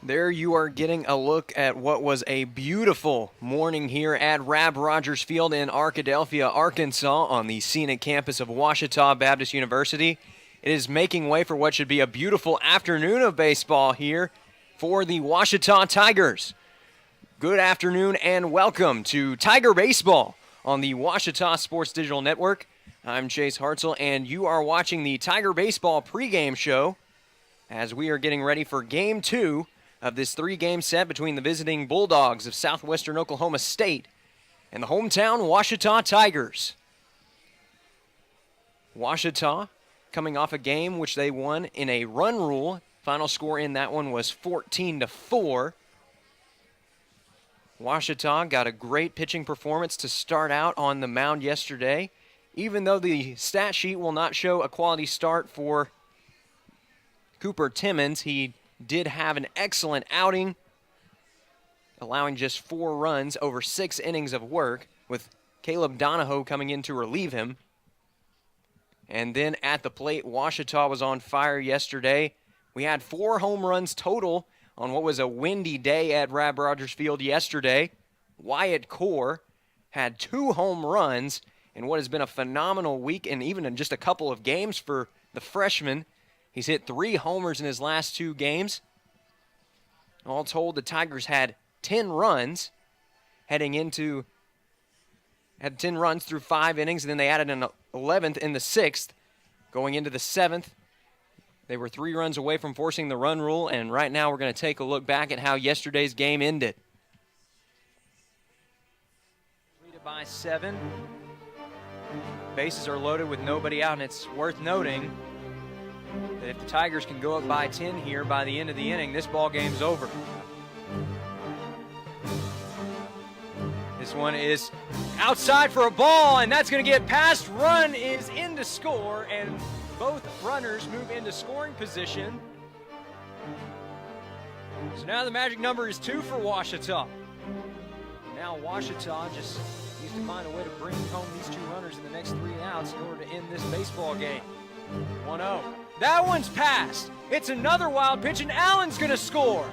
There you are getting a look at what was a beautiful morning here at Rab Rogers Field in Arkadelphia, Arkansas on the scenic campus of Ouachita Baptist University. It is making way for what should be a beautiful afternoon of baseball here for the Ouachita Tigers. Good afternoon and welcome to Tiger Baseball on the Ouachita Sports Digital Network. I'm Chase Hartzell and you are watching the Tiger Baseball pregame show as we are getting ready for Game 2 of this three-game set between the visiting Bulldogs of Southwestern Oklahoma State and the hometown Ouachita Tigers. Ouachita coming off a game which they won in a run rule. Final score in that one was 14-4. Ouachita got a great pitching performance to start out on the mound yesterday, even though the stat sheet will not show a quality start for Cooper Timmons. He did have an excellent outing, allowing just 4 runs over 6 innings of work, with Caleb Donahoe coming in to relieve him. And then at the plate, Ouachita was on fire yesterday. We had 4 home runs total on what was a windy day at Rab Rogers Field yesterday. Wyatt Core had 2 home runs in what has been a phenomenal week and even in just a couple of games for the freshman. He's hit 3 homers in his last 2 games. All told, the Tigers had 10 runs had 10 runs through 5 innings, and then they added an 11th in the 6th. Going into the 7th, they were 3 runs away from forcing the run rule, and right now we're going to take a look back at how yesterday's game ended. Leaded by 7. Bases are loaded with nobody out, and it's worth noting that if the Tigers can go up by 10 here by the end of the inning, this ball game's over. This one is outside for a ball, and that's going to get past. Run is in to score, and both runners move into scoring position. So now the magic number is 2 for Ouachita. Now Ouachita just needs to find a way to bring home these 2 runners in the next 3 outs in order to end this baseball game. 1-0. That one's passed. It's another wild pitch, and Allen's going to score.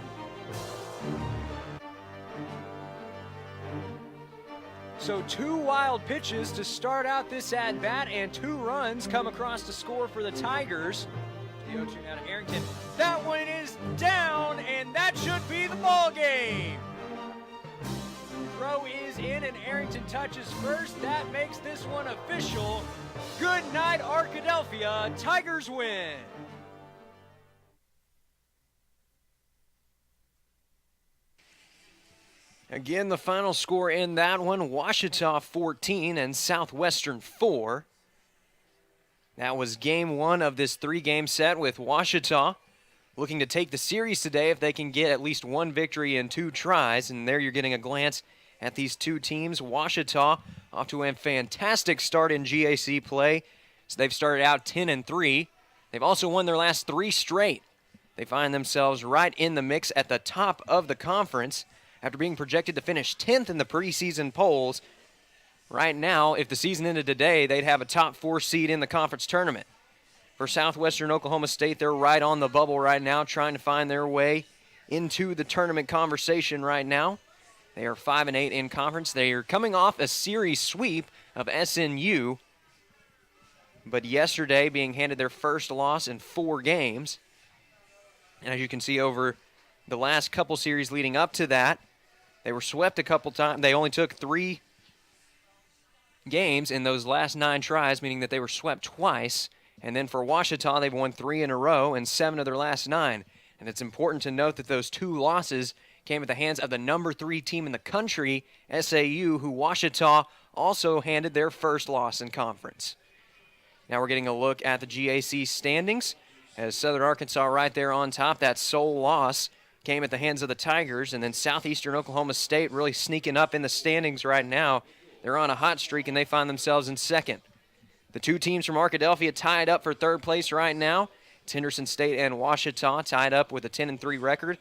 So 2 wild pitches to start out this at-bat, and 2 runs come across to score for the Tigers. The 0-2 now to Arrington. That one is down, and that should be the ball game. Throw is in, and Arrington touches first. That makes this one official. Good night, Arkadelphia. Tigers win. Again, the final score in that one, Ouachita 14 and Southwestern 4. That was game 1 of this 3-game set, with Ouachita looking to take the series today if they can get at least 1 victory in 2 tries. And there you're getting a glance at these 2 teams. Ouachita off to a fantastic start in GAC play. So they've started out 10-3. They've also won their last 3 straight. They find themselves right in the mix at the top of the conference after being projected to finish 10th in the preseason polls. Right now, if the season ended today, they'd have a top 4 seed in the conference tournament. For Southwestern Oklahoma State, they're right on the bubble right now, trying to find their way into the tournament conversation right now. They are 5-8 in conference. They are coming off a series sweep of SNU, but yesterday being handed their first loss in 4 games. And as you can see over the last couple series leading up to that, they were swept a couple times. They only took 3 games in those last 9 tries, meaning that they were swept twice. And then for Ouachita, they've won 3 in a row and 7 of their last 9. And it's important to note that those 2 losses came at the hands of the number 3 team in the country, SAU, who Ouachita also handed their first loss in conference. Now we're getting a look at the GAC standings, as Southern Arkansas right there on top. That sole loss came at the hands of the Tigers, and then Southeastern Oklahoma State really sneaking up in the standings right now. They're on a hot streak, and they find themselves in 2nd. The 2 teams from Arkadelphia tied up for 3rd place right now. It's Henderson State and Ouachita tied up with a 10-3 record.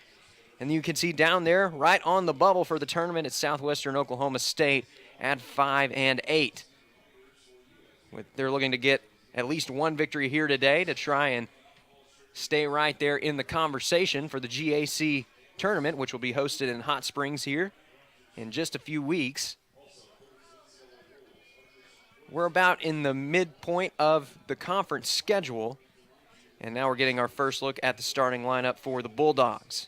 And you can see down there, right on the bubble for the tournament, it's Southwestern Oklahoma State at 5-8. They're looking to get at least 1 victory here today to try and stay right there in the conversation for the GAC tournament, which will be hosted in Hot Springs here in just a few weeks. We're about in the midpoint of the conference schedule, and now we're getting our first look at the starting lineup for the Bulldogs.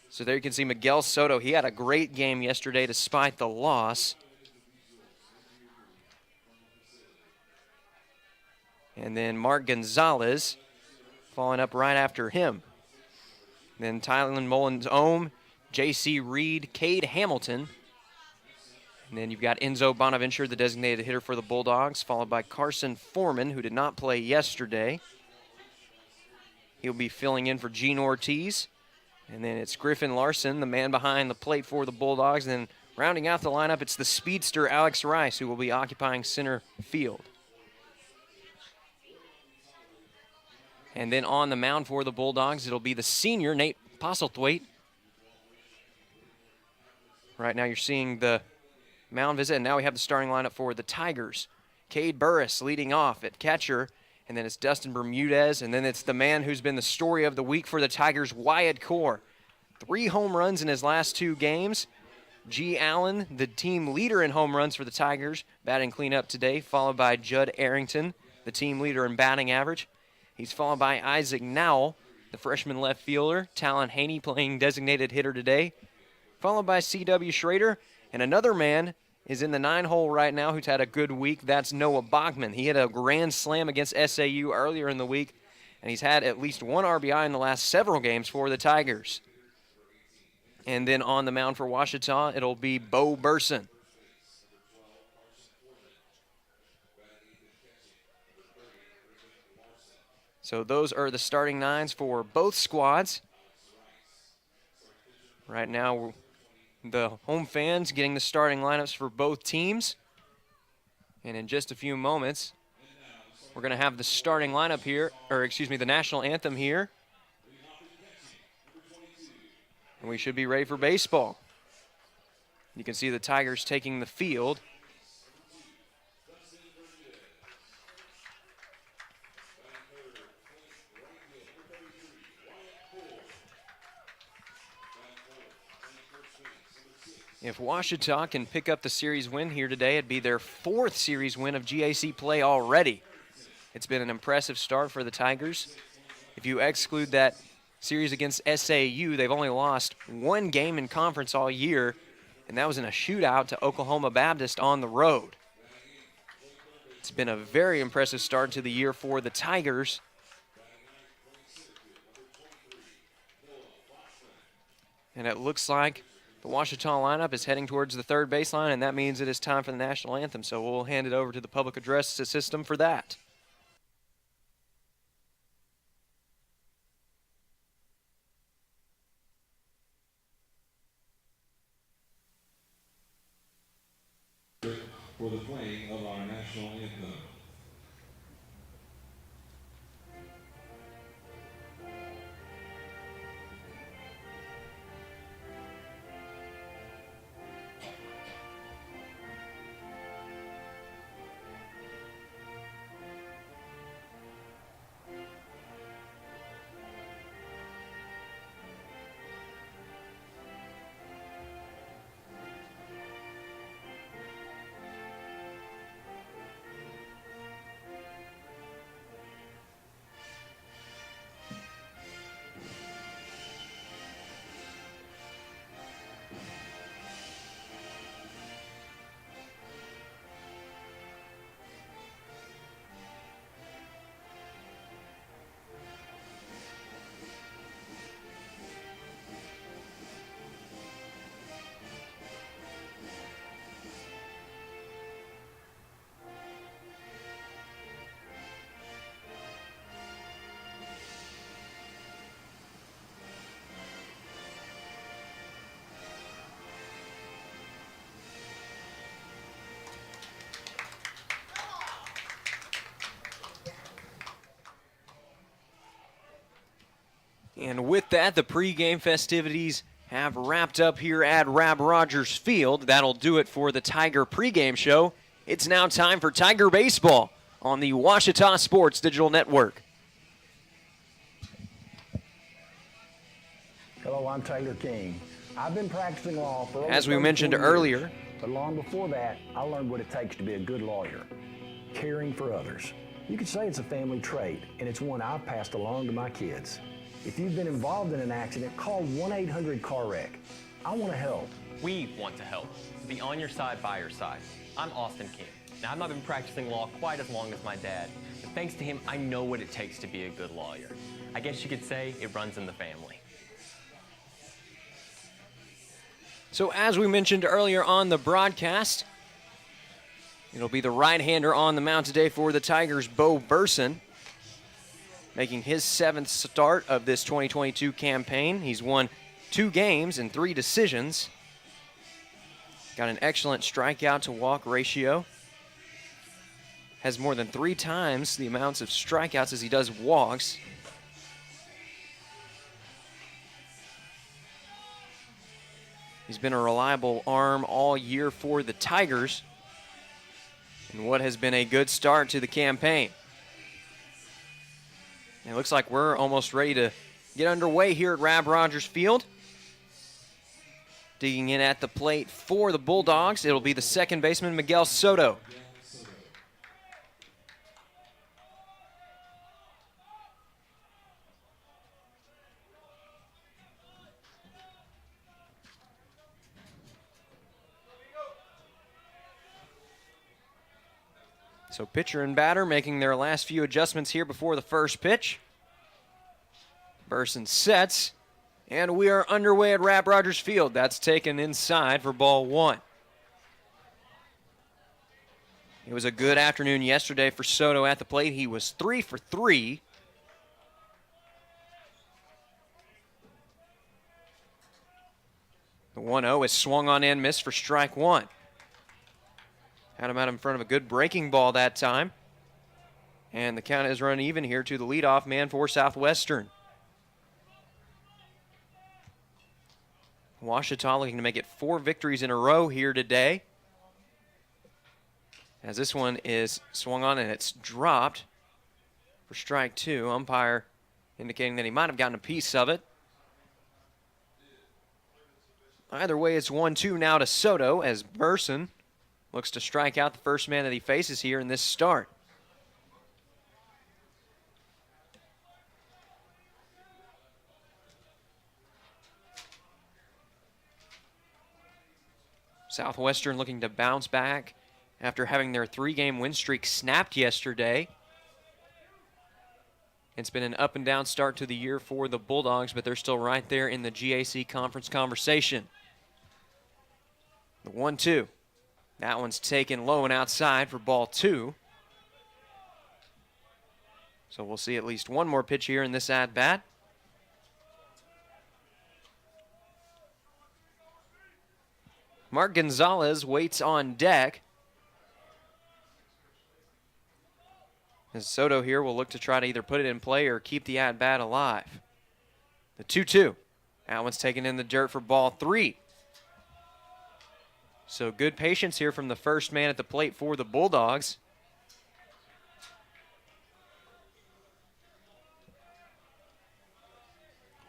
So there you can see Miguel Soto. He had a great game yesterday despite the loss. And then Mark Gonzalez following up right after him. Then Tylen Mullins-Ohm, J.C. Reed, Cade Hamilton. And then you've got Enzo Bonaventure, the designated hitter for the Bulldogs, followed by Carson Foreman, who did not play yesterday. He'll be filling in for Gene Ortiz. And then it's Griffin Larson, the man behind the plate for the Bulldogs. And then rounding out the lineup, it's the speedster Alex Rice, who will be occupying center field. And then on the mound for the Bulldogs, it'll be the senior, Nate Postlethwaite. Right now you're seeing the mound visit, and now we have the starting lineup for the Tigers. Cade Burris leading off at catcher, and then it's Dustin Bermudez, and then it's the man who's been the story of the week for the Tigers, Wyatt Core. 3 home runs in his last 2 games. G. Allen, the team leader in home runs for the Tigers, batting cleanup today, followed by Judd Arrington, the team leader in batting average. He's followed by Isaac Nowell, the freshman left fielder. Talon Haney playing designated hitter today, followed by C.W. Schrader. And another man is in the 9-hole right now who's had a good week. That's Noah Bachman. He had a grand slam against SAU earlier in the week, and he's had at least 1 RBI in the last several games for the Tigers. And then on the mound for Ouachita, it'll be Bo Burson. So those are the starting 9s for both squads. Right now, the home fans getting the starting lineups for both teams. And in just a few moments, we're going to have the starting lineup here, or excuse me, the national anthem here. And we should be ready for baseball. You can see the Tigers taking the field. If Ouachita can pick up the series win here today, it'd be their 4th series win of GAC play already. It's been an impressive start for the Tigers. If you exclude that series against SAU, they've only lost 1 game in conference all year, and that was in a shootout to Oklahoma Baptist on the road. It's been a very impressive start to the year for the Tigers. And it looks like the Ouachita lineup is heading towards the 3rd baseline, and that means it is time for the national anthem. So we'll hand it over to the public address system for that. For the playing of our national anthem. And with that, the pregame festivities have wrapped up here at Rab Rogers Field. That'll do it for the Tiger pregame show. It's now time for Tiger Baseball on the Ouachita Sports Digital Network. Come Hello, I'm Taylor King. I've been practicing law for over As we mentioned 34 years, earlier, but long before that, I learned what it takes to be a good lawyer, caring for others. You could say it's a family trait, and it's one I've passed along to my kids. If you've been involved in an accident, call 1-800-CAR-WRECK. I want to help. We want to help. Be on your side, by your side. I'm Austin King. Now, I've not been practicing law quite as long as my dad, but thanks to him, I know what it takes to be a good lawyer. I guess you could say it runs in the family. so as we mentioned earlier on the broadcast, it'll be the right-hander on the mound today for the Tigers, Bo Burson, making his 7th start of this 2022 campaign. He's won 2 games and 3 decisions. Got an excellent strikeout to walk ratio. Has more than 3 times the amounts of strikeouts as he does walks. He's been a reliable arm all year for the Tigers in what has been a good start to the campaign. It looks like we're almost ready to get underway here at Rab Rogers Field. Digging in at the plate for the Bulldogs, it'll be the second baseman, Miguel Soto. So pitcher and batter making their last few adjustments here before the first pitch. Burson sets, and we are underway at Rab Rogers Field. That's taken inside for ball 1. It was a good afternoon yesterday for Soto at the plate. He was 3 for 3. The 1-0 is swung on and missed for strike 1. Had him out in front of a good breaking ball that time. And the count is run even here to the leadoff man for Southwestern. Ouachita looking to make it 4 victories in a row here today. As this one is swung on and it's dropped for strike 2. Umpire indicating that he might have gotten a piece of it. Either way, it's 1-2 now to Soto as Burson looks to strike out the first man that he faces here in this start. Southwestern looking to bounce back after having their 3-game win streak snapped yesterday. It's been an up and down start to the year for the Bulldogs, but they're still right there in the GAC conference conversation. The 1-2. That one's taken low and outside for ball 2. So we'll see at least one more pitch here in this at-bat. Mark Gonzalez waits on deck. As Soto here will look to try to either put it in play or keep the at-bat alive. The 2-2. That one's taken in the dirt for ball 3. So good patience here from the first man at the plate for the Bulldogs.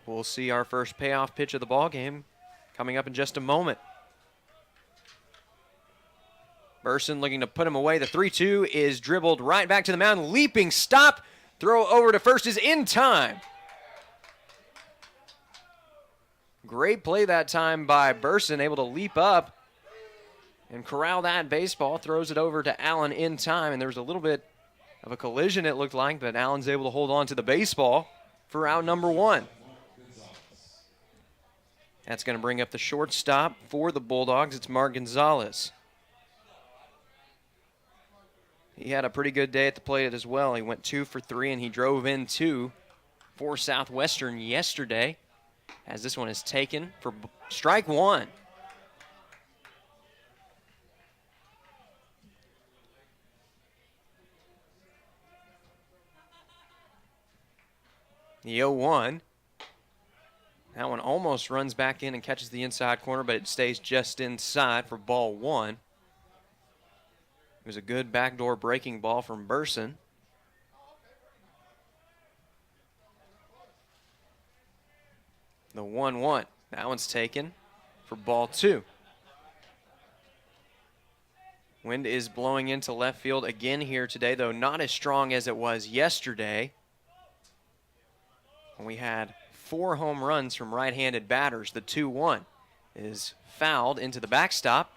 We'll see our first payoff pitch of the ball game coming up in just a moment. Burson looking to put him away. The 3-2 is dribbled right back to the mound. Leaping stop. Throw over to first is in time. Great play that time by Burson, able to leap up and corral that baseball. Throws it over to Allen in time, and there was a little bit of a collision it looked like, but Allen's able to hold on to the baseball for out number 1. That's going to bring up the shortstop for the Bulldogs. It's Mark Gonzalez. He had a pretty good day at the plate as well. He went 2 for 3, and he drove in 2 for Southwestern yesterday, as this one is taken for strike 1. The 0-1. That one almost runs back in and catches the inside corner, but it stays just inside for ball 1. It was a good backdoor breaking ball from Burson. The 1-1. That one's taken for ball 2. Wind is blowing into left field again here today, though not as strong as it was yesterday, when we had 4 home runs from right-handed batters. The 2-1 is fouled into the backstop.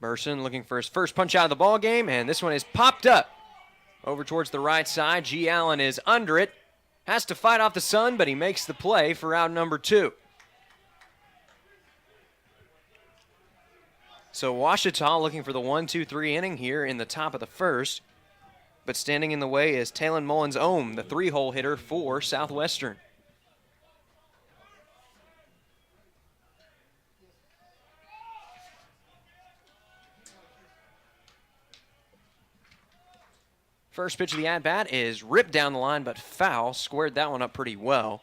Burson looking for his first punch out of the ball game, and this one is popped up over towards the right side. G. Allen is under it, has to fight off the sun, but he makes the play for out number 2. So Ouachita looking for the 1-2-3 inning here in the top of the first, but standing in the way is Talon Mullins-Ohm, the 3-hole hitter for Southwestern. First pitch of the at-bat is ripped down the line, but foul. Squared that one up pretty well.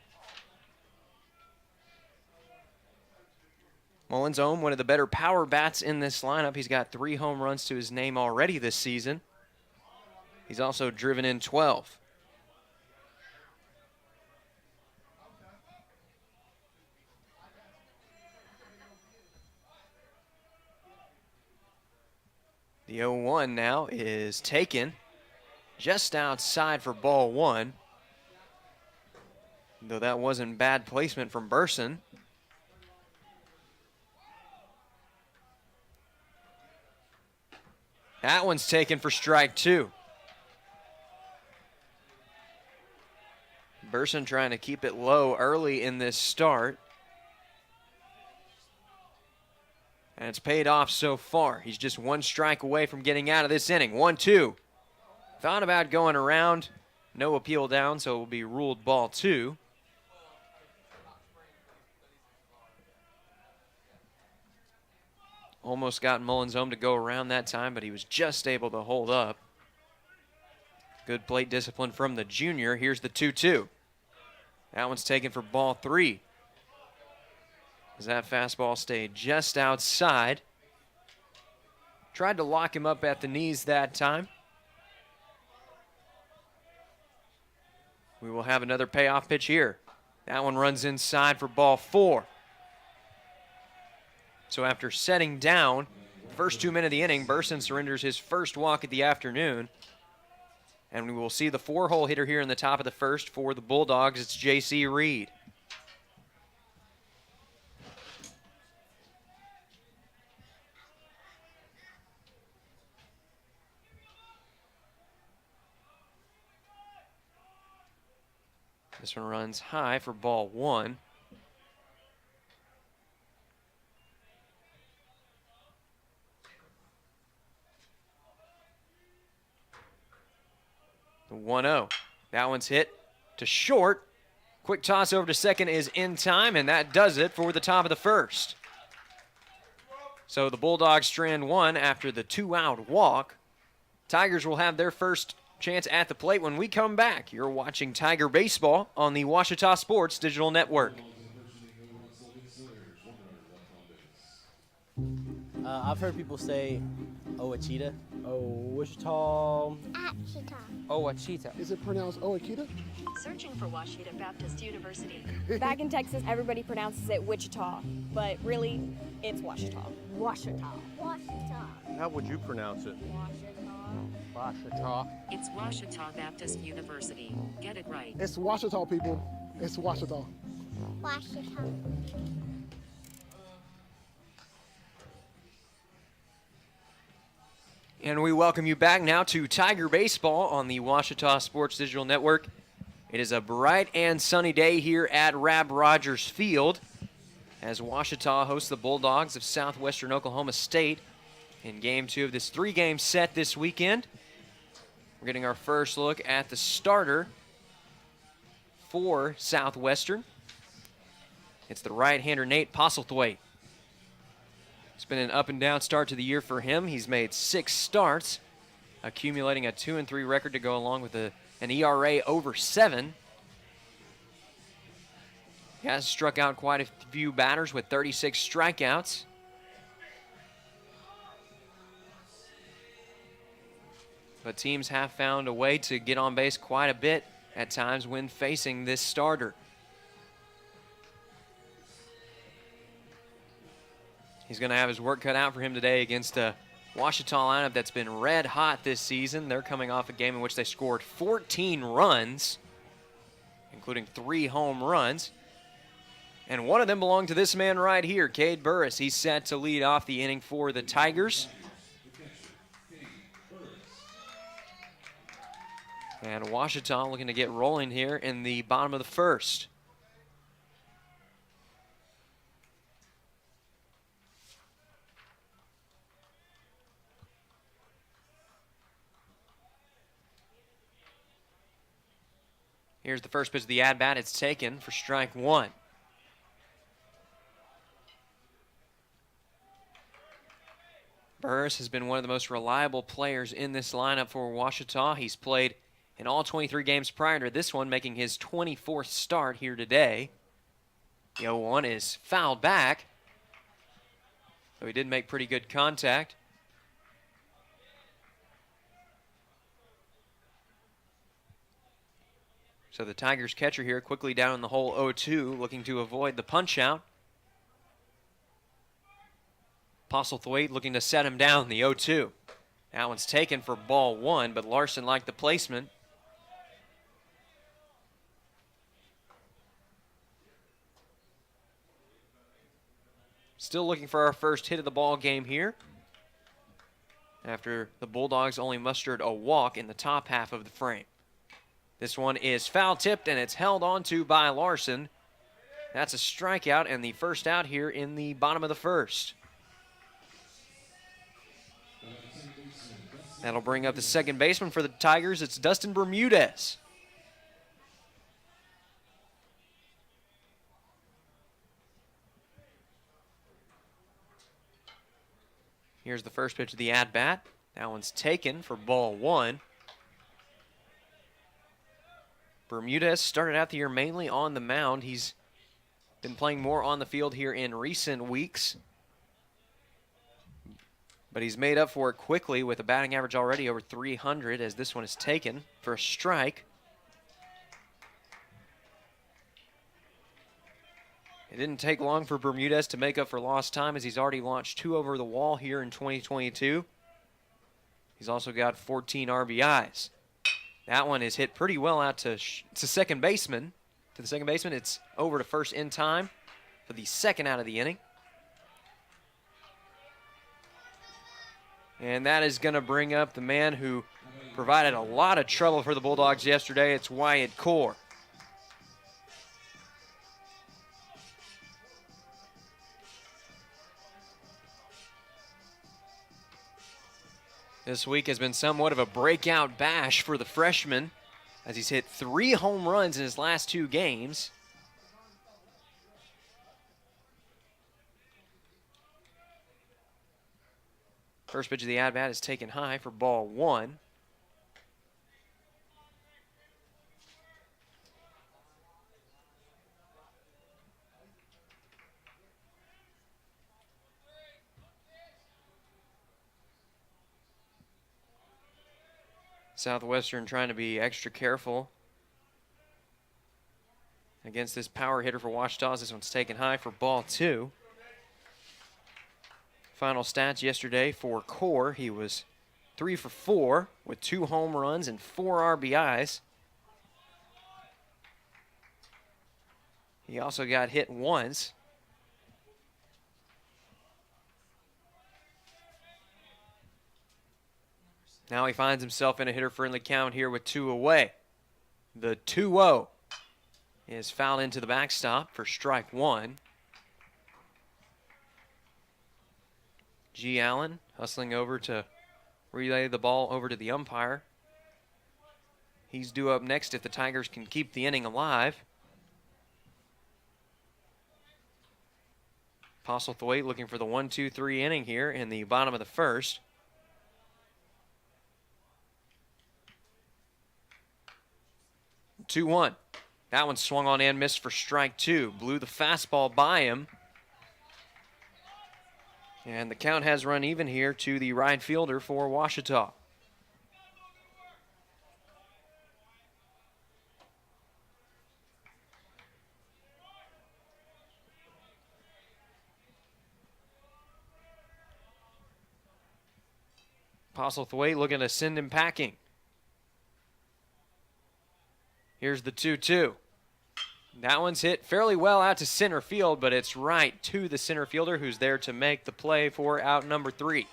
Mullins-Ohm, one of the better power bats in this lineup. He's got 3 home runs to his name already this season. He's also driven in 12. The 0-1 now is taken just outside for ball 1, though that wasn't bad placement from Burson. That one's taken for strike 2. Burson trying to keep it low early in this start. And it's paid off so far. He's just 1 strike away from getting out of this inning. 1-2. Thought about going around. No appeal down, so it will be ruled ball 2. Almost got Mullins-Ohm to go around that time, but he was just able to hold up. Good plate discipline from the junior. Here's the 2-2. That one's taken for ball 3. As that fastball stayed just outside. Tried to lock him up at the knees that time. We will have another payoff pitch here. That one runs inside for ball 4. So after setting down, first 2 minutes of the inning, Burson surrenders his first walk of the afternoon. And we will see the 4-hole hitter here in the top of the first for the Bulldogs. It's J.C. Reed. This one runs high for ball 1. The 1-0. That one's hit to short. Quick toss over to second is in time, and that does it for the top of the first. So the Bulldogs strand 1 after the 2-out walk. Tigers will have their first chance at the plate when we come back. You're watching Tiger Baseball on the Ouachita Sports Digital Network. I've heard people say Ouachita. Ouachita. Ouachita. Is it pronounced Ouachita? Searching for Ouachita Baptist University. Back in Texas, everybody pronounces it Wichita, but really, it's Ouachita. Ouachita. Ouachita. How would you pronounce it? Ouachita. It's Ouachita Baptist University. Get it right. It's Ouachita, people. It's Ouachita. Ouachita. And we welcome you back now to Tiger Baseball on the Ouachita Sports Digital Network. It is a bright and sunny day here at Rab Rogers Field as Ouachita hosts the Bulldogs of Southwestern Oklahoma State in Game 2 of this 3-game set this weekend. We're getting our first look at the starter for Southwestern. It's the right-hander Nate Postlethwaite. It's been an up-and-down start to the year for him. He's made 6 starts, accumulating a 2-3 record to go along with an ERA over 7. He has struck out quite a few batters with 36 strikeouts. But teams have found a way to get on base quite a bit at times when facing this starter. He's going to have his work cut out for him today against a Ouachita lineup that's been red hot this season. They're coming off a game in which they scored 14 runs, including 3 home runs. And one of them belonged to this man right here, Cade Burris. He's set to lead off the inning for the Tigers. And Ouachita looking to get rolling here in the bottom of the first. Here's the first pitch of the at-bat. It's taken for strike 1. Burris has been one of the most reliable players in this lineup for Ouachita. He's played in all 23 games prior to this one, making his 24th start here today. The 0-1 is fouled back, so he did make pretty good contact. So the Tigers catcher here quickly down in the hole 0-2, looking to avoid the punch out. Postlethwaite looking to set him down, the 0-2. That one's taken for ball 1, but Larson liked the placement. Still looking for our first hit of the ball game here, after the Bulldogs only mustered a walk in the top half of the frame. This one is foul tipped, and it's held onto by Larson. That's a strikeout and the first out here in the bottom of the first. That'll bring up the second baseman for the Tigers. It's Dustin Bermudez. Here's the first pitch of the at-bat. That one's taken for ball 1. Bermudez started out the year mainly on the mound. He's been playing more on the field here in recent weeks, but he's made up for it quickly with a batting average already over 300 as this one is taken for a strike. It didn't take long for Bermudez to make up for lost time, as he's already launched 2 over the wall here in 2022. He's also got 14 RBIs. That one is hit pretty well out to second baseman. To the second baseman, it's over to first in time for the second out of the inning. And that is going to bring up the man who provided a lot of trouble for the Bulldogs yesterday. It's Wyatt Core. This week has been somewhat of a breakout bash for the freshman, as he's hit 3 home runs in his last 2 games. First pitch of the at-bat is taken high for ball 1. Southwestern trying to be extra careful against this power hitter for Ouachita. This one's taken high for ball 2. Final stats yesterday for Core. He was 3 for 4 with 2 home runs and 4 RBIs. He also got hit once. Now he finds himself in a hitter-friendly count here with 2 away. The 2-0 is fouled into the backstop for strike 1. G. Allen hustling over to relay the ball over to the umpire. He's due up next if the Tigers can keep the inning alive. Postlethwaite looking for the 1-2-3 inning here in the bottom of the first. Two 2-1. That one swung on and missed for strike 2. Blew the fastball by him. And the count has run even here to the right fielder for Ouachita. Postlethwaite looking to send him packing. Here's the 2-2. That one's hit fairly well out to center field, but it's right to the center fielder who's there to make the play for out number 3.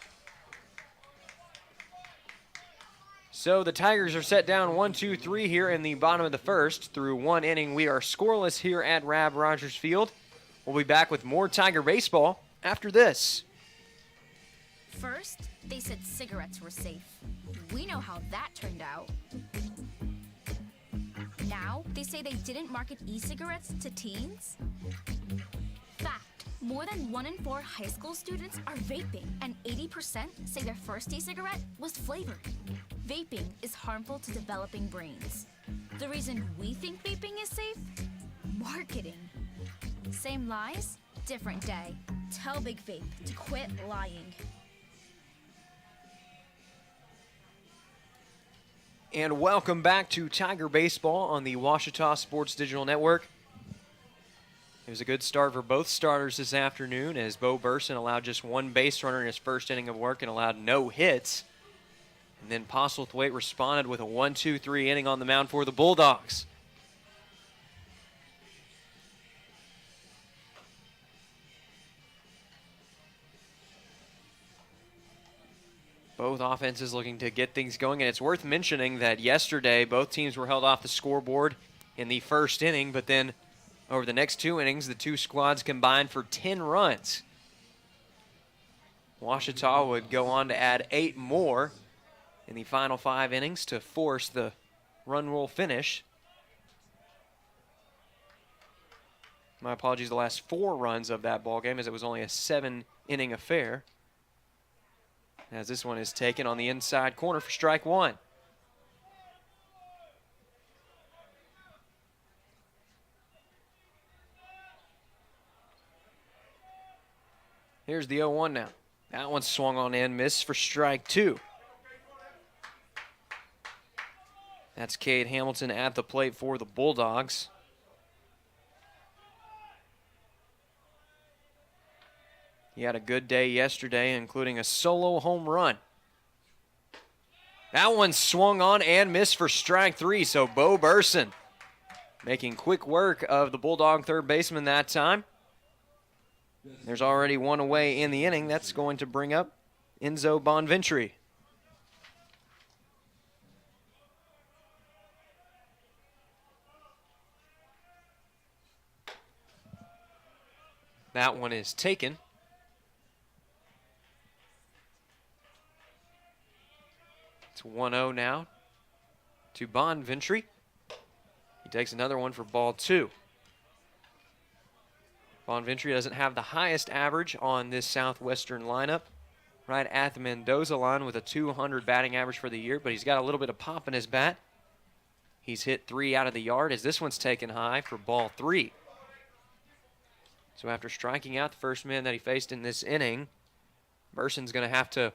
So the Tigers are set down 1-2-3 here in the bottom of the first. Through 1 inning, we are scoreless here at Rab Rogers Field. We'll be back with more Tiger baseball after this. First, they said cigarettes were safe. We know how that turned out. Now, they say they didn't market e-cigarettes to teens? Fact, more than 1 in 4 high school students are vaping, and 80% say their first e-cigarette was flavored. Vaping is harmful to developing brains. The reason we think vaping is safe? Marketing. Same lies, different day. Tell Big Vape to quit lying. And welcome back to Tiger Baseball on the Ouachita Sports Digital Network. It was a good start for both starters this afternoon as Bo Burson allowed just 1 base runner in his first inning of work and allowed no hits. And then Postlethwaite responded with a 1-2-3 inning on the mound for the Bulldogs. Both offenses looking to get things going, and it's worth mentioning that yesterday both teams were held off the scoreboard in the first inning, but then over the next 2 innings, the 2 squads combined for 10 runs. Ouachita would go on to add 8 more in the final 5 innings to force the run rule finish. My apologies, the last 4 runs of that ball game, as it was only a 7-inning affair. As this one is taken on the inside corner for strike 1. Here's the 0-1 now. That one swung on and missed for strike 2. That's Cade Hamilton at the plate for the Bulldogs. He had a good day yesterday, including a solo home run. That one swung on and missed for strike 3, so Bo Burson making quick work of the Bulldog third baseman that time. There's already 1 away in the inning. That's going to bring up Enzo Bonventry. That one is taken. It's 1-0 now to Bonventry. He takes another one for ball 2. Bonventry doesn't have the highest average on this Southwestern lineup, right at the Mendoza line with a 200 batting average for the year, but he's got a little bit of pop in his bat. He's hit 3 out of the yard as this one's taken high for ball 3. So after striking out the first man that he faced in this inning, Burson's going to have to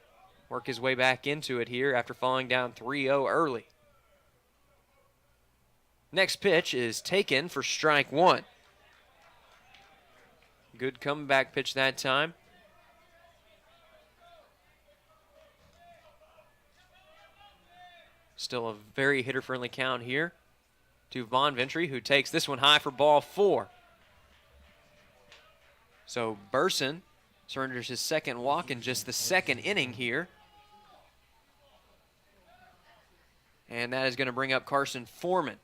work his way back into it here after falling down 3-0 early. Next pitch is taken for strike 1. Good comeback pitch that time. Still a very hitter-friendly count here to Bonventry, who takes this one high for ball 4. So Burson surrenders his second walk in just the second inning here. And that is going to bring up Carson Foreman.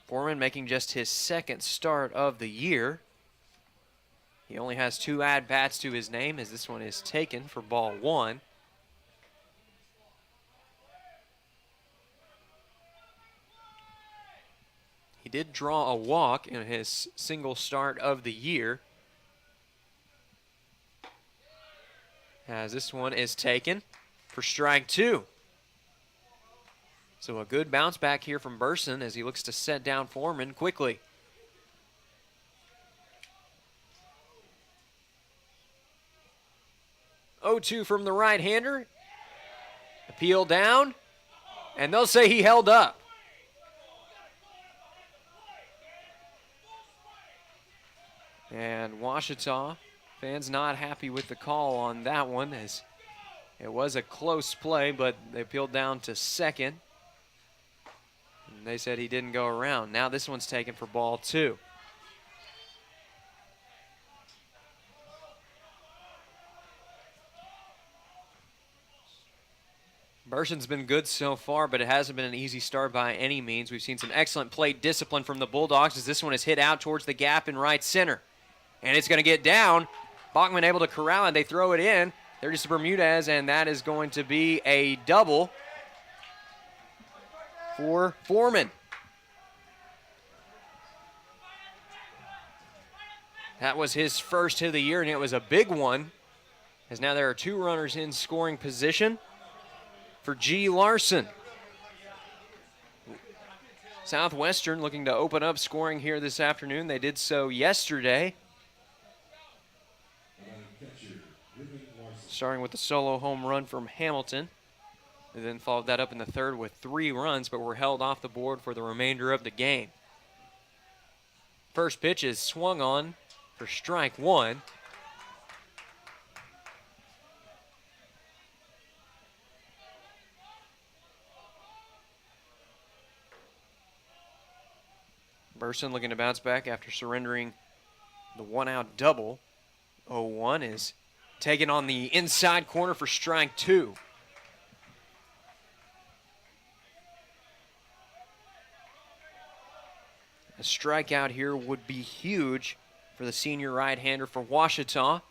Foreman making just his second start of the year. He only has 2 at-bats to his name as this one is taken for ball 1. He did draw a walk in his single start of the year. As this one is taken for strike 2. So a good bounce back here from Burson as he looks to set down Foreman quickly. Oh-2 from the right-hander. Appeal down, and they'll say he held up. And Ouachita fans not happy with the call on that one, as it was a close play, but they appealed down to second. And they said he didn't go around. Now this one's taken for ball 2. Burson's been good so far, but it hasn't been an easy start by any means. We've seen some excellent plate discipline from the Bulldogs as this one is hit out towards the gap in right center. And it's going to get down. Bachman able to corral it. They throw it in. They're just Bermudez, and that is going to be a double for Foreman. That was his first hit of the year, and it was a big one, as now there are 2 runners in scoring position for G. Larson. Southwestern looking to open up scoring here this afternoon. They did so yesterday, starting with the solo home run from Hamilton. They then followed that up in the third with 3 runs, but were held off the board for the remainder of the game. First pitch is swung on for strike 1. Burson looking to bounce back after surrendering the 1-out double. 0-1 is taken on the inside corner for strike 2. A strikeout here would be huge for the senior right-hander for Ouachita.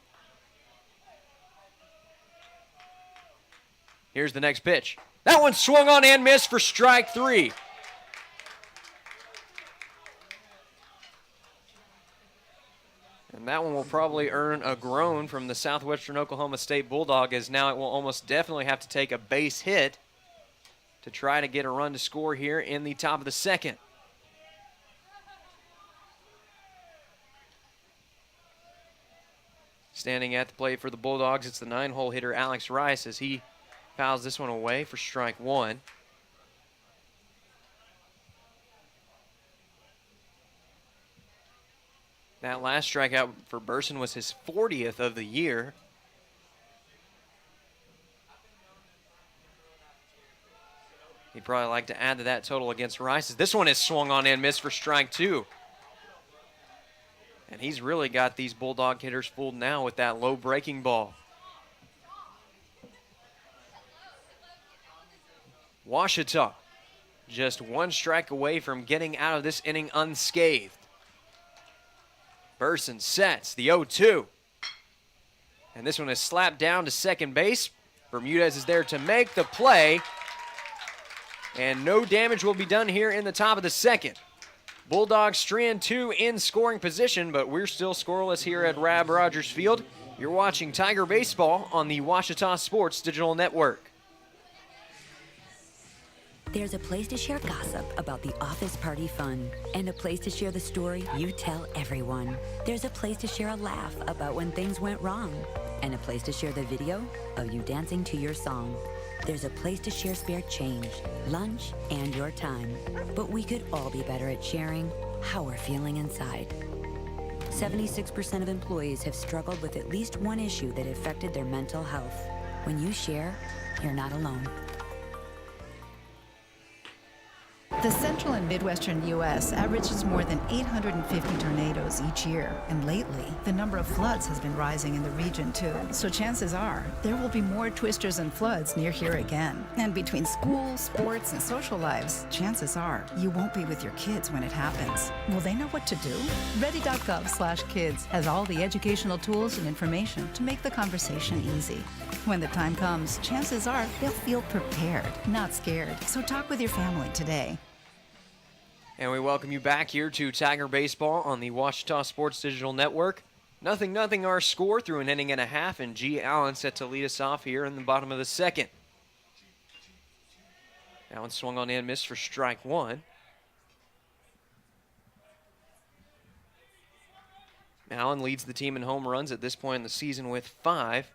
Here's the next pitch. That one swung on and missed for strike 3. And that one will probably earn a groan from the Southwestern Oklahoma State Bulldog, as now it will almost definitely have to take a base hit to try to get a run to score here in the top of the second. Standing at the plate for the Bulldogs, it's the 9-hole hitter Alex Rice, as he fouls this one away for strike 1. That last strikeout for Burson was his 40th of the year. He'd probably like to add to that total against Rice. This one is swung on and missed for strike 2. And he's really got these Bulldog hitters fooled now with that low breaking ball. Ouachita just 1 strike away from getting out of this inning unscathed. Burson sets the 0-2. And this one is slapped down to second base. Bermudez is there to make the play. And no damage will be done here in the top of the second. Bulldogs strand 2 in scoring position, but we're still scoreless here at Rab Rogers Field. You're watching Tiger Baseball on the Ouachita Sports Digital Network. There's a place to share gossip about the office party fun, and a place to share the story you tell everyone. There's a place to share a laugh about when things went wrong, and a place to share the video of you dancing to your song. There's a place to share spare change, lunch, and your time. But we could all be better at sharing how we're feeling inside. 76% of employees have struggled with at least one issue that affected their mental health. When you share, you're not alone. The central and midwestern U.S. averages more than 850 tornadoes each year, and lately, the number of floods has been rising in the region too. So chances are, there will be more twisters and floods near here again. And between school, sports, and social lives, chances are, you won't be with your kids when it happens. Will they know what to do? Ready.gov/kids has all the educational tools and information to make the conversation easy. When the time comes, chances are they'll feel prepared, not scared. So talk with your family today. And we welcome you back here to Tiger Baseball on the Ouachita Sports Digital Network. 0-0 our score through an inning and a half, and G. Allen set to lead us off here in the bottom of the second. That one swung on and missed for strike one. Allen leads the team in home runs at this point in the season with 5.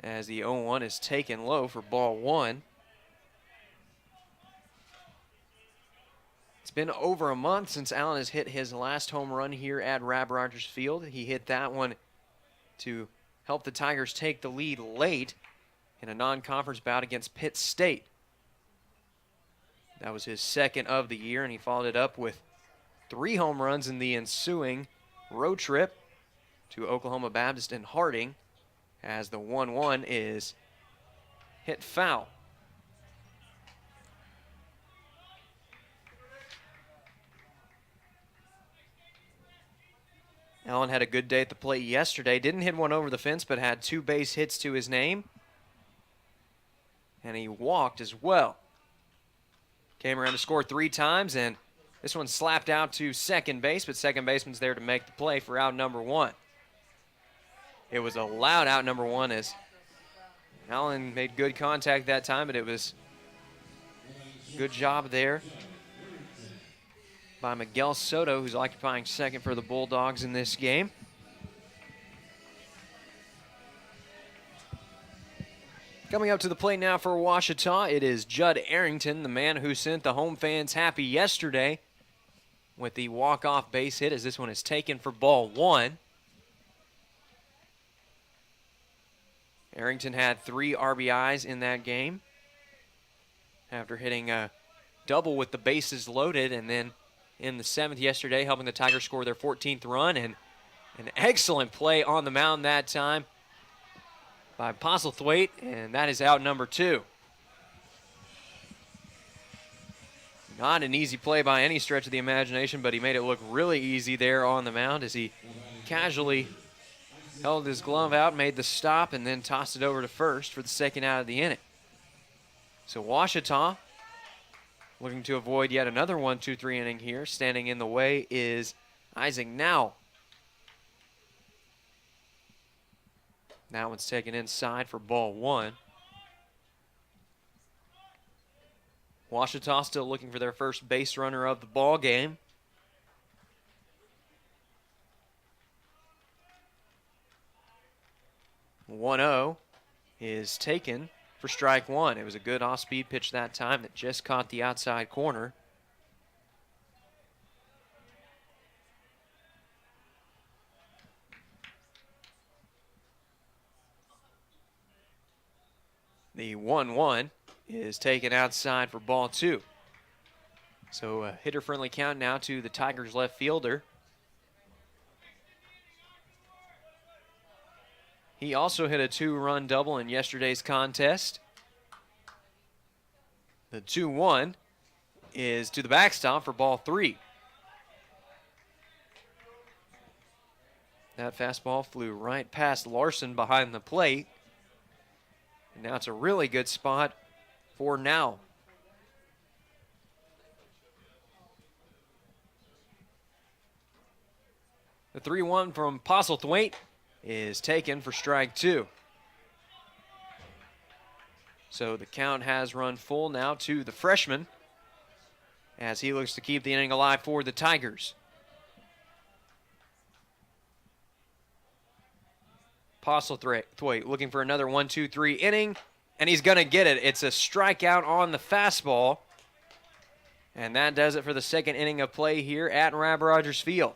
As the 0-1 is taken low for ball 1. It's been over a month since Allen has hit his last home run here at Rab Rogers Field. He hit that one to help the Tigers take the lead late in a non-conference bout against Pitt State. That was his second of the year, and he followed it up with 3 home runs in the ensuing road trip to Oklahoma Baptist and Harding, as the 1-1 is hit foul. Allen had a good day at the plate yesterday. Didn't hit one over the fence, but had 2 base hits to his name. And he walked as well. Came around to score 3 times, and this one slapped out to second base, but second baseman's there to make the play for out number 1. It was a loud out number 1 as Allen made good contact that time, but it was a good job there by Miguel Soto, who's occupying second for the Bulldogs in this game. Coming up to the plate now for Ouachita, it is Judd Arrington, the man who sent the home fans happy yesterday with the walk-off base hit, as this one is taken for ball 1. Arrington had 3 RBIs in that game after hitting a double with the bases loaded, and then in the 7th yesterday, helping the Tigers score their 14th run, and an excellent play on the mound that time by Postlethwaite, and that is out number 2. Not an easy play by any stretch of the imagination, but he made it look really easy there on the mound as he casually held his glove out, made the stop, and then tossed it over to first for the second out of the inning. So Ouachita looking to avoid yet another 1-2-3 inning here. Standing in the way is Isaac Nowell. That one's taken inside for ball 1. Ouachita still looking for their first base runner of the ball game. The 1-0 is taken for strike 1. It was a good off-speed pitch that time that just caught the outside corner. The 1-1 is taken outside for ball 2. So a hitter-friendly count now to the Tigers left fielder. He also hit a 2-run double in yesterday's contest. The 2-1 is to the backstop for ball 3. That fastball flew right past Larson behind the plate. And now it's a really good spot for Nowell. The 3-1 from Postlethwaite is taken for strike 2. So the count has run full now to the freshman as he looks to keep the inning alive for the Tigers. Postlethwaite looking for another 1-2-3 inning, and he's going to get it. It's a strikeout on the fastball, and that does it for the second inning of play here at Rab Rogers Field.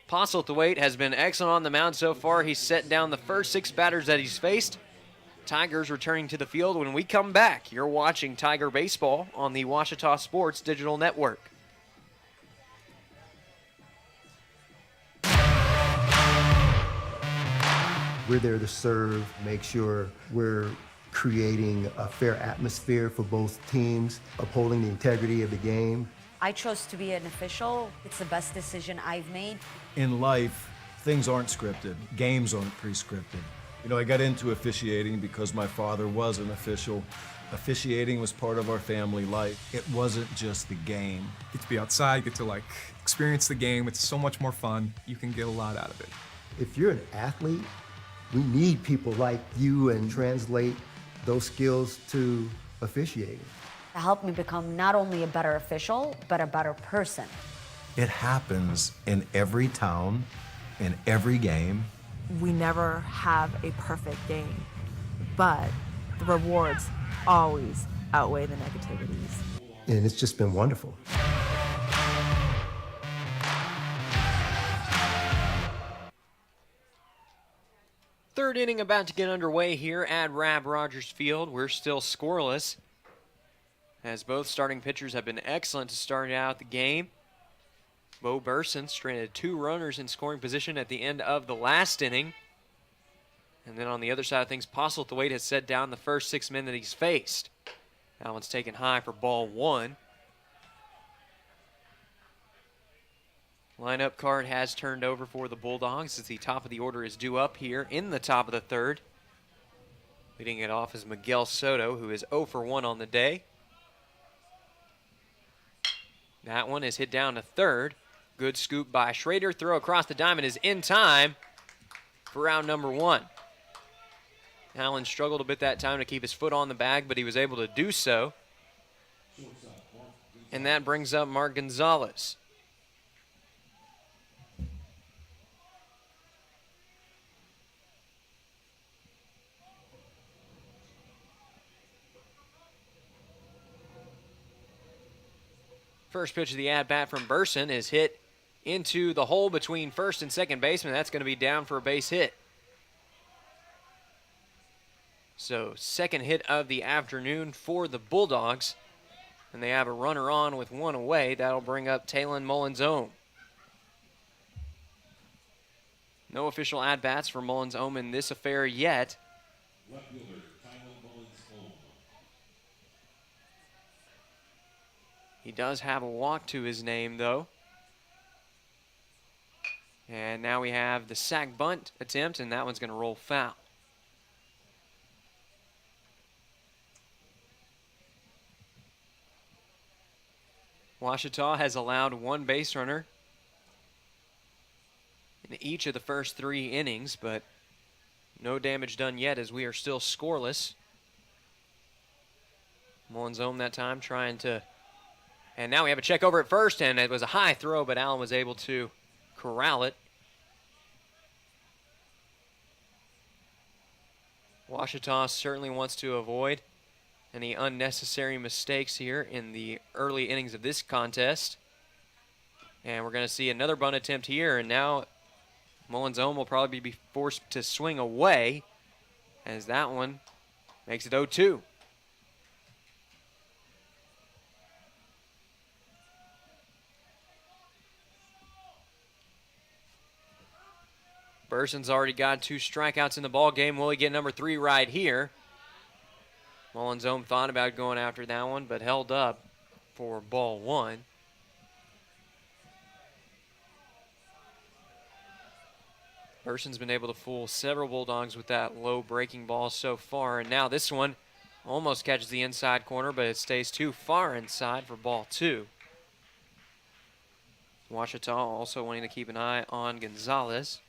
Postlethwaite has been excellent on the mound so far. He's set down the first 6 batters that he's faced. Tigers returning to the field. When we come back, you're watching Tiger Baseball on the Ouachita Sports Digital Network. We're there to serve, make sure we're creating a fair atmosphere for both teams, upholding the integrity of the game. I chose to be an official. It's the best decision I've made. In life, things aren't scripted. Games aren't pre-scripted. You know, I got into officiating because my father was an official. Officiating was part of our family life. It wasn't just the game. Get to be outside, get to experience the game. It's so much more fun. You can get a lot out of it. If you're an athlete, We need people like you and translate those skills to officiating. To help me become not only a better official, but a better person. It happens in every town, in every game. We never have a perfect game, but the rewards always outweigh the negativities. And it's just been wonderful. Third inning about to get underway here at Rab Rogers Field. We're still scoreless, as both starting pitchers have been excellent to start out the game. Bo Burson stranded 2 runners in scoring position at the end of the last inning. And then on the other side of things, Postlethwaite has set down the first 6 men that he's faced. That one's taken high for ball 1. Lineup card has turned over for the Bulldogs as the top of the order is due up here in the top of the third. Leading it off is Miguel Soto, who is 0 for 1 on the day. That one is hit down to third. Good scoop by Schrader. Throw across the diamond is in time for out number 1. Allen struggled a bit that time to keep his foot on the bag, but he was able to do so. And that brings up Mark Gonzalez. First pitch of the at-bat from Burson is hit into the hole between first and second baseman. That's going to be down for a base hit. So second hit of the afternoon for the Bulldogs. And they have a runner on with 1 away. That'll bring up Talon Mullins-Ohm. No official at-bats for Mullins-Ohm in this affair yet. He does have a walk to his name, though. And now we have the sac bunt attempt, and that one's going to roll foul. Ouachita has allowed 1 base runner in each of the first 3 innings, but no damage done yet as we are still scoreless. Mullins-Ohm that time trying to... And now we have a check over at first, and it was a high throw, but Allen was able to corral it. Ouachita certainly wants to avoid any unnecessary mistakes here in the early innings of this contest. And we're going to see another bunt attempt here, and now Mullins-Ohm will probably be forced to swing away as that one makes it 0-2. Burson's already got 2 strikeouts in the ball game. Will he get number 3 right here? Mullins-Ohm thought about going after that one, but held up for ball 1. Burson's been able to fool several Bulldogs with that low breaking ball so far, and now this one almost catches the inside corner, but it stays too far inside for ball 2. Ouachita also wanting to keep an eye on Gonzalez.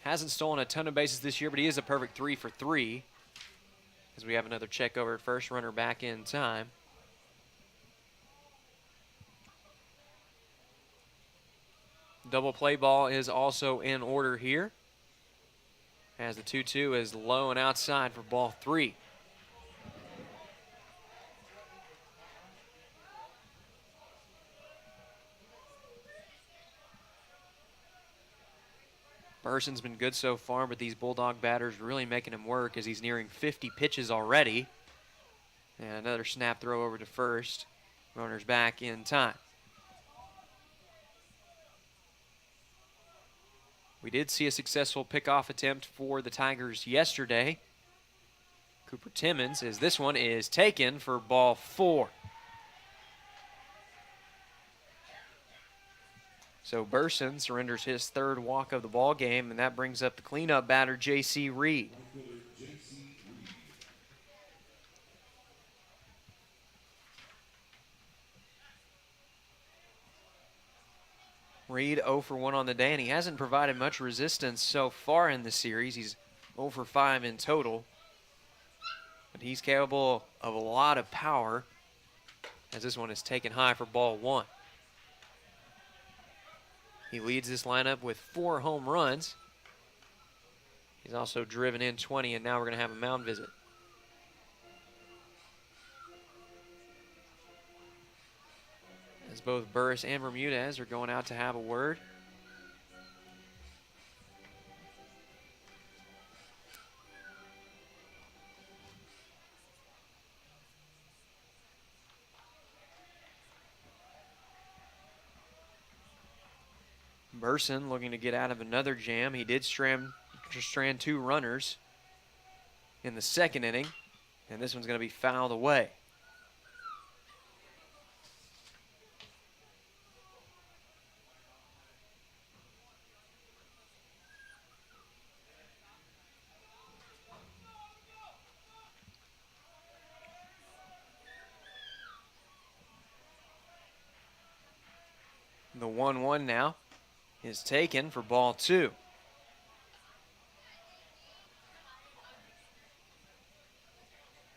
Hasn't stolen a ton of bases this year, but he is a perfect 3 for 3. As we have another check over at first, runner back in time. Double play ball is also in order here, as the 2-2 is low and outside for ball 3. Burson's been good so far, but these Bulldog batters really making him work as he's nearing 50 pitches already. And another snap throw over to first. Runner's back in time. We did see a successful pickoff attempt for the Tigers yesterday. Cooper Timmons, as this one is taken for ball 4. So Burson surrenders his 3rd walk of the ball game, and that brings up the cleanup batter, J.C. Reed. Reed 0 for 1 on the day, and he hasn't provided much resistance so far in the series. He's 0 for 5 in total. But he's capable of a lot of power, as this one is taken high for ball 1. He leads this lineup with 4 home runs. He's also driven in 20, and now we're going to have a mound visit. As both Burris and Bermudez are going out to have a word. Burson looking to get out of another jam. He did strand 2 runners in the second inning, and this one's going to be fouled away. The 1-1 now is taken for ball 2.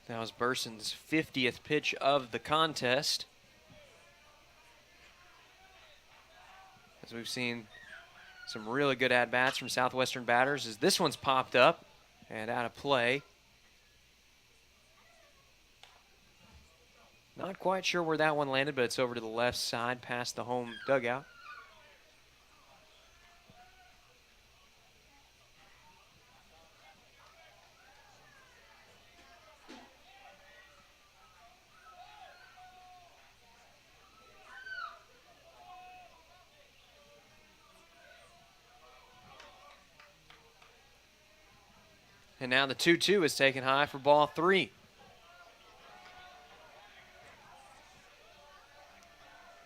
That was Burson's 50th pitch of the contest. As we've seen some really good at-bats from Southwestern batters, as this one's popped up and out of play. Not quite sure where that one landed, but it's over to the left side past the home dugout. And now the 2-2 is taken high for ball 3.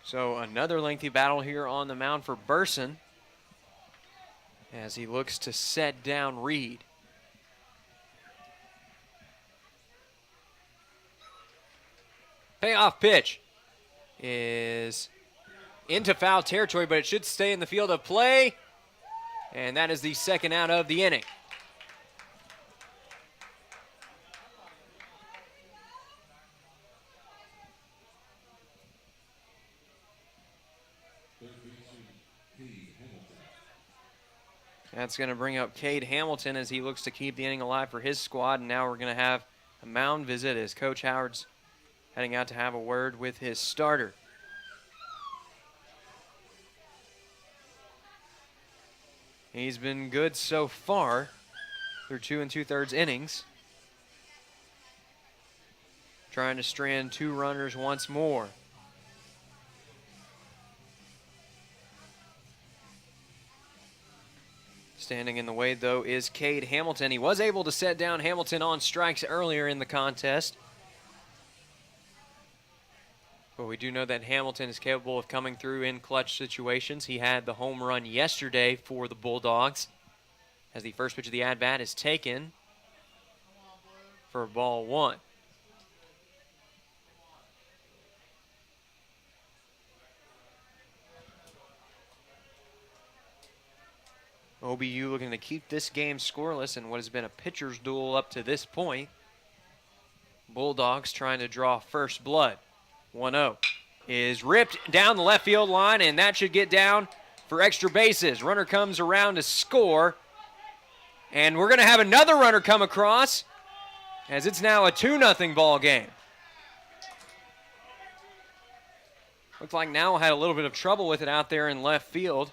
So another lengthy battle here on the mound for Burson as he looks to set down Reed. Payoff pitch is into foul territory, but it should stay in the field of play. And that is the second out of the inning. That's going to bring up Cade Hamilton as he looks to keep the inning alive for his squad. And now we're going to have a mound visit as Coach Howard's heading out to have a word with his starter. He's been good so far through 2 2/3 innings. Trying to strand 2 runners once more. Standing in the way, though, is Cade Hamilton. He was able to set down Hamilton on strikes earlier in the contest. But we do know that Hamilton is capable of coming through in clutch situations. He had the home run yesterday for the Bulldogs as the first pitch of the at-bat is taken for ball 1. OBU looking to keep this game scoreless in what has been a pitcher's duel up to this point. Bulldogs trying to draw first blood. 1-0 is ripped down the left field line, and that should get down for extra bases. Runner comes around to score, and we're going to have another runner come across as it's now a 2-0 ball game. Looks like Nowell had a little bit of trouble with it out there in left field.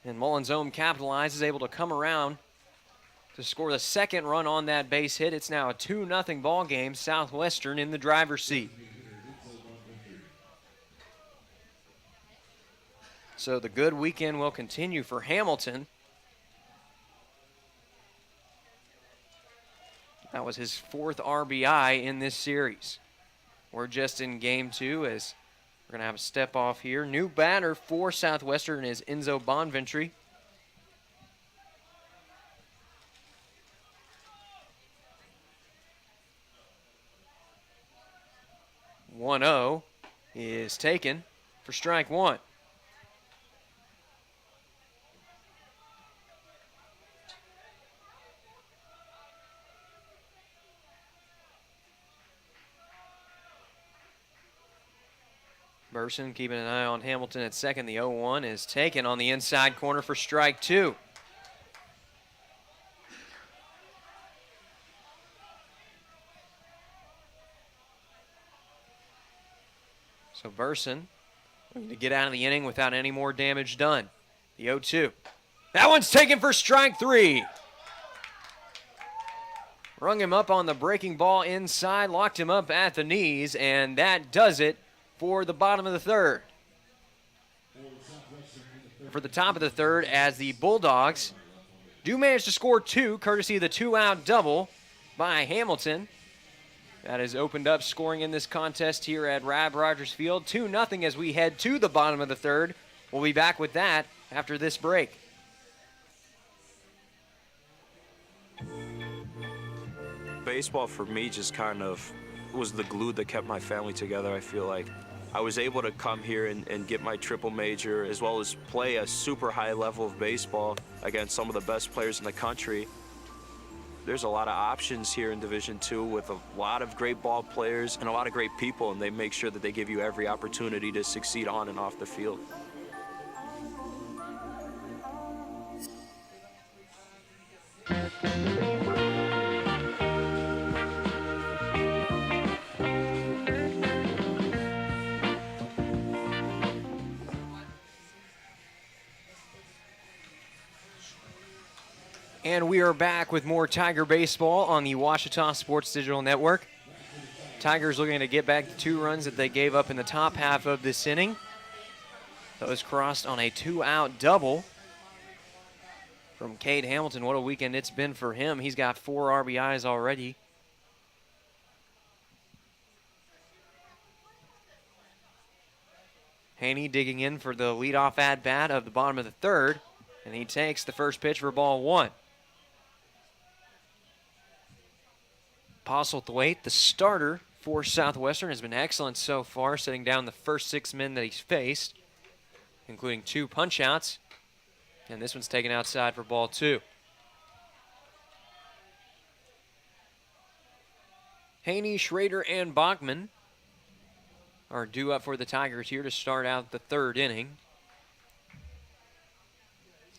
And Mullins Ohm capitalizes, able to come around to score the second run on that base hit. It's now a 2-0 ball game. Southwestern in the driver's seat. So the good weekend will continue for Hamilton. That was his 4th RBI in this series. We're just in game 2 as we're going to have a step off here. New batter for Southwestern is Enzo Bonventry. .1-0 is taken for strike one. Burson keeping an eye on Hamilton at second. The 0-1 is taken on the inside corner for strike two. So Burson looking to get out of the inning without any more damage done. The 0-2. That one's taken for strike three. Rung him up on the breaking ball inside, locked him up at the knees, and that does it for the bottom of the third. For the top of the third, as the Bulldogs do manage to score two, courtesy of the two-out double by Hamilton. That has opened up scoring in this contest here at Rab Rogers Field. 2-0 as we head to the bottom of the third. We'll be back with that after this break. Baseball for me just kind of was the glue that kept my family together. I feel like I was able to come here and get my triple major, as well as play a super high level of baseball against some of the best players in the country. There's a lot of options here in Division II with a lot of great ball players and a lot of great people, and they make sure that they give you every opportunity to succeed on and off the field. And we are back with more Tiger baseball on the Ouachita Sports Digital Network. Tigers looking to get back the 2 runs that they gave up in the top half of this inning. Those crossed on a 2-out double from Cade Hamilton. What a weekend it's been for him. He's got 4 RBIs already. Haney digging in for the leadoff at-bat of the bottom of the third, and he takes the first pitch for ball 1. Postlethwaite, the starter for Southwestern, has been excellent so far, setting down the first 6 men that he's faced, including 2 punch-outs. And this one's taken outside for ball 2. Haney, Schrader, and Bachman are due up for the Tigers here to start out the third inning.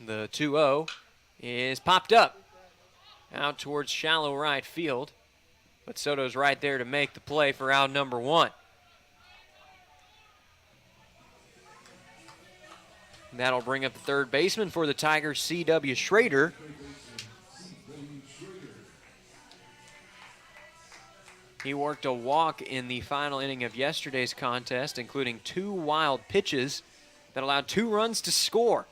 The 2-0 is popped up out towards shallow right field. But Soto's right there to make the play for out number 1. That'll bring up the third baseman for the Tigers, C.W. Schrader. He worked a walk in the final inning of yesterday's contest, including 2 wild pitches that allowed 2 runs to score.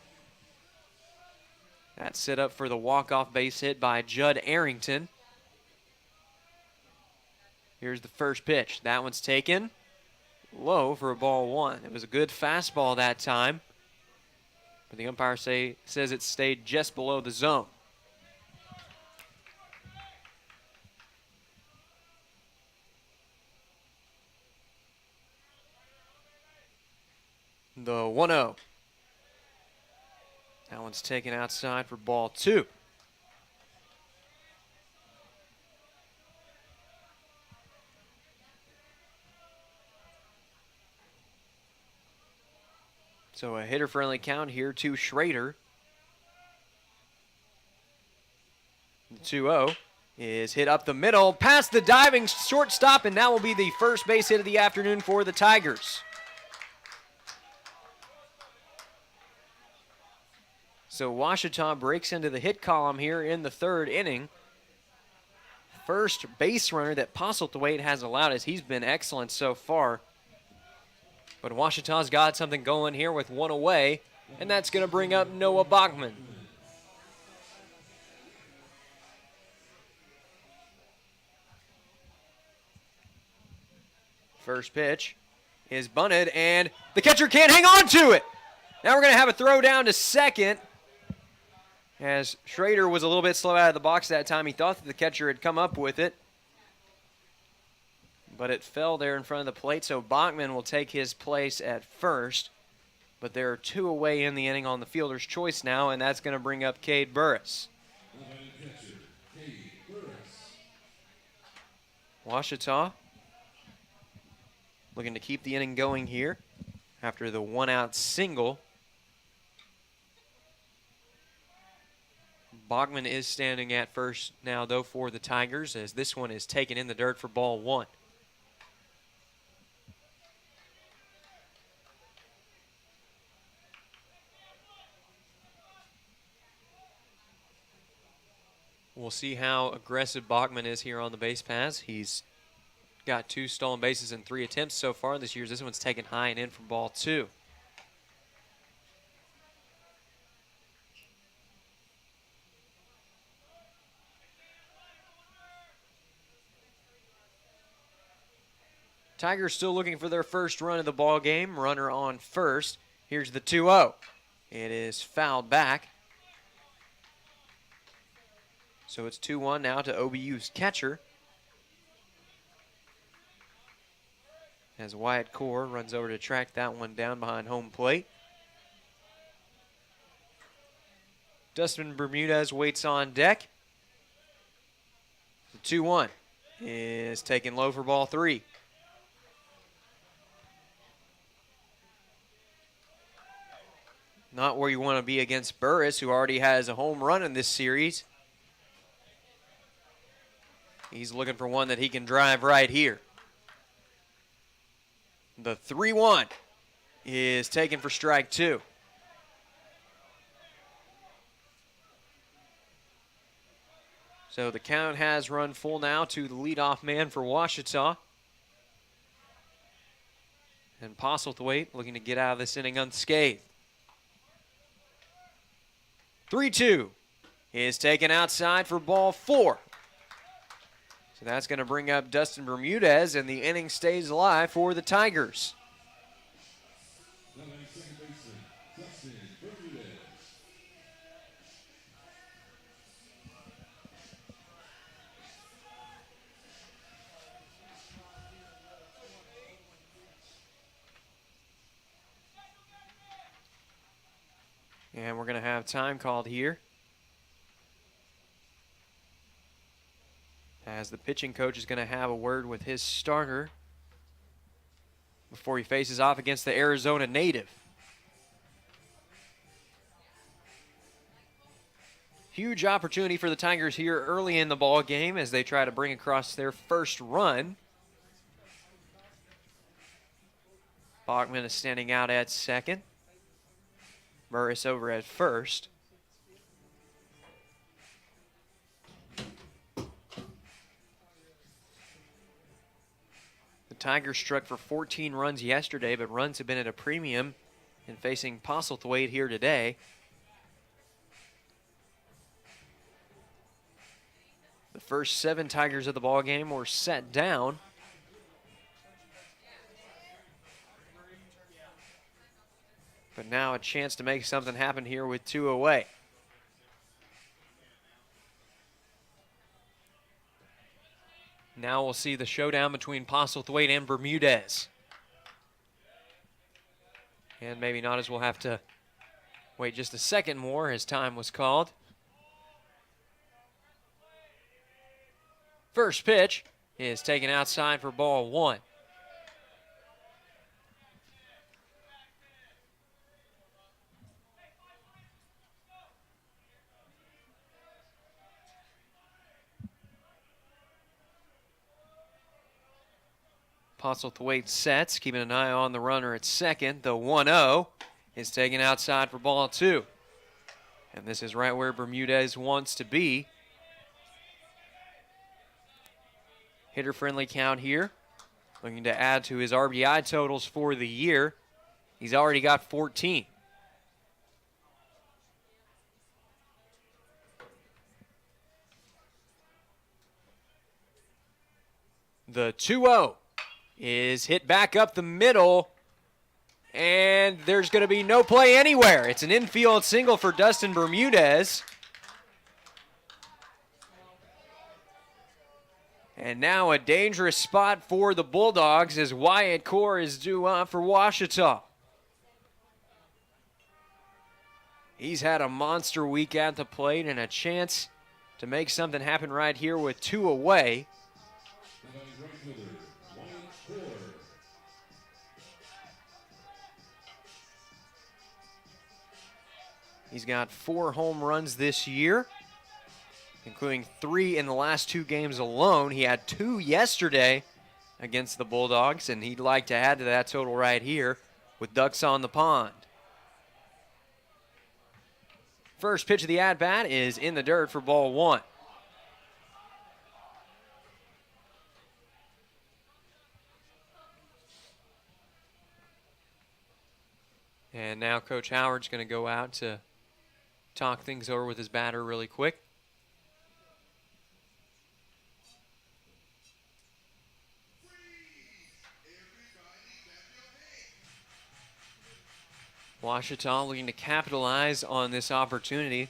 That's set up for the walk-off base hit by Judd Arrington. Here's the first pitch. That one's taken low for a ball 1. It was a good fastball that time, but the umpire says it stayed just below the zone. The 1-0. That one's taken outside for ball 2. So a hitter-friendly count here to Schrader. The 2-0 is hit up the middle, past the diving shortstop, and that will be the first base hit of the afternoon for the Tigers. So Ouachita breaks into the hit column here in the third inning. First base runner that Postlethwaite has allowed, as he's been excellent so far. But Ouachita's got something going here with 1 away, and that's going to bring up Noah Bachman. First pitch is bunted, and the catcher can't hang on to it. Now we're going to have a throw down to second, as Schrader was a little bit slow out of the box that time. He thought that the catcher had come up with it. but it fell there in front of the plate, so Bachman will take his place at first. But there are 2 away in the inning on the fielder's choice now, and that's going to bring up Cade Burris. Ouachita looking to keep the inning going here after the 1-out single. Bachman is standing at first now, though, for the Tigers, as this one is taken in the dirt for ball 1. We'll see how aggressive Bachman is here on the base paths. He's got 2 stolen bases in 3 attempts so far this year. This one's taken high and in for ball 2. Tigers still looking for their first run of the ball game. Runner on first. Here's the 2-0. It is fouled back. So it's 2-1 now to OBU's catcher. As Wyatt Core runs over to track that one down behind home plate. Dustin Bermudez waits on deck. The 2-1 is taken low for ball 3. Not where you want to be against Burris, who already has a home run in this series. He's looking for one that he can drive right here. The 3-1 is taken for strike 2. So the count has run full now to the leadoff man for Ouachita. And Postlethwaite looking to get out of this inning unscathed. 3-2 is taken outside for ball 4. So that's going to bring up Dustin Bermudez, and the inning stays alive for the Tigers. And we're going to have time called here, as the pitching coach is going to have a word with his starter before he faces off against the Arizona native. Huge opportunity for the Tigers here early in the ball game as they try to bring across their first run. Bachman is standing out at second. Burris over at first. The Tigers struck for 14 runs yesterday, but runs have been at a premium in facing Postlethwaite here today. The first 7 Tigers of the ball game were set down. But now a chance to make something happen here with 2 away. Now we'll see the showdown between Postlethwaite and Bermudez. And maybe not, as we'll have to wait just a second more as time was called. First pitch is taken outside for ball 1. Postlethwaite sets, keeping an eye on the runner at second. The 1-0 is taken outside for ball 2. And this is right where Bermudez wants to be. Hitter-friendly count here. Looking to add to his RBI totals for the year. He's already got 14. The 2-0 is hit back up the middle, and there's going to be no play anywhere. It's an infield single for Dustin Bermudez. And now a dangerous spot for the Bulldogs as Wyatt Core is due up for Ouachita. He's had a monster week at the plate and a chance to make something happen right here with 2 away. He's got 4 home runs this year, including 3 in the last 2 games alone. He had 2 yesterday against the Bulldogs, and he'd like to add to that total right here with ducks on the pond. First pitch of the at-bat is in the dirt for ball 1. And now Coach Howard's going to go out to talk things over with his batter really quick. Ouachita looking to capitalize on this opportunity in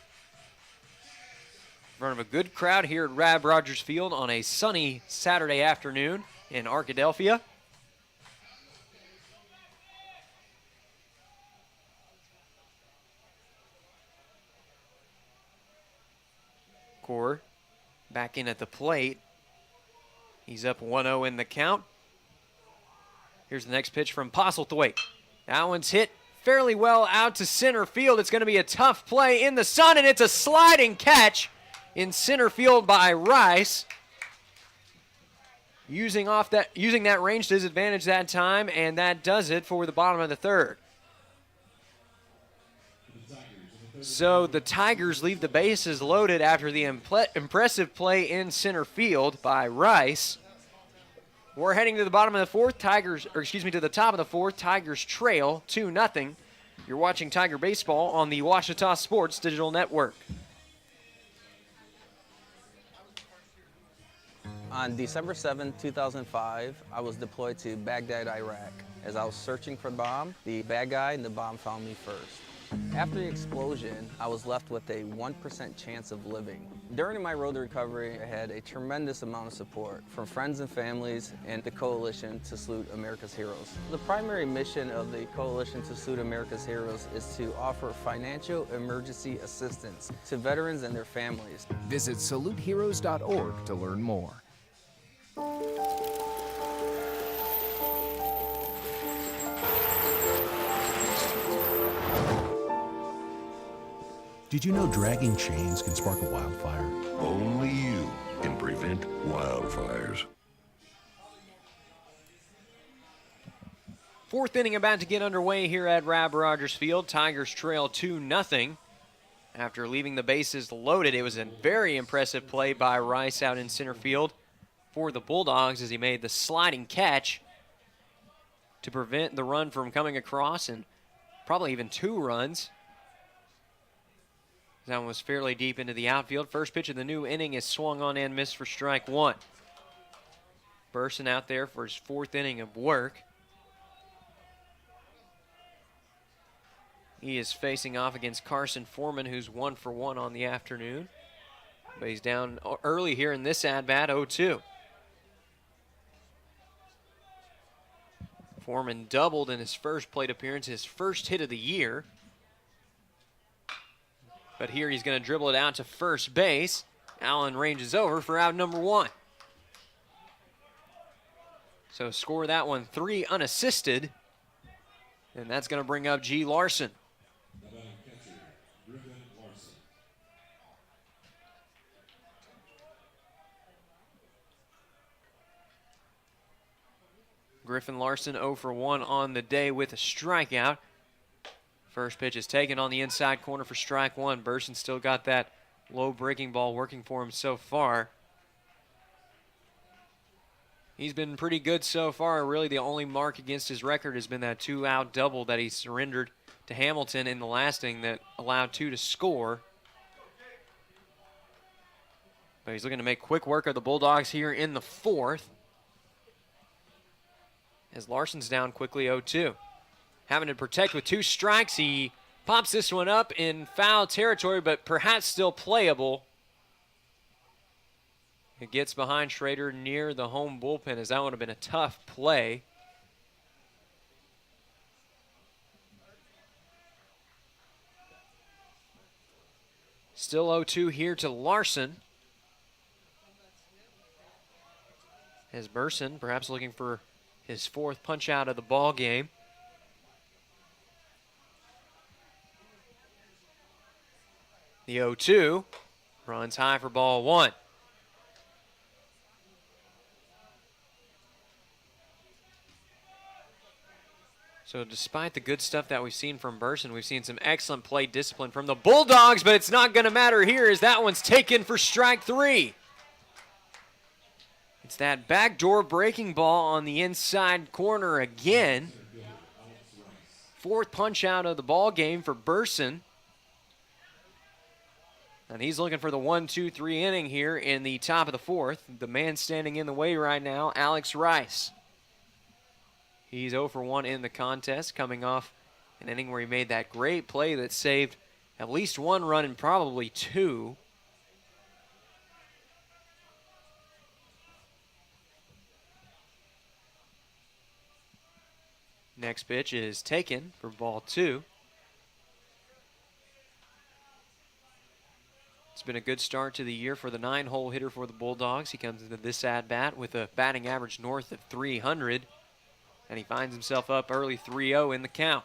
front of a good crowd here at Rab Rogers Field on a sunny Saturday afternoon in Arkadelphia. Core back in at the plate. He's up 1-0 in the count. Here's the next pitch from Postlethwaite. That one's hit fairly well out to center field. It's going to be a tough play in the sun, and it's a sliding catch in center field by Rice. Using that range to his advantage that time, and that does it for the bottom of the 3rd. So the Tigers leave the bases loaded after the impressive play in center field by Rice. We're heading to the bottom of the 4th. To the top of the 4th. Tigers trail 2-0. You're watching Tiger Baseball on the Ouachita Sports Digital Network. On December 7, 2005, I was deployed to Baghdad, Iraq. As I was searching for the bomb, the bad guy and the bomb found me first. After the explosion, I was left with a 1% chance of living. During my road to recovery, I had a tremendous amount of support from friends and families and the Coalition to Salute America's Heroes. The primary mission of the Coalition to Salute America's Heroes is to offer financial emergency assistance to veterans and their families. Visit saluteheroes.org to learn more. Did you know dragging chains can spark a wildfire? Only you can prevent wildfires. 4th inning about to get underway here at Rab Rogers Field. Tigers trail 2-0 after leaving the bases loaded. It was a very impressive play by Rice out in center field for the Bulldogs as he made the sliding catch to prevent the run from coming across, and probably even 2 runs. That one was fairly deep into the outfield. First pitch of the new inning is swung on and missed for strike 1. Burson out there for his 4th inning of work. He is facing off against Carson Foreman, who's 1 for 1 on the afternoon. But he's down early here in this at-bat, 0-2. Foreman doubled in his first plate appearance, his first hit of the year. But here he's going to dribble it out to first base. Allen ranges over for out number 1. So score that one 3 unassisted. And that's going to bring up G. Larson. Griffin Larson 0 for 1 on the day with a strikeout. First pitch is taken on the inside corner for strike 1. Burson still got that low breaking ball working for him so far. He's been pretty good so far. Really, the only mark against his record has been that 2-out double that he surrendered to Hamilton in the last inning that allowed 2 to score. But he's looking to make quick work of the Bulldogs here in the 4th. As Larson's down quickly 0-2. Having to protect with 2 strikes, he pops this one up in foul territory, but perhaps still playable. It gets behind Schrader near the home bullpen, as that would have been a tough play. Still 0-2 here to Larson. As Burson perhaps looking for his fourth punch out of the ball game. The 0-2 runs high for ball one. So despite the good stuff that we've seen from Burson, we've seen some excellent play discipline from the Bulldogs, but it's not going to matter here as that one's taken for strike three. It's that backdoor breaking ball on the inside corner again. Fourth punch out of the ball game for Burson. And he's looking for the 1-2-3 inning here in the top of the fourth. The man standing in the way right now, Alex Rice. He's 0 for 1 in the contest, coming off an inning where he made that great play that saved at least one run and probably two. Next pitch is taken for ball two. It's been a good start to the year for the 9-hole hitter for the Bulldogs. He comes into this at-bat with a batting average north of 300, and he finds himself up early 3-0 in the count.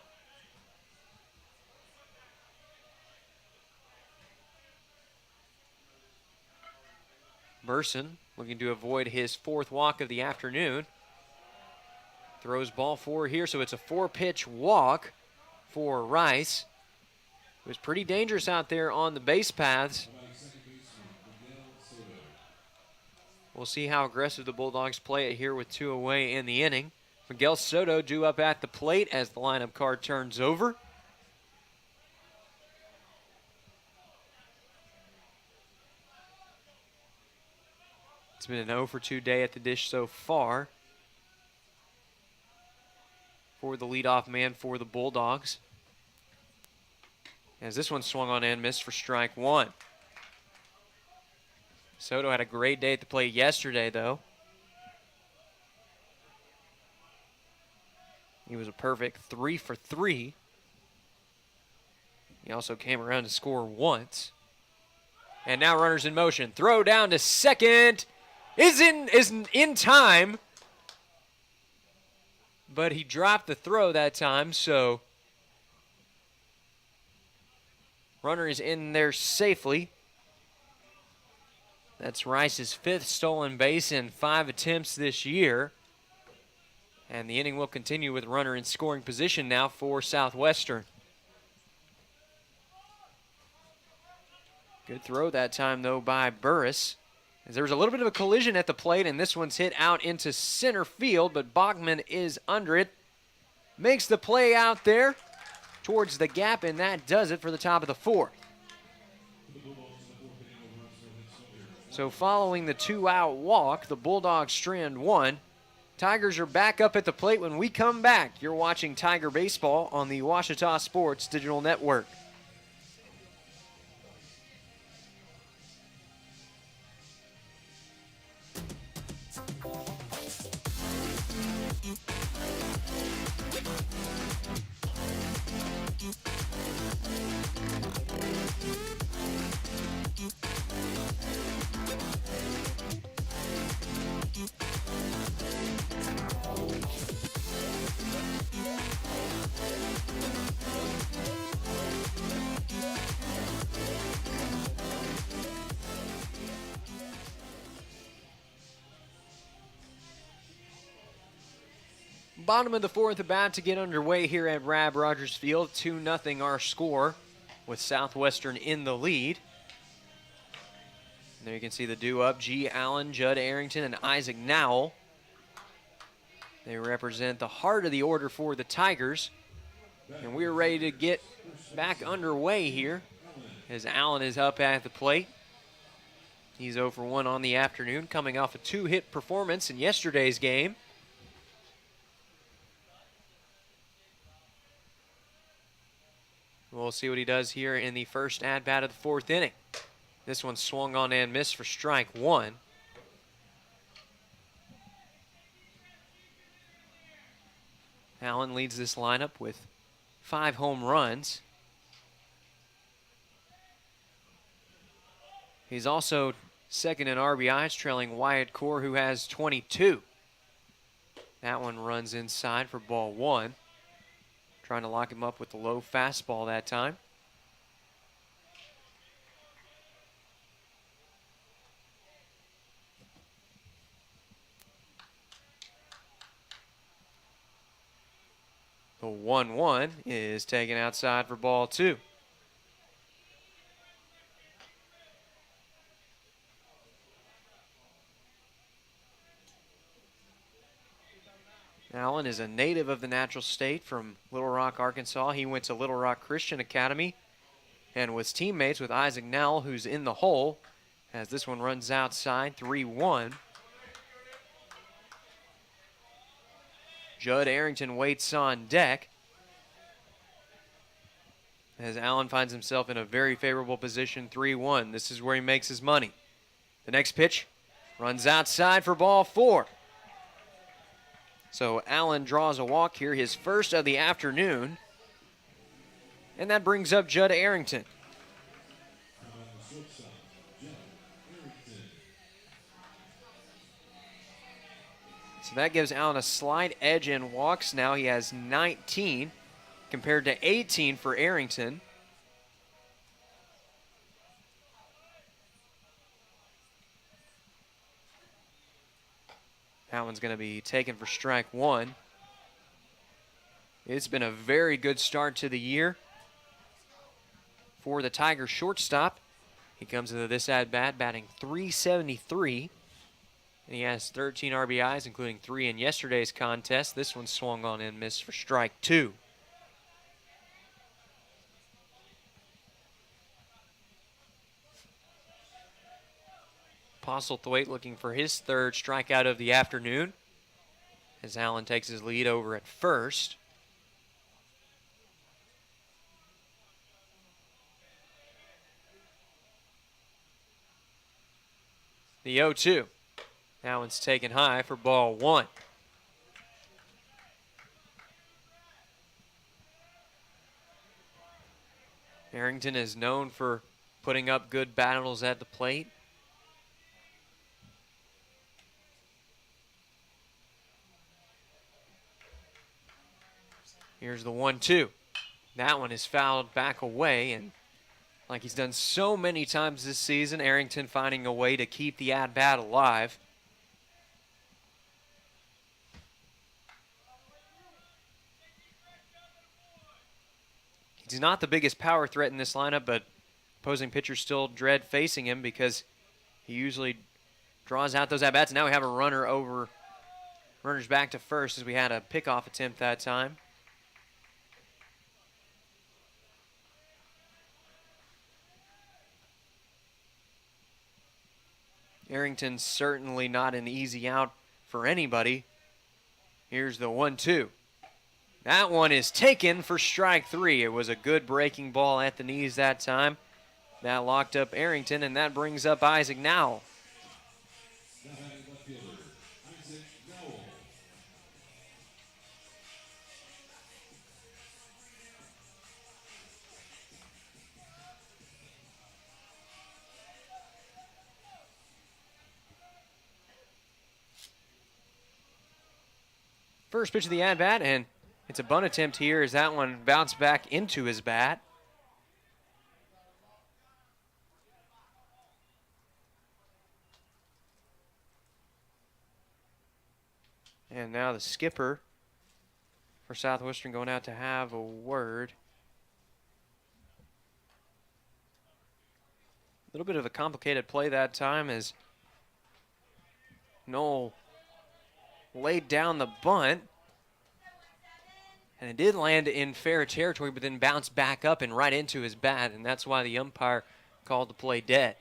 Burson looking to avoid his fourth walk of the afternoon. Throws ball four here, so it's a 4-pitch walk for Rice. It was pretty dangerous out there on the base paths. We'll see how aggressive the Bulldogs play it here with 2 away in the inning. Miguel Soto due up at the plate as the lineup card turns over. It's been an 0 for 2 day at the dish so far for the leadoff man for the Bulldogs. As this one swung on and missed for strike one. Soto had a great day at the plate yesterday, though. He was a perfect 3 for 3. He also came around to score once. And now runners in motion. Throw down to second. Is in time. But he dropped the throw that time, so runner is in there safely. That's Rice's 5th stolen base in 5 attempts this year. And the inning will continue with runner in scoring position now for Southwestern. Good throw that time, though, by Burris. As there was a little bit of a collision at the plate, and this one's hit out into center field, but Bachman is under it. Makes the play out there towards the gap, and that does it for the top of the fourth. So following the 2-out walk, the Bulldogs strand one. Tigers are back up at the plate when we come back. You're watching Tiger Baseball on the Ouachita Sports Digital Network. Bottom of the fourth, about to get underway here at Rab Rogers Field. 2-0 our score with Southwestern in the lead. And there you can see the due-up, G. Allen, Judd Arrington, and Isaac Nowell. They represent the heart of the order for the Tigers. And we're ready to get back underway here as Allen is up at the plate. He's 0 for 1 on the afternoon, coming off a 2-hit performance in yesterday's game. We'll see what he does here in the first at-bat of the fourth inning. This one swung on and missed for strike one. Allen leads this lineup with 5 home runs. He's also second in RBIs, trailing Wyatt Core, who has 22. That one runs inside for ball 1. Trying to lock him up with the low fastball that time. The 1-1 is taken outside for ball 2. Allen is a native of the natural state from Little Rock, Arkansas. He went to Little Rock Christian Academy and was teammates with Isaac Nowell, who's in the hole, as this one runs outside, 3-1. Judd Arrington waits on deck as Allen finds himself in a very favorable position, 3-1. This is where he makes his money. The next pitch runs outside for ball 4. So Allen draws a walk here, his first of the afternoon. And that brings up Judd Arrington. So that gives Allen a slight edge in walks. Now he has 19 compared to 18 for Arrington. That one's going to be taken for strike 1. It's been a very good start to the year for the Tiger shortstop. He comes into this at-bat batting .373. And he has 13 RBIs, including 3 in yesterday's contest. This one swung on and missed for strike 2. Postlethwaite looking for his 3rd strikeout of the afternoon as Allen takes his lead over at first. The 0-2. That one's taken high for ball 1. Arrington is known for putting up good battles at the plate. Here's the 1-2. That one is fouled back away, and like he's done so many times this season, Arrington finding a way to keep the at-bat alive. He's not the biggest power threat in this lineup, but opposing pitchers still dread facing him because he usually draws out those at-bats. Now we have a runners back to first as we had a pickoff attempt that time. Arrington's certainly not an easy out for anybody. Here's the 1-2. That one is taken for strike 3. It was a good breaking ball at the knees that time. That locked up Arrington, and that brings up Isaac Nowell. First pitch of the at-bat, and it's a bunt attempt here as that one bounced back into his bat. And now the skipper for Southwestern going out to have a word. A little bit of a complicated play that time as Nowell laid down the bunt. And it did land in fair territory, but then bounced back up and right into his bat, and that's why the umpire called the play dead.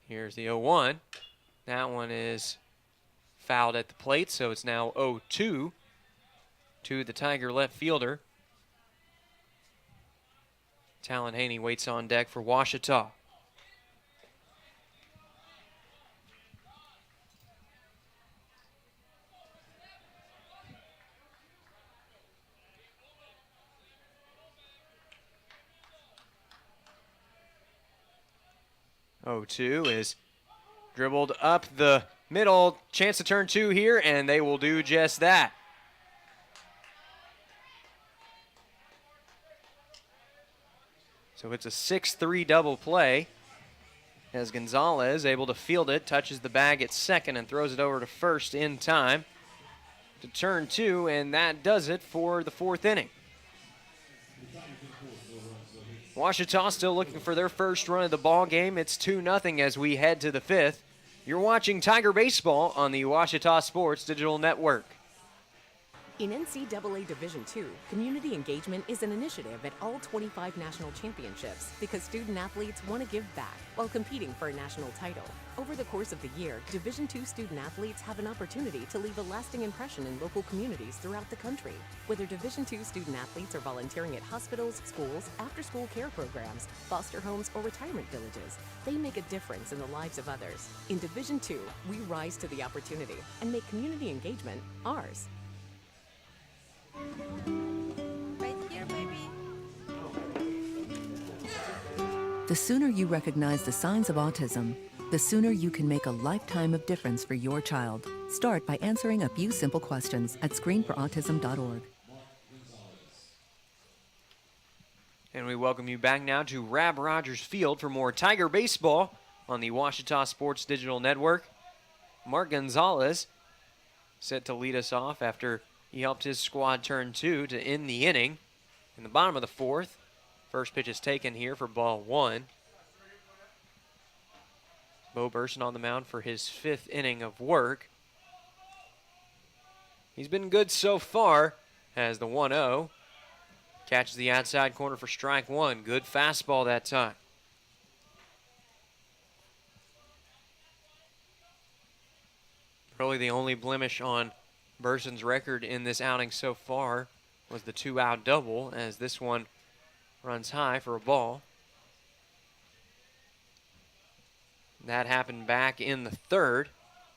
Here's the 0-1. That one is fouled at the plate, so it's now 0-2 to the Tiger left fielder. Talon Haney waits on deck for Ouachita. 0-2 is dribbled up the middle. Chance to turn 2 here, and they will do just that. So it's a 6-3 double play as Gonzalez able to field it, touches the bag at second and throws it over to first in time to turn 2, and that does it for the 4th inning. Ouachita still looking for their first run of the ball game. It's 2-0 as we head to the 5th. You're watching Tiger Baseball on the Ouachita Sports Digital Network. In NCAA Division II, community engagement is an initiative at all 25 national championships because student athletes want to give back while competing for a national title. Over the course of the year, Division II student athletes have an opportunity to leave a lasting impression in local communities throughout the country. Whether Division II student athletes are volunteering at hospitals, schools, after-school care programs, foster homes, or retirement villages, they make a difference in the lives of others. In Division II, we rise to the opportunity and make community engagement ours. Right here, baby. The sooner you recognize the signs of autism, the sooner you can make a lifetime of difference for your child. Start by answering a few simple questions at screenforautism.org. And we welcome you back now to Rab Rogers Field for more Tiger Baseball on the Ouachita Sports Digital Network. Mark Gonzalez set to lead us off after he helped his squad turn 2 to end the inning. In the bottom of the 4th, first pitch is taken here for ball 1. Bo Burson on the mound for his 5th inning of work. He's been good so far as the 1-0. Catches the outside corner for strike 1. Good fastball that time. Probably the only blemish on Burson's record in this outing so far was the 2-out double, as this one runs high for a ball. That happened back in the 3rd.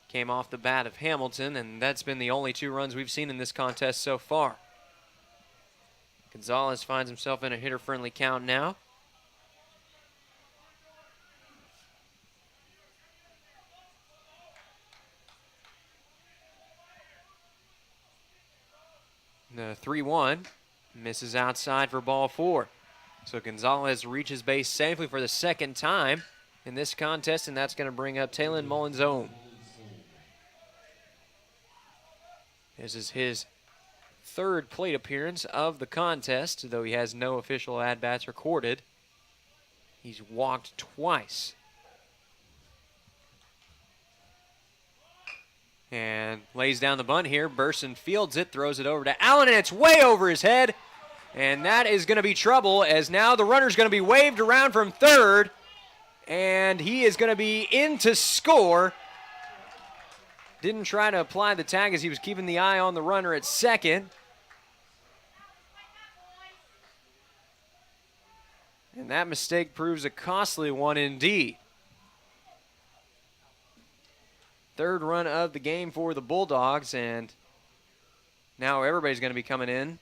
Came off the bat of Hamilton, and that's been the only 2 runs we've seen in this contest so far. Gonzalez finds himself in a hitter-friendly count now. The 3-1 misses outside for ball 4. So Gonzalez reaches base safely for the 2nd time in this contest, and that's going to bring up Talon Mullins-Ohm. This is his 3rd plate appearance of the contest, though he has no official at-bats recorded. He's walked twice. And lays down the bunt here. Burson fields it, throws it over to Allen, and it's way over his head. And that is going to be trouble, as now the runner's going to be waved around from 3rd. And he is going to be in to score. Didn't try to apply the tag as he was keeping the eye on the runner at 2nd. And that mistake proves a costly one indeed. 3rd run of the game for the Bulldogs, and now everybody's going to be coming in,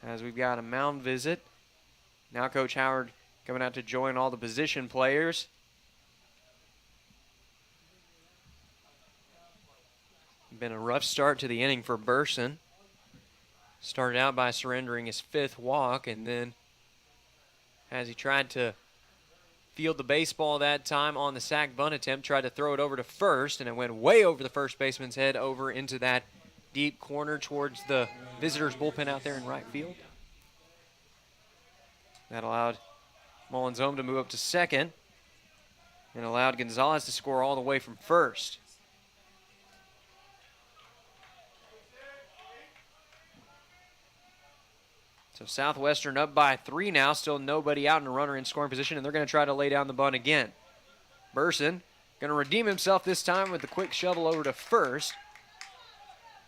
as we've got a mound visit. Now Coach Howard coming out to join all the position players. Been a rough start to the inning for Burson. Started out by surrendering his 5th walk, and then as he tried to field the baseball that time on the sac bunt attempt, tried to throw it over to first, and it went way over the first baseman's head over into that deep corner towards the visitors' bullpen out there in right field. That allowed Mullins-Ohm to move up to 2nd and allowed Gonzalez to score all the way from 1st. So Southwestern up by 3 now, still nobody out and a runner in scoring position, and they're going to try to lay down the bunt again. Burson going to redeem himself this time with the quick shovel over to 1st.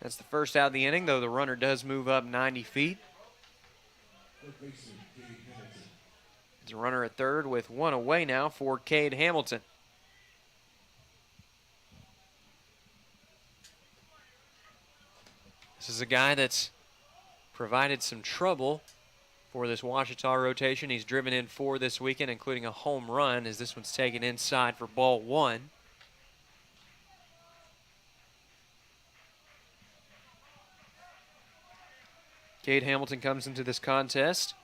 That's the 1st out of the inning, though the runner does move up 90 feet. There's a runner at 3rd with 1 away now for Cade Hamilton. This is a guy that's provided some trouble for this Ouachita rotation. He's driven in 4 this weekend, including a home run, as this one's taken inside for ball 1. Cade Hamilton comes into this contest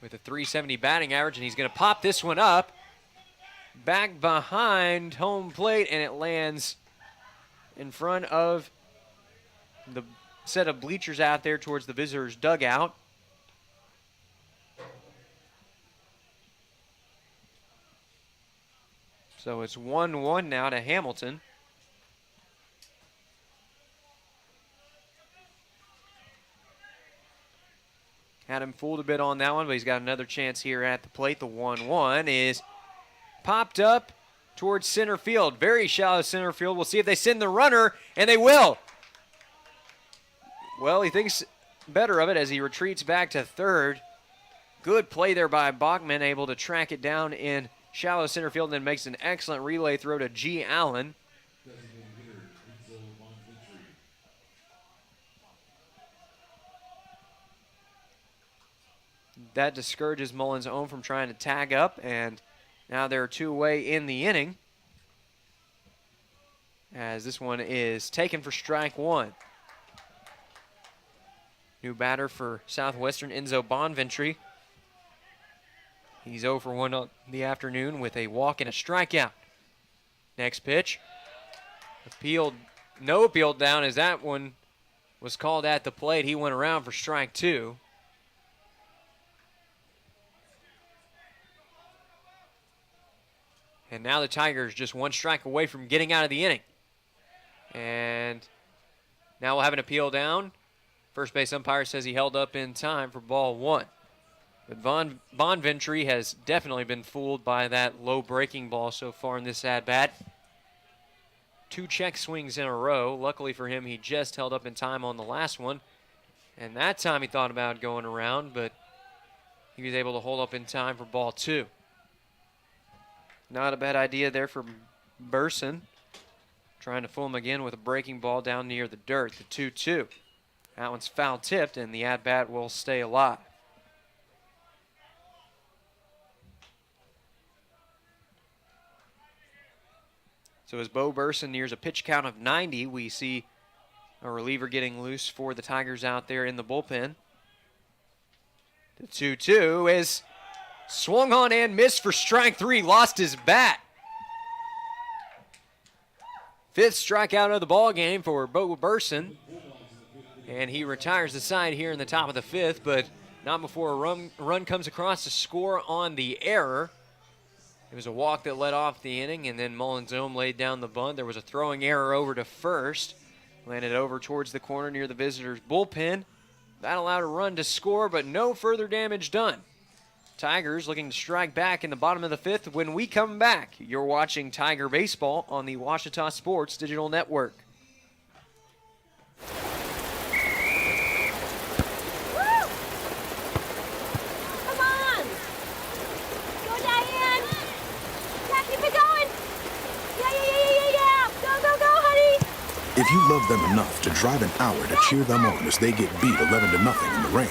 with a .370 batting average, and he's going to pop this one up back behind home plate, and it lands in front of the set of bleachers out there towards the visitors' dugout. So it's 1-1 now to Hamilton. Had him fooled a bit on that one, but he's got another chance here at the plate. The 1-1 is popped up towards center field. Very shallow center field. We'll see if they send the runner, and they will. Well, he thinks better of it as he retreats back to third. Good play there by Bachman, able to track it down in shallow center field, and then makes an excellent relay throw to G. Allen. That discourages Mullins' own from trying to tag up, and now they're 2 away in the inning, as this one is taken for strike 1. New batter for Southwestern, Enzo Bonventry. He's 0 for 1 on the afternoon with a walk and a strikeout. Next pitch. Appealed, no appeal down, as that one was called at the plate. He went around for strike 2. And now the Tigers just 1 strike away from getting out of the inning. And now we'll have an appeal down. First base umpire says he held up in time for ball 1. But Bonventry has definitely been fooled by that low breaking ball so far in this at-bat. 2 check swings in a row. Luckily for him, he just held up in time on the last one. And that time he thought about going around, but he was able to hold up in time for ball 2. Not a bad idea there for Burson. Trying to fool him again with a breaking ball down near the dirt. The 2-2. That one's foul tipped, and the at-bat will stay alive. So as Bo Burson nears a pitch count of 90, we see a reliever getting loose for the Tigers out there in the bullpen. The 2-2 is swung on and missed for strike 3, lost his bat. 5th strikeout of the ball game for Bo Burson. And he retires the side here in the top of the 5th, but not before a run comes across to score on the error. It was a walk that led off the inning, and then Mullins' own laid down the bunt. There was a throwing error over to first. Landed over towards the corner near the visitors' bullpen. That allowed a run to score, but no further damage done. Tigers looking to strike back in the bottom of the 5th. When we come back, you're watching Tiger Baseball on the Ouachita Sports Digital Network. If you love them enough to drive an hour to cheer them on as they get beat 11-0 in the rain,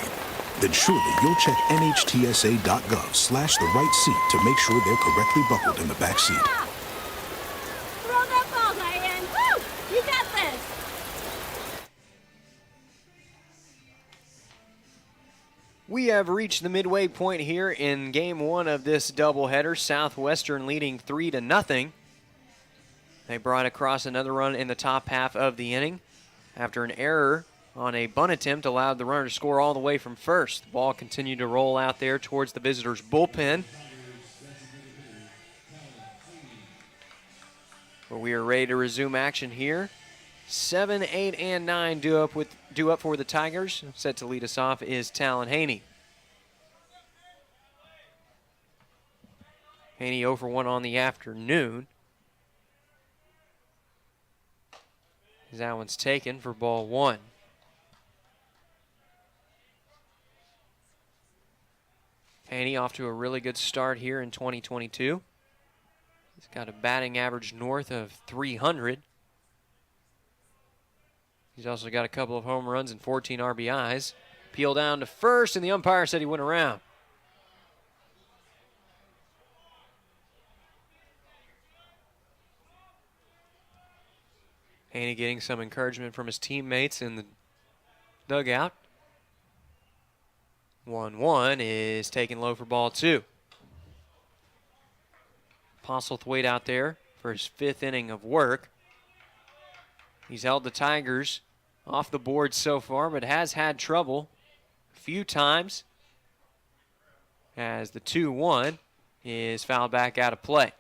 then surely you'll check nhtsa.gov/the right seat to make sure they're correctly buckled in the back seat. Throw that ball, Diane. Woo! You got this. We have reached the midway point here in Game 1 of this doubleheader. Southwestern leading 3-0. They brought across another run in the top half of the inning after an error on a bunt attempt allowed the runner to score all the way from first. The ball continued to roll out there towards the visitors' bullpen. But we are ready to resume action here. 7, 8, and 9 due up for the Tigers. Set to lead us off is Talon Haney. Haney 0 for 1 on the afternoon. That one's taken for ball 1. Haney off to a really good start here in 2022. He's got a batting average north of 300. He's also got a couple of home runs and 14 RBIs. Peel down to first, and the umpire said he went around. Haney getting some encouragement from his teammates in the dugout. 1-1 is taken low for ball 2. Postlethwaite out there for his 5th inning of work. He's held the Tigers off the board so far, but has had trouble a few times as the 2-1 is fouled back out of play.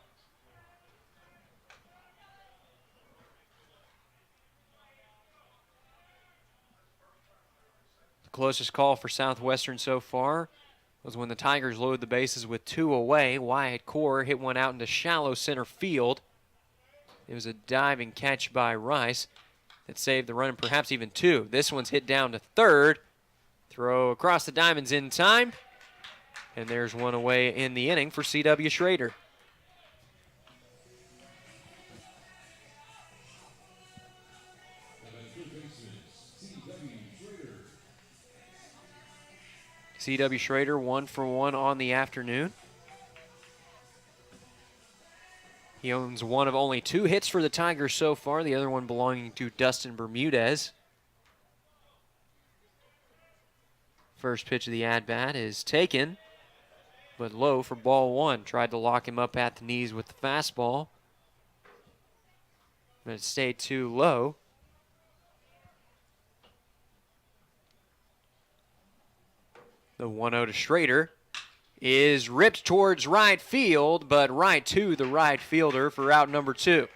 The closest call for Southwestern so far was when the Tigers loaded the bases with 2 away. Wyatt Core hit one out into shallow center field. It was a diving catch by Rice that saved the run, and perhaps even 2. This one's hit down to third. Throw across the diamonds in time. And there's one away in the inning for C.W. Schrader. C.W. Schrader 1 for 1 on the afternoon. He owns one of only 2 hits for the Tigers so far, the other one belonging to Dustin Bermudez. First pitch of the at-bat is taken, but low for ball 1. Tried to lock him up at the knees with the fastball, but it stayed too low. The 1-0 to Schrader is ripped towards right field, but right to the right fielder for out number 2.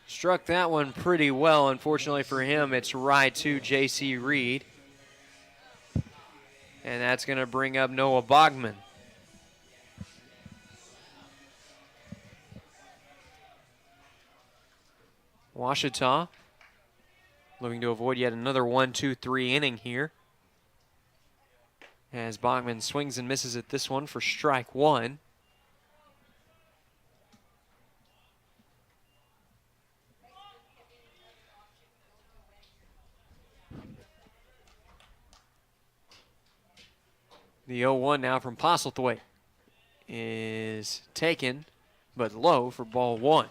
Struck that one pretty well. Unfortunately for him, it's right to J.C. Reed. And that's going to bring up Noah Bogman. Washita looking to avoid yet another 1-2-3 inning here, as Bachman swings and misses at this one for strike 1. The 0-1 now from Postlethwaite is taken, but low for ball 1.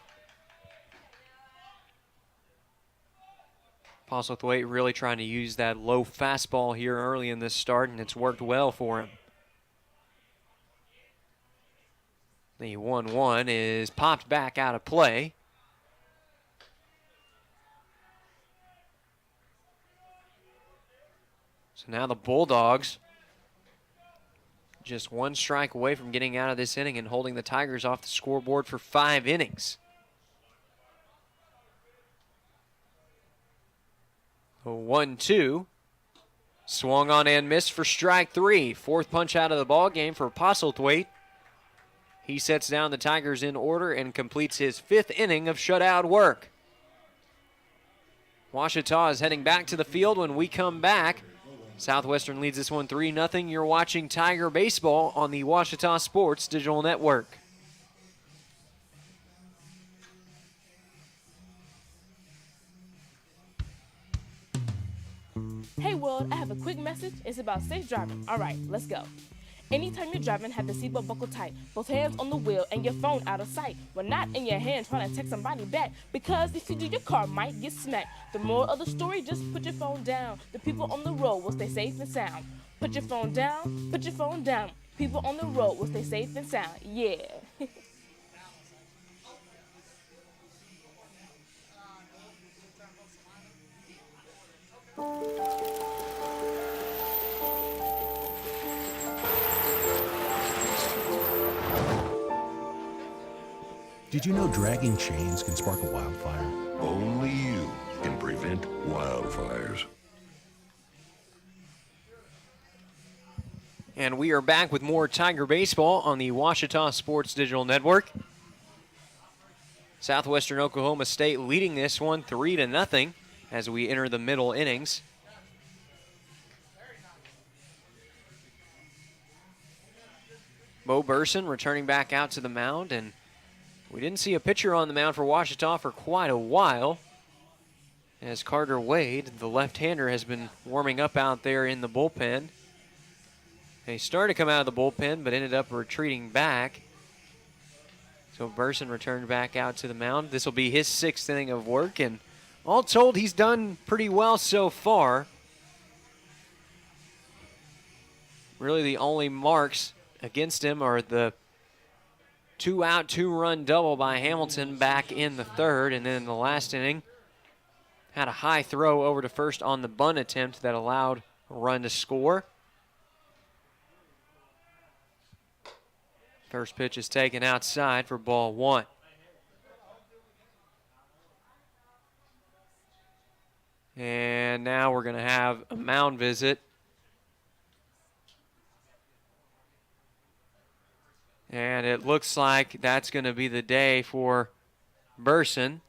Postlethwaite really trying to use that low fastball here early in this start, and it's worked well for him. The 1-1 is popped back out of play. So now the Bulldogs just 1 strike away from getting out of this inning and holding the Tigers off the scoreboard for 5 innings. A 1-2. Swung on and missed for strike 3. 4th punch out of the ball game for Postlethwaite. He sets down the Tigers in order and completes his 5th inning of shutout work. Washita is heading back to the field when we come back. Southwestern leads this one 3-0. You're watching Tiger Baseball on the Washita Sports Digital Network. Hey world, I have a quick message. It's about safe driving. All right, let's go. Anytime you're driving, have the seatbelt buckled tight. Both hands on the wheel and your phone out of sight. When not in your hand trying to text somebody back. Because if you do, your car might get smacked. The moral of the story, just put your phone down. The people on the road will stay safe and sound. Put your phone down, put your phone down. People on the road will stay safe and sound. Yeah. Did you know dragging chains can spark a wildfire? Only you can prevent wildfires. And we are back with more Tiger Baseball on the Washita Sports Digital Network. Southwestern Oklahoma State leading this one 3-0 as we enter the middle innings. Bo Burson returning back out to the mound, and we didn't see a pitcher on the mound for Washita for quite a while, as Carter Wade, the left-hander, has been warming up out there in the bullpen. He started to come out of the bullpen, but ended up retreating back. So Burson returned back out to the mound. This will be his 6th inning of work, and all told, he's done pretty well so far. Really, the only marks against him are the 2-out, 2-run double by Hamilton back in the 3rd, and then in the last inning, had a high throw over to first on the bunt attempt that allowed a run to score. First pitch is taken outside for ball 1. And now we're going to have a mound visit. And it looks like that's going to be the day for Burson,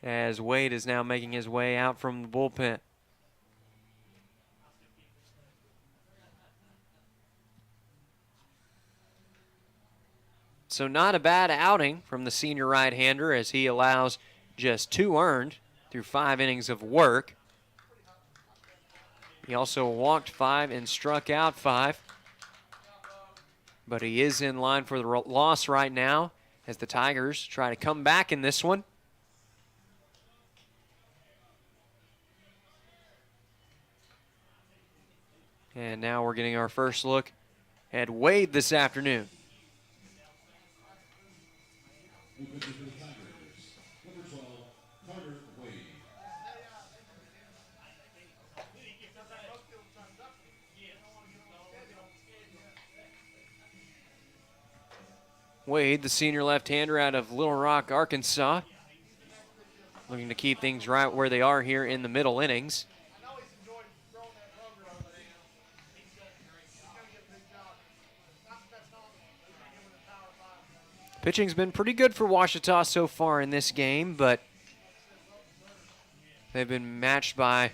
as Wade is now making his way out from the bullpen. So not a bad outing from the senior right-hander, as he allows just 2 earned through 5 innings of work. He also walked 5 and struck out 5. But he is in line for the loss right now as the Tigers try to come back in this one. And now we're getting our first look at Wade this afternoon. Wade, the senior left-hander out of Little Rock, Arkansas, looking to keep things right where they are here in the middle innings. Pitching's been pretty good for Ouachita so far in this game, but they've been matched by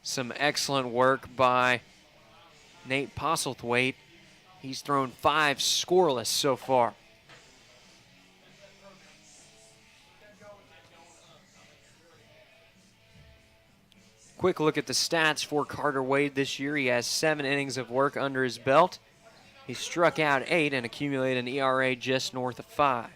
some excellent work by Nate Postlethwaite. He's thrown 5 scoreless so far. Quick look at the stats for Carter Wade this year. He has 7 innings of work under his belt. He struck out 8 and accumulated an ERA just north of 5.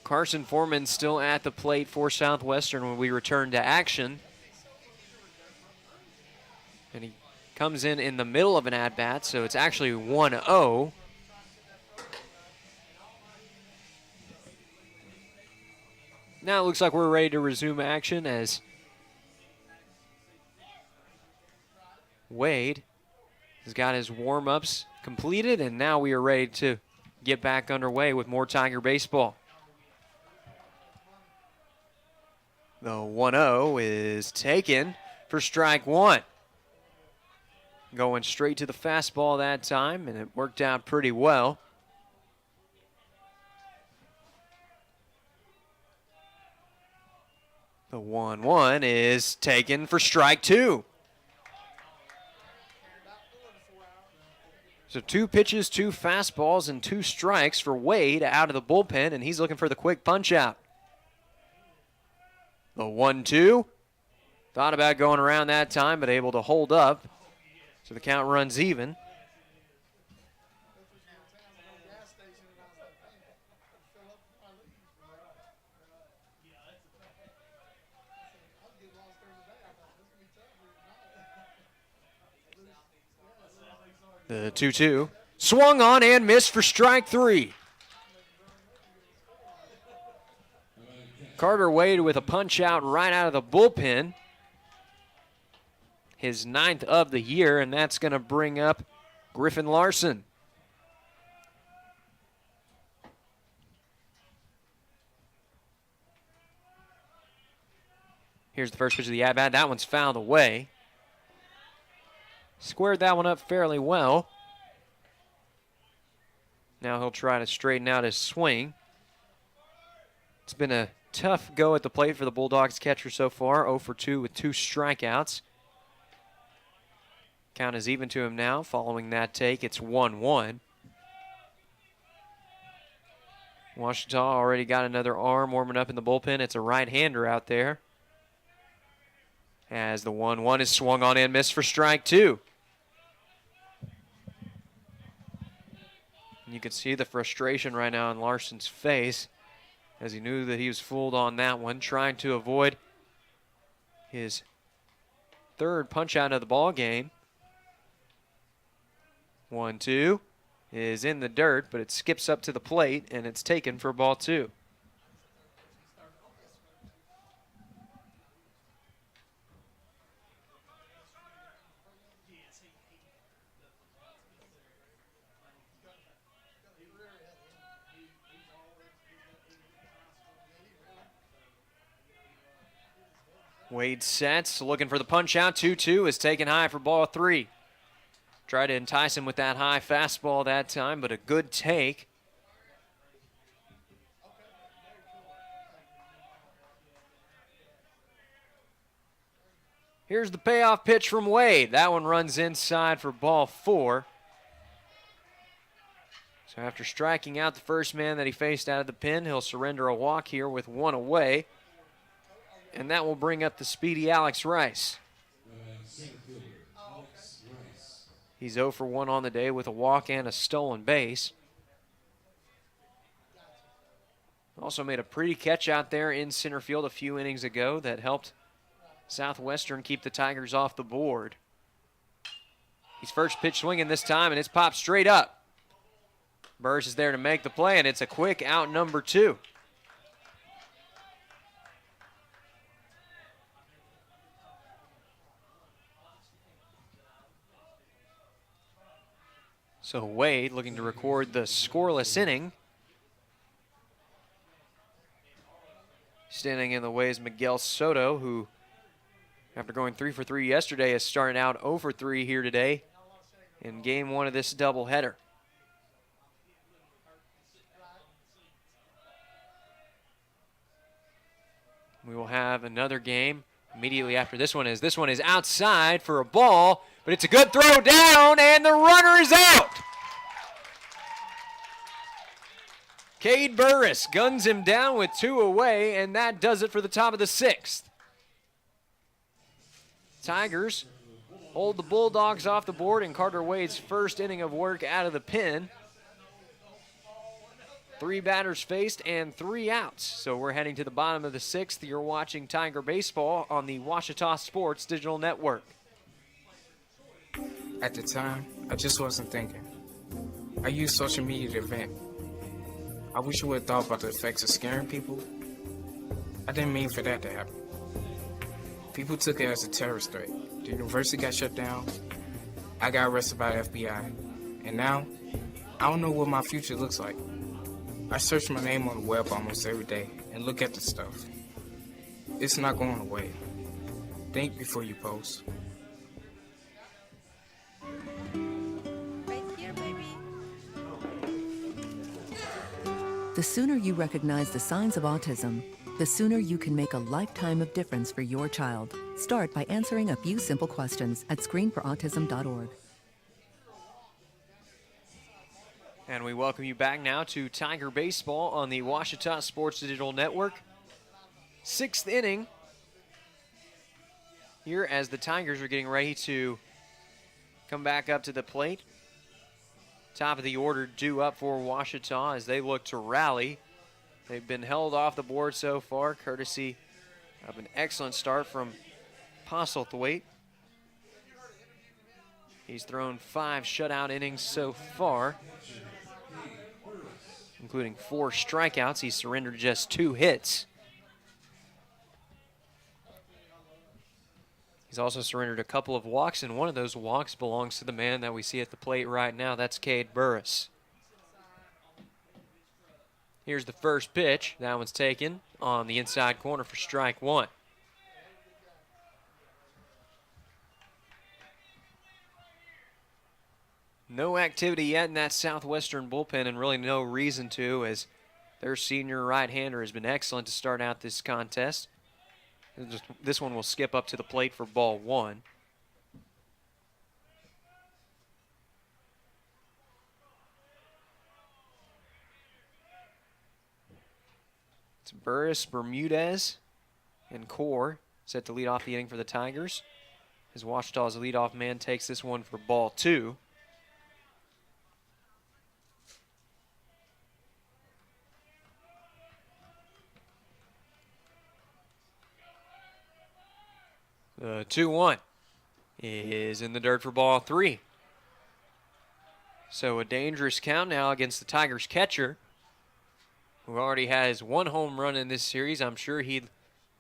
Carson Foreman still at the plate for Southwestern when we return to action. And he comes in the middle of an at-bat, so it's actually 1-0. Now it looks like we're ready to resume action as Wade has got his warm-ups completed, and now we are ready to get back underway with more Tiger baseball. The 1-0 is taken for strike 1. Going straight to the fastball that time, and it worked out pretty well. The 1-1 is taken for strike 2. So 2 pitches, 2 fastballs, and 2 strikes for Wade out of the bullpen, and he's looking for the quick punch out. The 1-2. Thought about going around that time, but able to hold up. So the count runs even. The 2-2. Swung on and missed for strike 3. Carter Wade with a punch out right out of the bullpen. His 9th of the year, and that's going to bring up Griffin Larson. Here's the first pitch of the at-bat. That one's fouled away. Squared that one up fairly well. Now he'll try to straighten out his swing. It's been a tough go at the plate for the Bulldogs catcher so far. 0 for 2 with 2 strikeouts. Count is even to him now. Following that take, it's 1-1. Washita already got another arm warming up in the bullpen. It's a right-hander out there. As the 1-1 is swung on and missed for strike 2. You can see the frustration right now in Larson's face as he knew that he was fooled on that one, trying to avoid his third punch out of the ball game. 1-2 is in the dirt, but it skips up to the plate, and it's taken for ball 2. Wade sets, looking for the punch out. 2-2 is taken high for ball 3. Tried to entice him with that high fastball that time, but a good take. Here's the payoff pitch from Wade. That one runs inside for ball 4. So after striking out the first man that he faced out of the pen, he'll surrender a walk here with 1 away. And that will bring up the speedy Alex Rice. He's 0 for 1 on the day with a walk and a stolen base. Also made a pretty catch out there in center field a few innings ago that helped Southwestern keep the Tigers off the board. He's first pitch swinging this time, and it's popped straight up. Burris is there to make the play, and it's a quick out number 2. So Wade looking to record the scoreless inning. Standing in the way is Miguel Soto, who, after going 3 for 3 yesterday, is starting out 0 for 3 here today in game 1 of this doubleheader. We will have another game immediately after this one, as this one is outside for a ball, but it's a good throw down, and the runner is out. Cade Burris guns him down with 2 away, and that does it for the top of the 6th. Tigers hold the Bulldogs off the board in Carter Wade's first inning of work out of the pen. 3 batters faced and 3 outs. So we're heading to the bottom of the 6th. You're watching Tiger Baseball on the Washita Sports Digital Network. At the time, I just wasn't thinking. I used social media to vent. I wish I would have thought about the effects of scaring people. I didn't mean for that to happen. People took it as a terrorist threat. The university got shut down. I got arrested by the FBI. And now, I don't know what my future looks like. I search my name on the web almost every day and look at the stuff. It's not going away. Think before you post. The sooner you recognize the signs of autism, the sooner you can make a lifetime of difference for your child. Start by answering a few simple questions at screenforautism.org. And we welcome you back now to Tiger Baseball on the Washita Sports Digital Network. 6th inning here as the Tigers are getting ready to come back up to the plate. Top of the order due up for Washita as they look to rally. They've been held off the board so far, courtesy of an excellent start from Postlethwaite. He's thrown 5 shutout innings so far, including 4 strikeouts. He's surrendered just 2 hits. He's also surrendered a couple of walks, and one of those walks belongs to the man that we see at the plate right now. That's Cade Burris. Here's the first pitch. That one's taken on the inside corner for strike 1. No activity yet in that Southwestern bullpen, and really no reason to, as their senior right-hander has been excellent to start out this contest. This one will skip up to the plate for ball 1. Burris, Bermudez, and Core set to lead off the inning for the Tigers. As Ouachita's leadoff man takes this one for ball 2. The 2-1 is in the dirt for ball 3. So a dangerous count now against the Tigers catcher, who already has 1 home run in this series. I'm sure he'd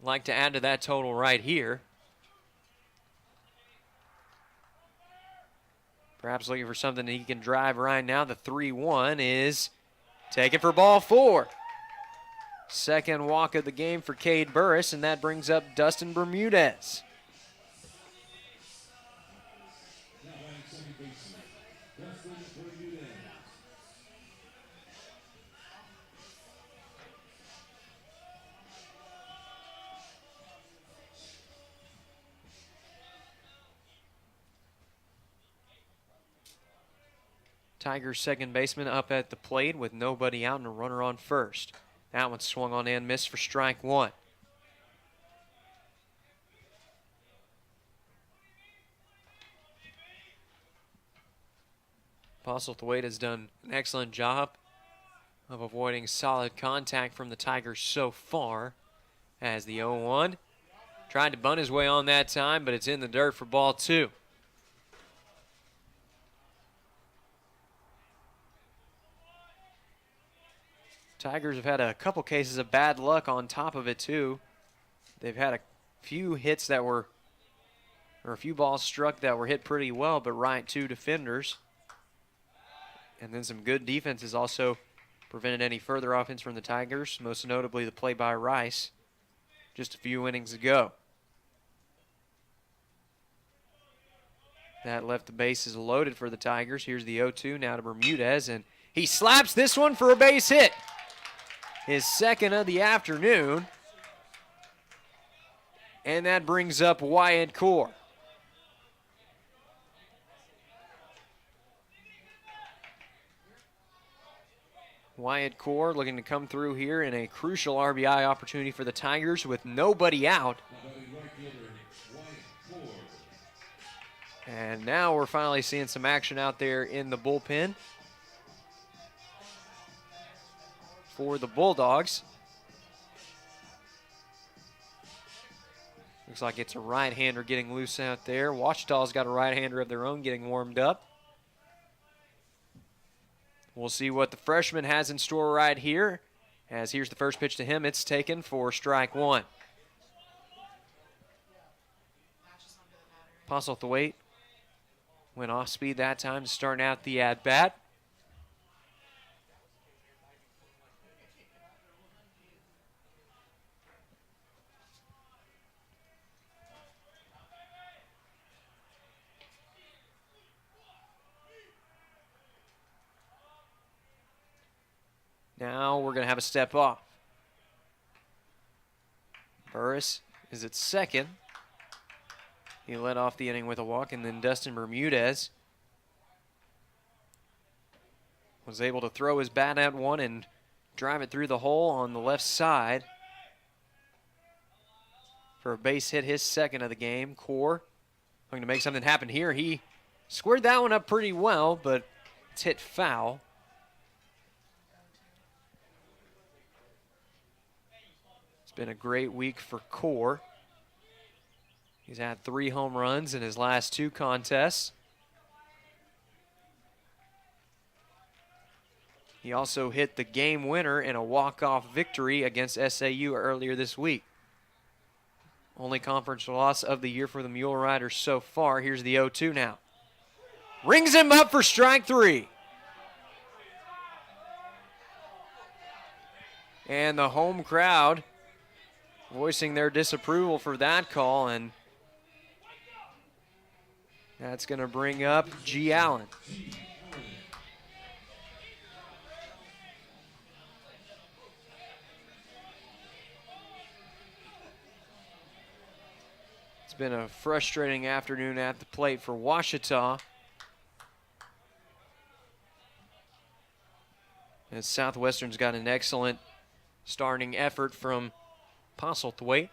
like to add to that total right here. Perhaps looking for something that he can drive right now. The 3-1 is taken for ball 4. Second walk of the game for Cade Burris, and that brings up Dustin Bermudez. Tigers second baseman up at the plate with nobody out and a runner on first. That one swung on and missed for strike 1. Postlethwaite has done an excellent job of avoiding solid contact from the Tigers so far. As the 0-1 tried to bunt his way on that time, but it's in the dirt for ball 2. Tigers have had a couple cases of bad luck on top of it, too. They've had a few hits that were, or a few balls struck that were hit pretty well, but right to defenders. And then some good defenses also prevented any further offense from the Tigers, most notably the play by Rice just a few innings ago. That left the bases loaded for the Tigers. Here's the 0-2 now to Bermudez, and he slaps this one for a base hit. His second of the afternoon. And that brings up Wyatt Core. Wyatt Core looking to come through here in a crucial RBI opportunity for the Tigers with nobody out. And now we're finally seeing some action out there in the bullpen for the Bulldogs. Looks like it's a right-hander getting loose out there. Ouachita's got a right-hander of their own getting warmed up. We'll see what the freshman has in store right here. As here's the first pitch to him. It's taken for strike 1. Postlethwaite went off speed that time to start out the at-bat. Now we're going to have a step off. Burris is at second. He led off the inning with a walk, and then Dustin Bermudez was able to throw his bat at one and drive it through the hole on the left side for a base hit, his second of the game. Core looking to make something happen here. He squared that one up pretty well, but it's hit foul. Been a great week for Core. He's had 3 home runs in his last 2 contests. He also hit the game winner in a walk-off victory against SAU earlier this week. Only conference loss of the year for the Mule Riders so far. Here's the 0-2 now. Rings him up for strike 3. And the home crowd voicing their disapproval for that call, and that's going to bring up G. Allen. It's been a frustrating afternoon at the plate for Ouachita, as Southwestern's got an excellent starting effort from Postlethwaite.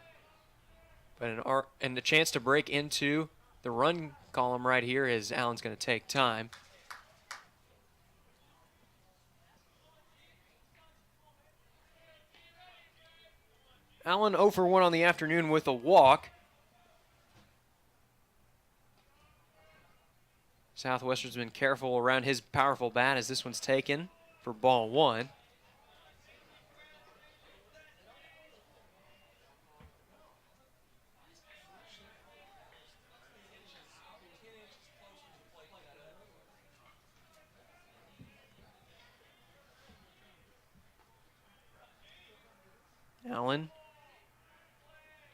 But and the chance to break into the run column right here is Allen's going to take time. Allen 0 for 1 on the afternoon with a walk. Southwestern's been careful around his powerful bat as this one's taken for ball 1. Allen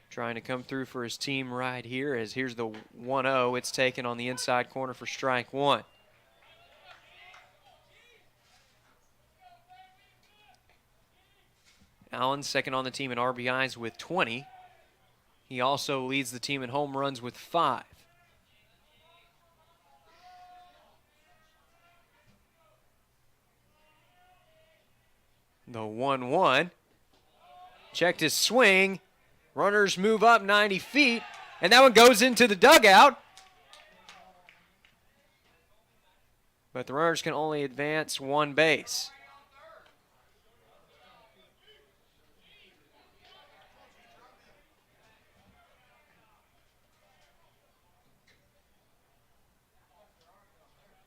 trying to come through for his team right here as here's the 1-0. It's taken on the inside corner for strike 1. Allen second on the team in RBIs with 20. He also leads the team in home runs with 5. The 1-1. Checked his swing. Runners move up 90 feet, and that one goes into the dugout. But the runners can only advance 1 base.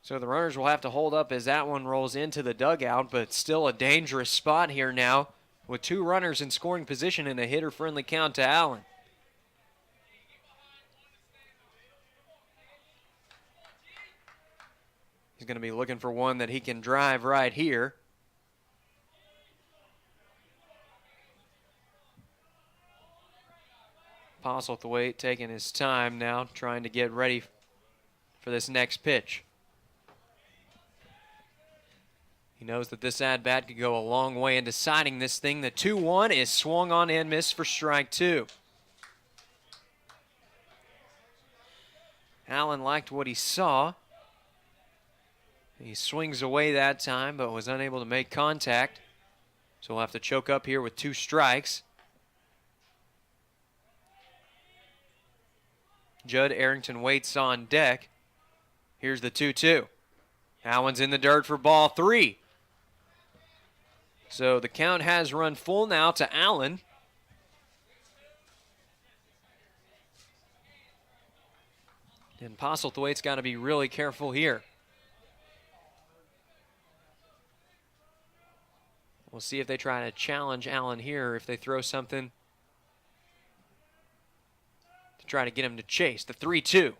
So the runners will have to hold up as that one rolls into the dugout, but still a dangerous spot here now with 2 runners in scoring position and a hitter-friendly count to Allen. He's going to be looking for one that he can drive right here. Postlethwaite taking his time now, trying to get ready for this next pitch. He knows that this at-bat could go a long way in deciding this thing. The 2-1 is swung on and missed for strike 2. Allen liked what he saw. He swings away that time, but was unable to make contact. So we'll have to choke up here with 2 strikes. Judd Arrington waits on deck. Here's the 2-2. Allen's in the dirt for ball 3. So the count has run full now to Allen. And Postlethwaite's got to be really careful here. We'll see if they try to challenge Allen here, or if they throw something to try to get him to chase. The 3-2.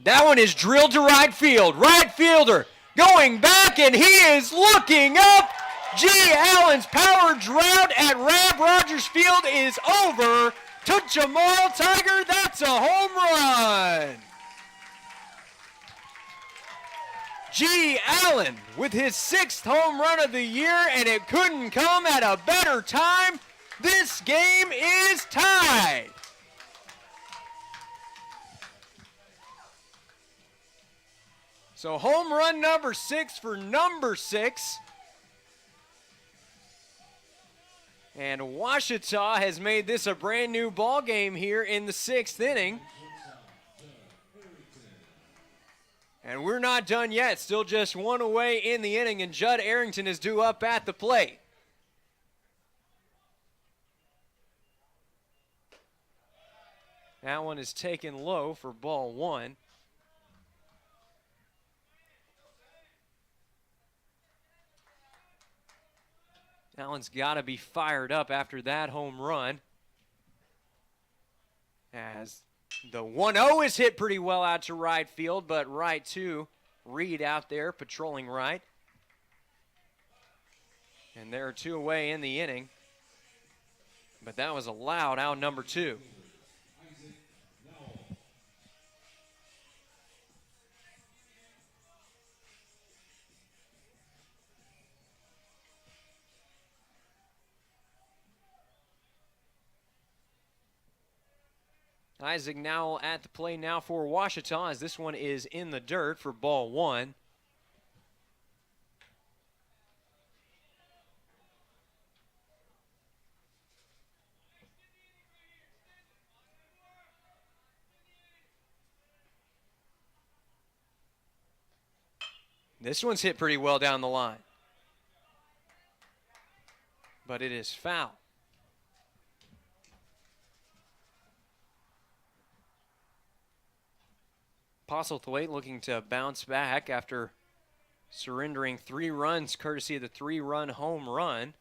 That one is drilled to right field. Right fielder going back, and he is looking up. G. Allen's power drought at Rab Rogers Field is over. To Jamal Tiger, that's a home run. G. Allen with his 6th home run of the year, and it couldn't come at a better time. This game is tied. So home run number 6 for number 6. And Ouachita has made this a brand new ball game here in the 6th inning. And we're not done yet. Still just 1 away in the inning, and Judd Arrington is due up at the plate. That one is taken low for ball 1. Allen's got to be fired up after that home run, as the 1-0 is hit pretty well out to right field, but right to Reed out there patrolling right. And there are 2 away in the inning, but that was allowed out number 2. Isaac Nowell at the play now for Ouachita, as this one is in the dirt for ball 1. This one's hit pretty well down the line, but it is foul. Postlethwaite looking to bounce back after surrendering 3 runs courtesy of the 3-run home run.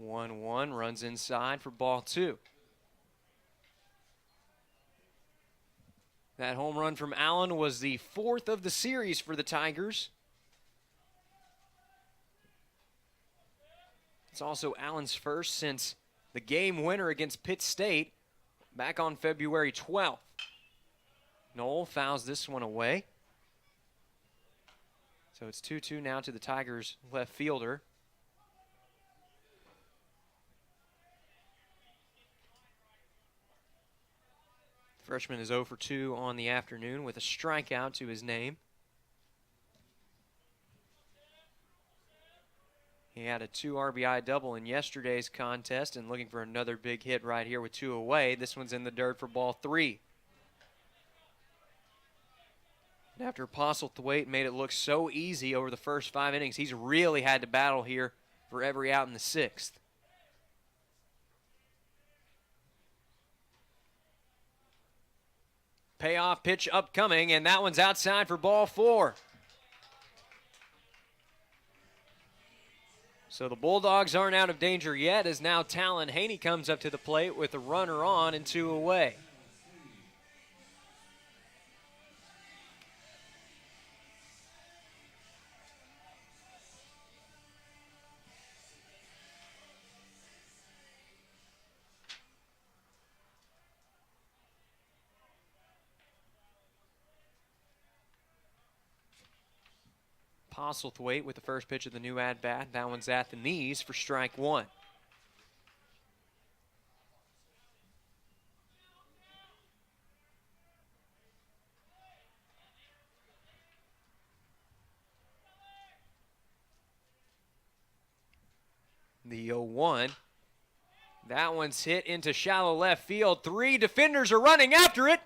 1-1, runs inside for ball 2. That home run from Allen was the 4th of the series for the Tigers. It's also Allen's first since the game winner against Pitt State back on February 12th. Nowell fouls this one away. So it's 2-2 now to the Tigers' left fielder. Freshman is 0 for 2 on the afternoon with a strikeout to his name. He had a 2 RBI double in yesterday's contest and looking for another big hit right here with 2 away. This one's in the dirt for ball 3. And after Postlethwaite made it look so easy over the first 5 innings, he's really had to battle here for every out in the 6th. Payoff pitch upcoming, and that one's outside for ball 4. So the Bulldogs aren't out of danger yet, as now Talon Haney comes up to the plate with a runner on and 2 away. Postlethwaite with the first pitch of the new at-bat. That one's at the knees for strike 1. The 0-1. That one's hit into shallow left field. 3 defenders are running after it,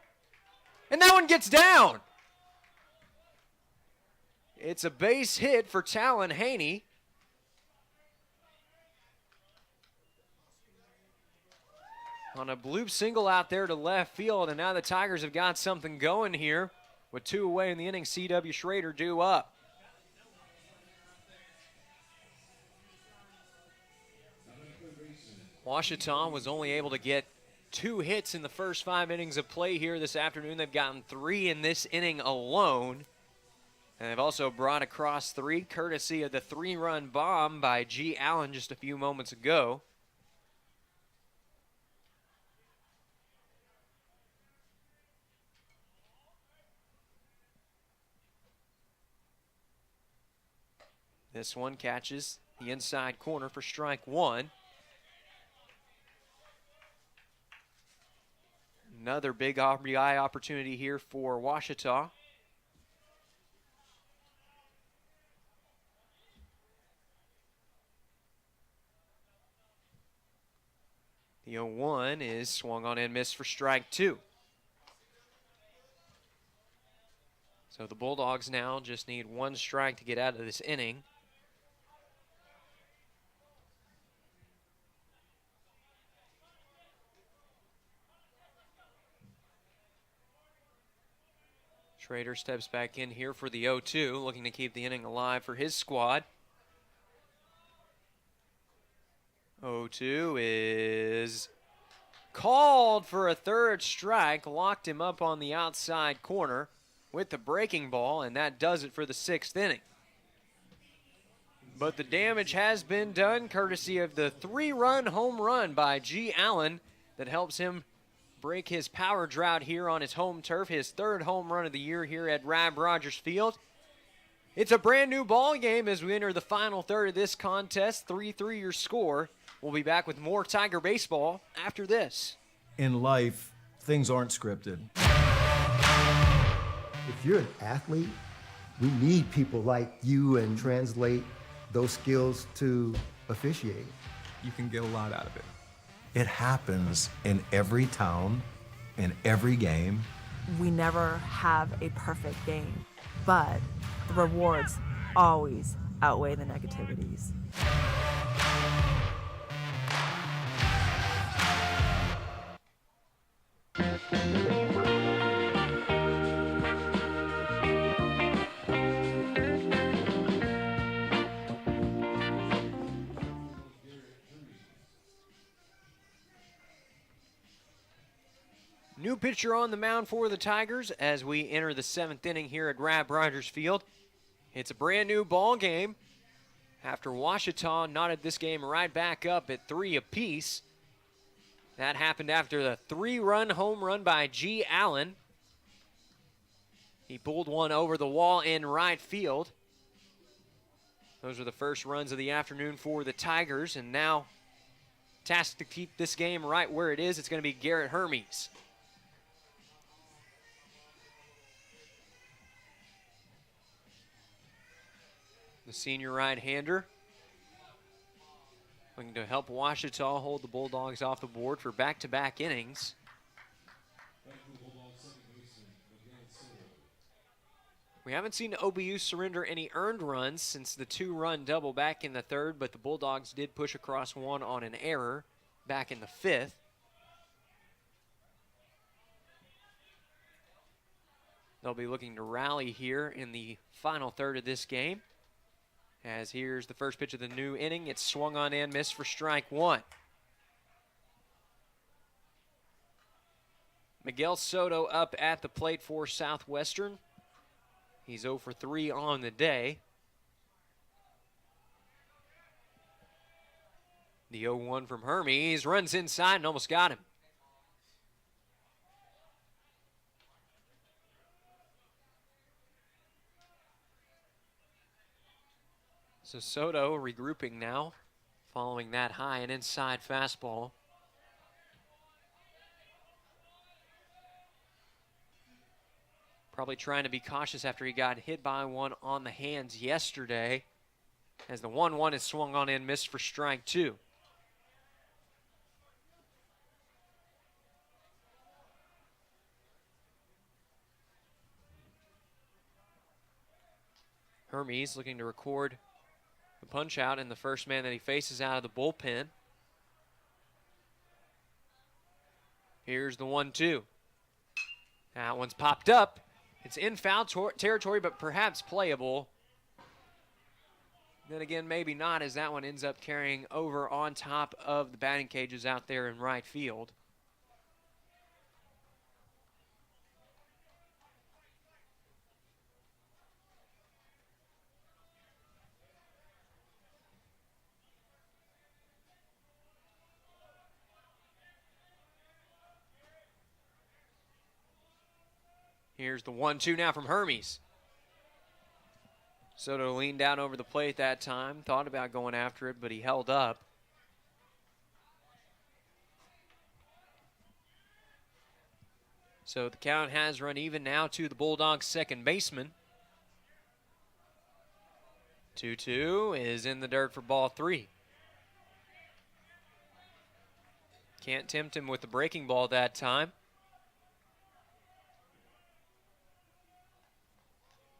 and that one gets down. It's a base hit for Talon Haney. On a bloop single out there to left field, and now the Tigers have got something going here. With 2 away in the inning, C.W. Schrader due up. Washita was only able to get 2 hits in the first 5 innings of play here this afternoon. They've gotten 3 in this inning alone. And they've also brought across 3, courtesy of the 3-run bomb by G. Allen just a few moments ago. This one catches the inside corner for strike 1. Another big RBI opportunity here for Washita. The 0-1 is swung on and missed for strike 2. So the Bulldogs now just need 1 strike to get out of this inning. Schrader steps back in here for the 0-2, looking to keep the inning alive for his squad. 0-2 is called for a 3rd strike, locked him up on the outside corner with the breaking ball, and that does it for the 6th inning. But the damage has been done courtesy of the 3-run home run by G. Allen that helps him break his power drought here on his home turf, his 3rd home run of the year here at Rab Rogers Field. It's a brand new ball game as we enter the final 3rd of this contest. 3-3 your score. We'll be back with more Tiger baseball after this. In life, things aren't scripted. If you're an athlete, we need people like you and translate those skills to officiating. You can get a lot out of it. It happens in every town, in every game. We never have a perfect game, but the rewards always outweigh the negativities. New pitcher on the mound for the Tigers as we enter the 7th inning here at Rab Rogers Field. It's a brand new ball game after Ouachita knotted this game right back up at 3 apiece. That happened after the 3-run home run by G. Allen. He pulled one over the wall in right field. Those are the first runs of the afternoon for the Tigers, and now tasked to keep this game right where it is, it's going to be Garrett Hermes. The senior right-hander looking to help Ouachita hold the Bulldogs off the board for back-to-back innings. We haven't seen OBU surrender any earned runs since the 2-run double back in the 3rd, but the Bulldogs did push across one on an error back in the 5th. They'll be looking to rally here in the final 3rd of this game. As here's the first pitch of the new inning. It's swung on and missed for strike 1. Miguel Soto up at the plate for Southwestern. He's 0 for 3 on the day. The 0-1 from Hermes runs inside and almost got him. So Soto regrouping now, following that high and inside fastball. Probably trying to be cautious after he got hit by one on the hands yesterday, as the 1-1 is swung on and missed for strike 2. Hermes looking to record the punch out and the first man that he faces out of the bullpen. Here's the 1-2. That one's popped up. It's in foul territory, but perhaps playable. Then again, maybe not, as that one ends up carrying over on top of the batting cages out there in right field. Here's the 1-2 now from Hermes. Soto leaned down over the plate that time, thought about going after it, but he held up. So the count has run even now to the Bulldogs' second baseman. 2-2 is in the dirt for ball 3. Can't tempt him with the breaking ball that time.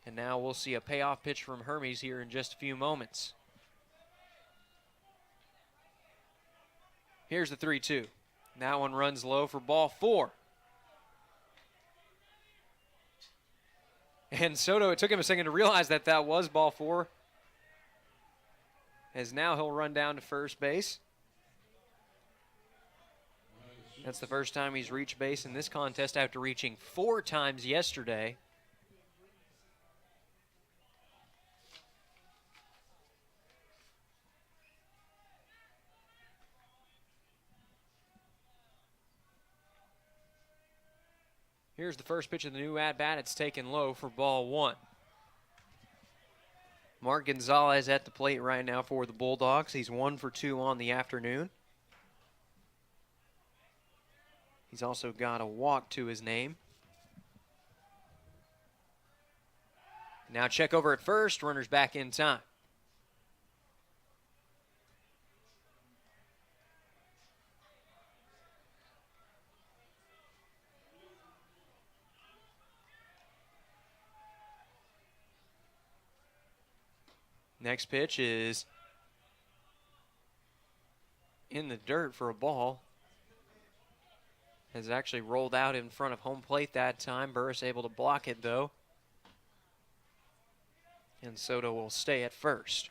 And now we'll see a payoff pitch from Hermes here in just a few moments. Here's the 3-2. That one runs low for ball 4. And Soto, it took him a second to realize that that was ball 4, as now he'll run down to first base. That's the first time he's reached base in this contest after reaching 4 times yesterday. Here's the first pitch of the new at-bat. It's taken low for ball 1. Mark Gonzalez at the plate right now for the Bulldogs. He's 1 for 2 on the afternoon. He's also got a walk to his name. Now check over at first. Runners back in time. Next pitch is in the dirt for a ball. Has actually rolled out in front of home plate that time. Burris able to block it, though. And Soto will stay at first.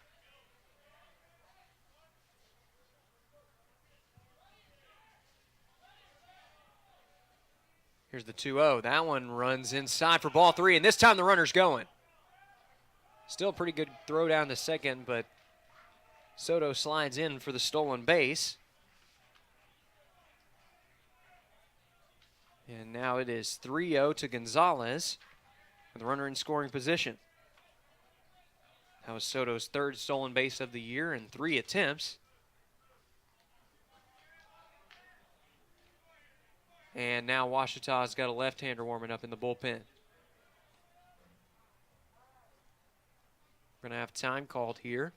Here's the 2-0. That one runs inside for ball 3, and this time the runner's going. Still a pretty good throw down to second, but Soto slides in for the stolen base. And now it is 3-0 to Gonzalez with the runner in scoring position. That was Soto's third stolen base of the year in 3 attempts. And now Washita's got a left-hander warming up in the bullpen. We're going to have time called here.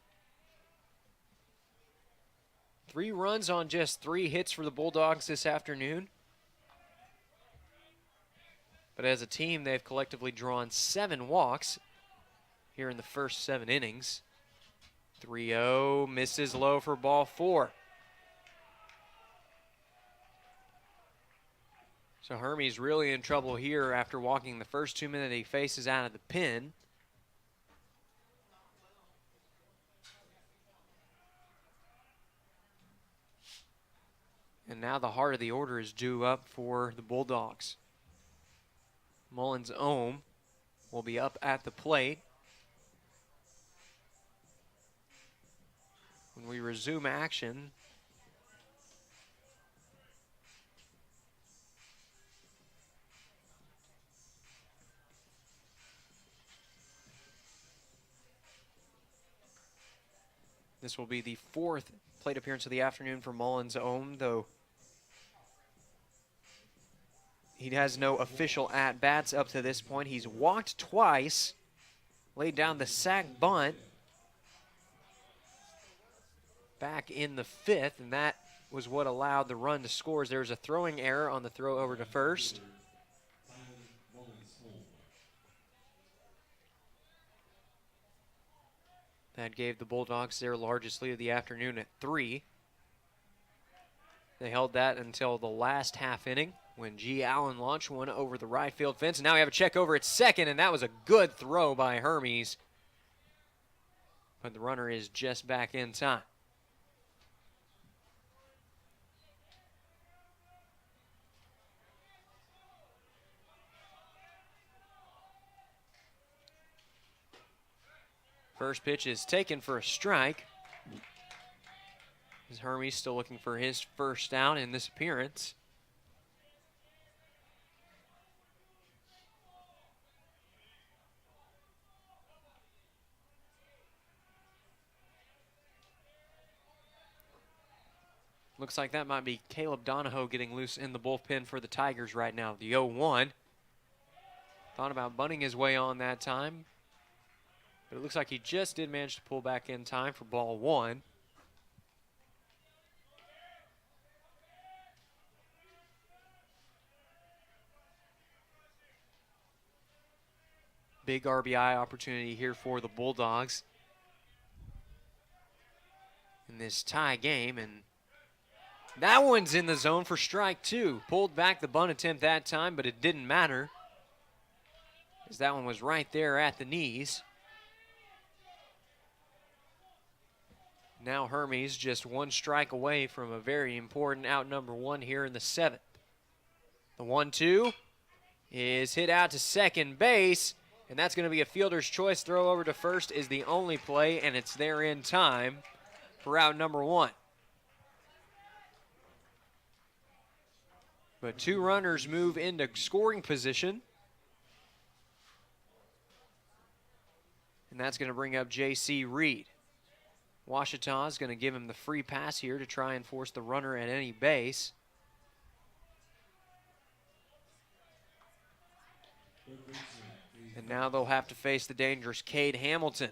3 runs on just 3 hits for the Bulldogs this afternoon. But as a team, they've collectively drawn 7 walks here in the first 7 innings. 3-0, misses low for ball 4. So Hermes really in trouble here after walking the first 2 men that he faces out of the pen. And now the heart of the order is due up for the Bulldogs. Mullins-Ohm will be up at the plate. When we resume action, this will be the 4th plate appearance of the afternoon for Mullins-Ohm, though he has no official at-bats up to this point. He's walked twice, laid down the sac bunt back in the 5th, and that was what allowed the run to score. There was a throwing error on the throw over to first. That gave the Bulldogs their largest lead of the afternoon at 3. They held that until the last half inning when G. Allen launched one over the right field fence. And now we have a check over at second, and that was a good throw by Hermes. But the runner is just back in time. First pitch is taken for a strike. As Hermes still looking for his first out in this appearance. Looks like that might be Caleb Donahoe getting loose in the bullpen for the Tigers right now. The 0-1. Thought about bunting his way on that time. But it looks like he just did manage to pull back in time for ball 1. Big RBI opportunity here for the Bulldogs in this tie game, and that one's in the zone for strike 2. Pulled back the bunt attempt that time, but it didn't matter, as that one was right there at the knees. Now Hermes just 1 strike away from a very important out number 1 here in the 7th. The 1-2 is hit out to second base, and that's going to be a fielder's choice. Throw over to first is the only play, and it's there in time for out number 1. But 2 runners move into scoring position. And that's going to bring up J.C. Reed. Washita is going to give him the free pass here to try and force the runner at any base. And now they'll have to face the dangerous Cade Hamilton.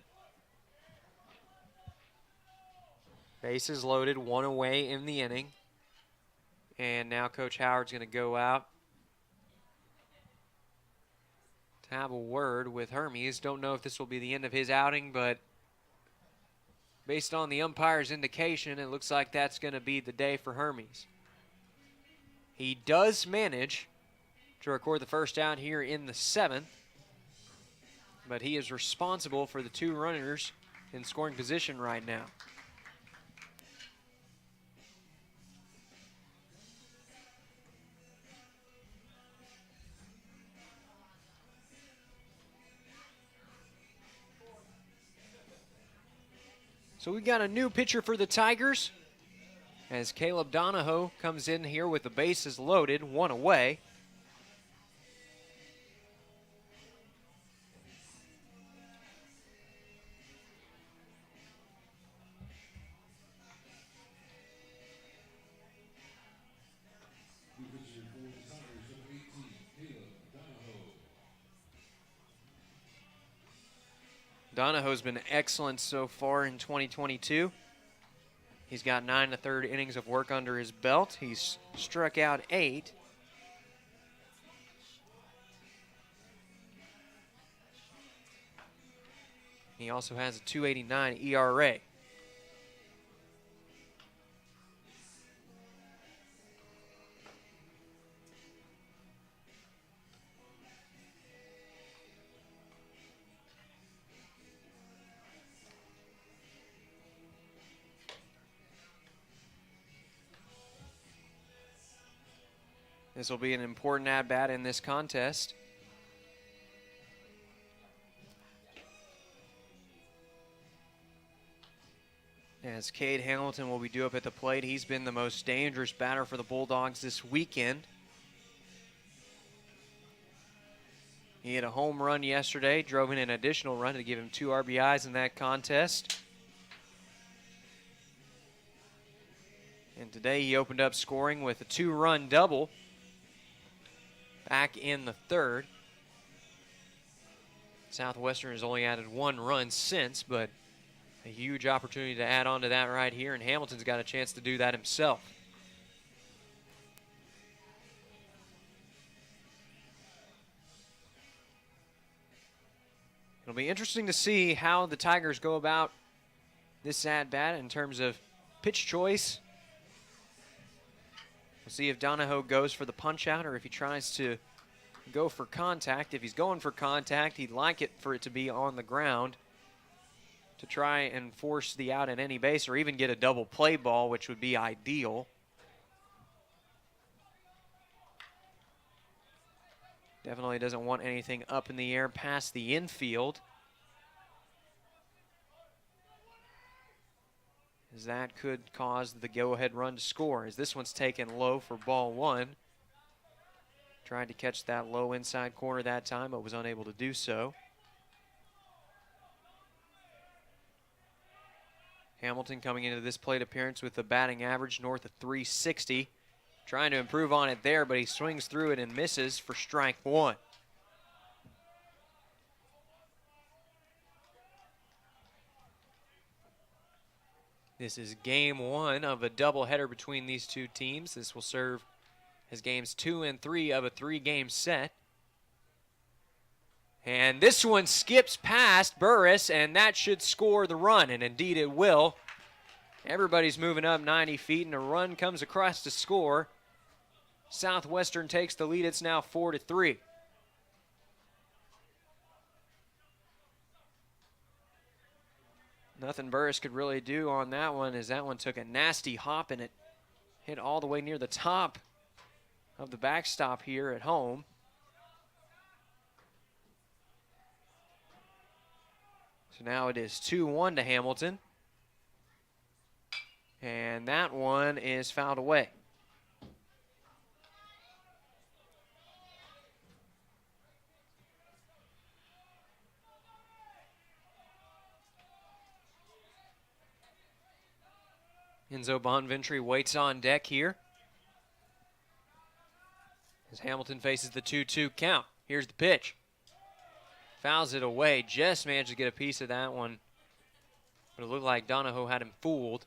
Bases loaded, 1 away in the inning. And now Coach Howard's going to go out to have a word with Hermes. Don't know if this will be the end of his outing, but based on the umpire's indication, it looks like that's going to be the day for Hermes. He does manage to record the first out here in the 7th, but he is responsible for the 2 runners in scoring position right now. So we got a new pitcher for the Tigers as Caleb Donahoe comes in here with the bases loaded, 1 away. Donahoe's been excellent so far in 2022. He's got 9 1/3 innings of work under his belt. He's struck out 8. He also has a 2.89 ERA. This will be an important at-bat in this contest. As Cade Hamilton will be due up at the plate. He's been the most dangerous batter for the Bulldogs this weekend. He hit a home run yesterday, drove in an additional run to give him 2 RBIs in that contest. And today he opened up scoring with a 2-run double back in the 3rd. Southwestern has only added 1 run since, but a huge opportunity to add on to that right here, and Hamilton's got a chance to do that himself. It'll be interesting to see how the Tigers go about this at-bat in terms of pitch choice. We'll see if Donahoe goes for the punch-out or if he tries to go for contact. If he's going for contact, he'd like it for it to be on the ground to try and force the out at any base or even get a double play ball, which would be ideal. Definitely doesn't want anything up in the air past the infield, as that could cause the go-ahead run to score, as this one's taken low for ball 1. Tried to catch that low inside corner that time, but was unable to do so. Hamilton coming into this plate appearance with a batting average north of 360. Trying to improve on it there, but he swings through it and misses for strike 1. This is game 1 of a doubleheader between these two teams. This will serve as games 2 and 3 of a 3-game set. And this one skips past Burris, and that should score the run, and indeed it will. Everybody's moving up 90 feet, and a run comes across to score. Southwestern takes the lead. It's now 4-3. Nothing Burris could really do on that one, as that one took a nasty hop, and it hit all the way near the top of the backstop here at home. So now it is 2-1 to Hamilton. And that one is fouled away. Enzo Bonventry waits on deck here as Hamilton faces the 2-2 count. Here's the pitch. Fouls it away. Just managed to get a piece of that one, but it looked like Donahoe had him fooled.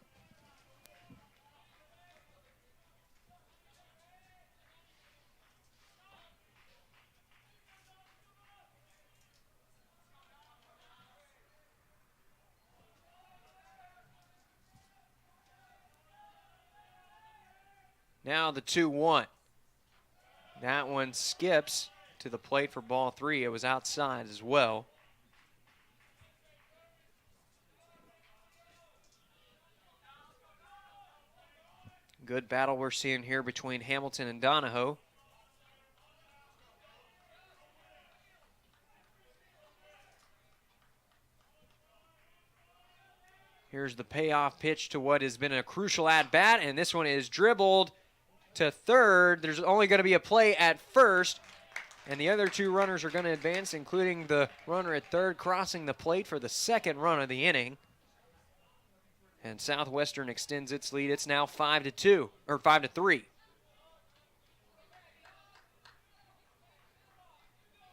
Now the 2-1. That one skips to the plate for ball 3. It was outside as well. Good battle we're seeing here between Hamilton and Donahoe. Here's the payoff pitch to what has been a crucial at-bat, and this one is dribbled to third. There's only going to be a play at first, and the other 2 runners are going to advance, including the runner at third crossing the plate for the second run of the inning. And Southwestern extends its lead. It's now 5-2, or 5-3.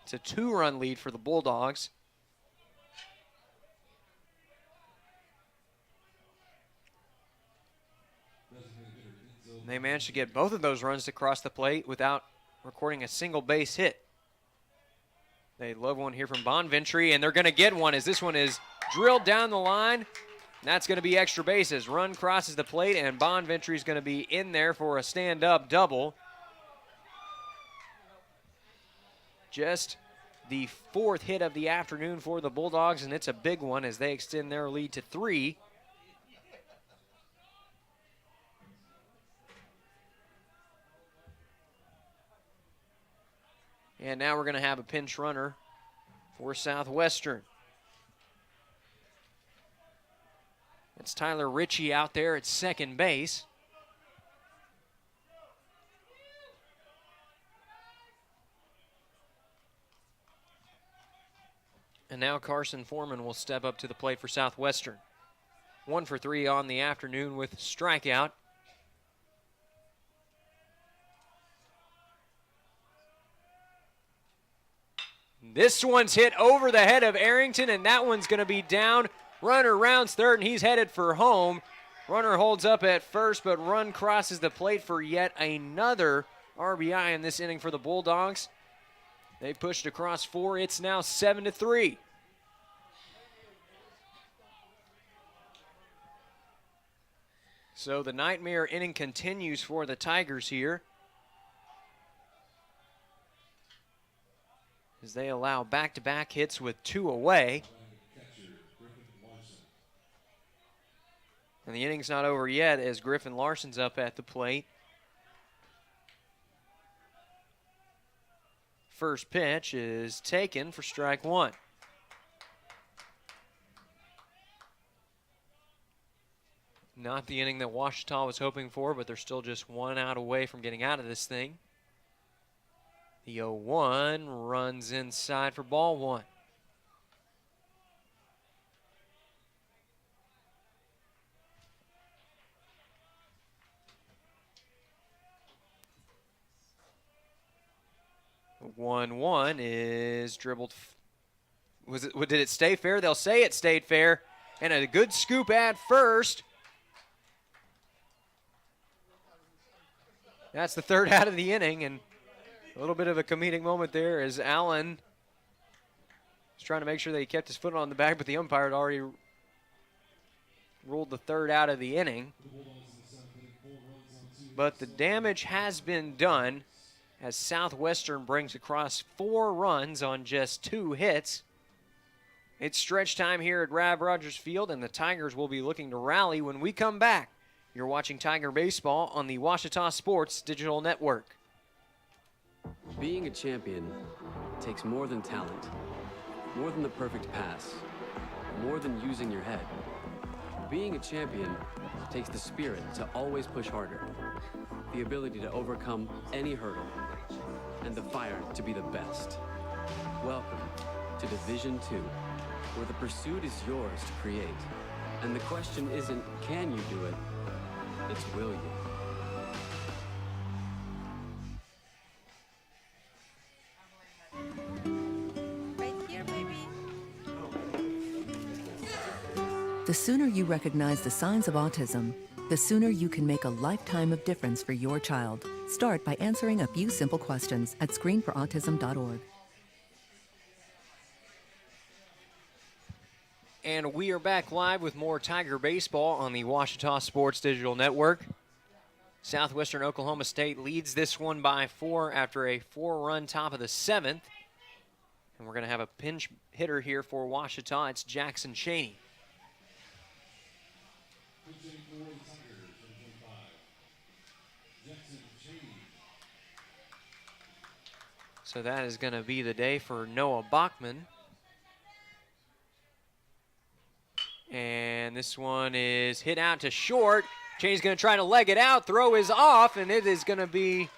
It's a 2-run lead for the Bulldogs. They managed to get both of those runs to cross the plate without recording a single base hit. They love one here from Bonventry, and they're going to get one as this one is drilled down the line. That's going to be extra bases. Run crosses the plate, and Bonventry is going to be in there for a stand-up double. Just the 4th hit of the afternoon for the Bulldogs, and it's a big one as they extend their lead to 3. And now we're going to have a pinch runner for Southwestern. It's Tyler Ritchie out there at second base. And now Carson Foreman will step up to the plate for Southwestern. 1 for 3 on the afternoon with strikeout. This one's hit over the head of Arrington, and that one's going to be down. Runner rounds third, and he's headed for home. Runner holds up at first, but run crosses the plate for yet another RBI in this inning for the Bulldogs. They pushed across 4. It's now 7-3. So the nightmare inning continues for the Tigers here, as they allow back-to-back hits with 2 away. And the inning's not over yet as Griffin Larson's up at the plate. First pitch is taken for strike 1. Not the inning that Ouachita was hoping for, but they're still just 1 out away from getting out of this thing. The 0-1 runs inside for ball 1. The 1-1 is dribbled. Did it stay fair? They'll say it stayed fair. And a good scoop at first. That's the 3rd out of the inning, and a little bit of a comedic moment there as Allen was trying to make sure that he kept his foot on the bag, but the umpire had already ruled the 3rd out of the inning. But the damage has been done as Southwestern brings across 4 runs on just 2 hits. It's stretch time here at Rab Rogers Field, and the Tigers will be looking to rally when we come back. You're watching Tiger Baseball on the Ouachita Sports Digital Network. Being a champion takes more than talent, more than the perfect pass, more than using your head. Being a champion takes the spirit to always push harder, the ability to overcome any hurdle, and the fire to be the best. Welcome to Division II, where the pursuit is yours to create. And the question isn't, can you do it? It's will you? Right here, baby. The sooner you recognize the signs of autism, the sooner you can make a lifetime of difference for your child. Start by answering a few simple questions at screenforautism.org. And we are back live with more Tiger Baseball on the Ouachita Sports Digital Network. Southwestern Oklahoma State leads this one by 4 after a 4-run top of the 7th. And we're going to have a pinch hitter here for Ouachita. It's Jackson Cheney. So that is going to be the day for Noah Bachman. And this one is hit out to short. Cheney's going to try to leg it out. Throw is off, and it is going to be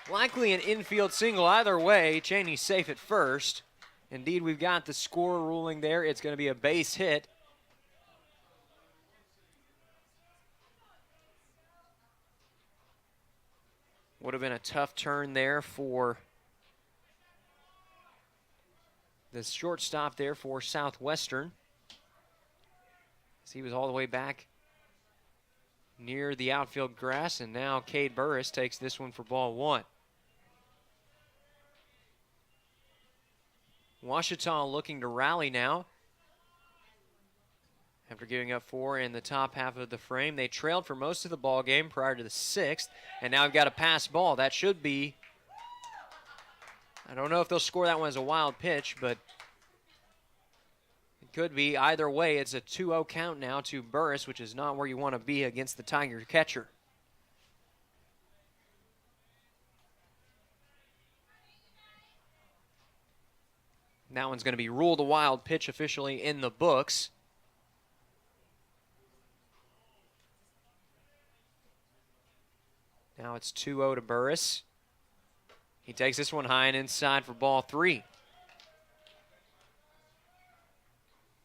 likely an infield single. Either way, Cheney's safe at first. Indeed, we've got the score ruling there. It's going to be a base hit. Would have been a tough turn there for the shortstop there for Southwestern. He was all the way back near the outfield grass, and now Cade Burris takes this one for ball 1. Ouachita looking to rally now. After giving up 4 in the top half of the frame, they trailed for most of the ball game prior to the 6th, and now we've got a pass ball. That should be, I don't know if they'll score that one as a wild pitch, but could be. Either way, it's a 2-0 count now to Burris, which is not where you want to be against the Tiger catcher. That one's going to be ruled a wild pitch officially in the books. Now it's 2-0 to Burris. He takes this one high and inside for ball 3.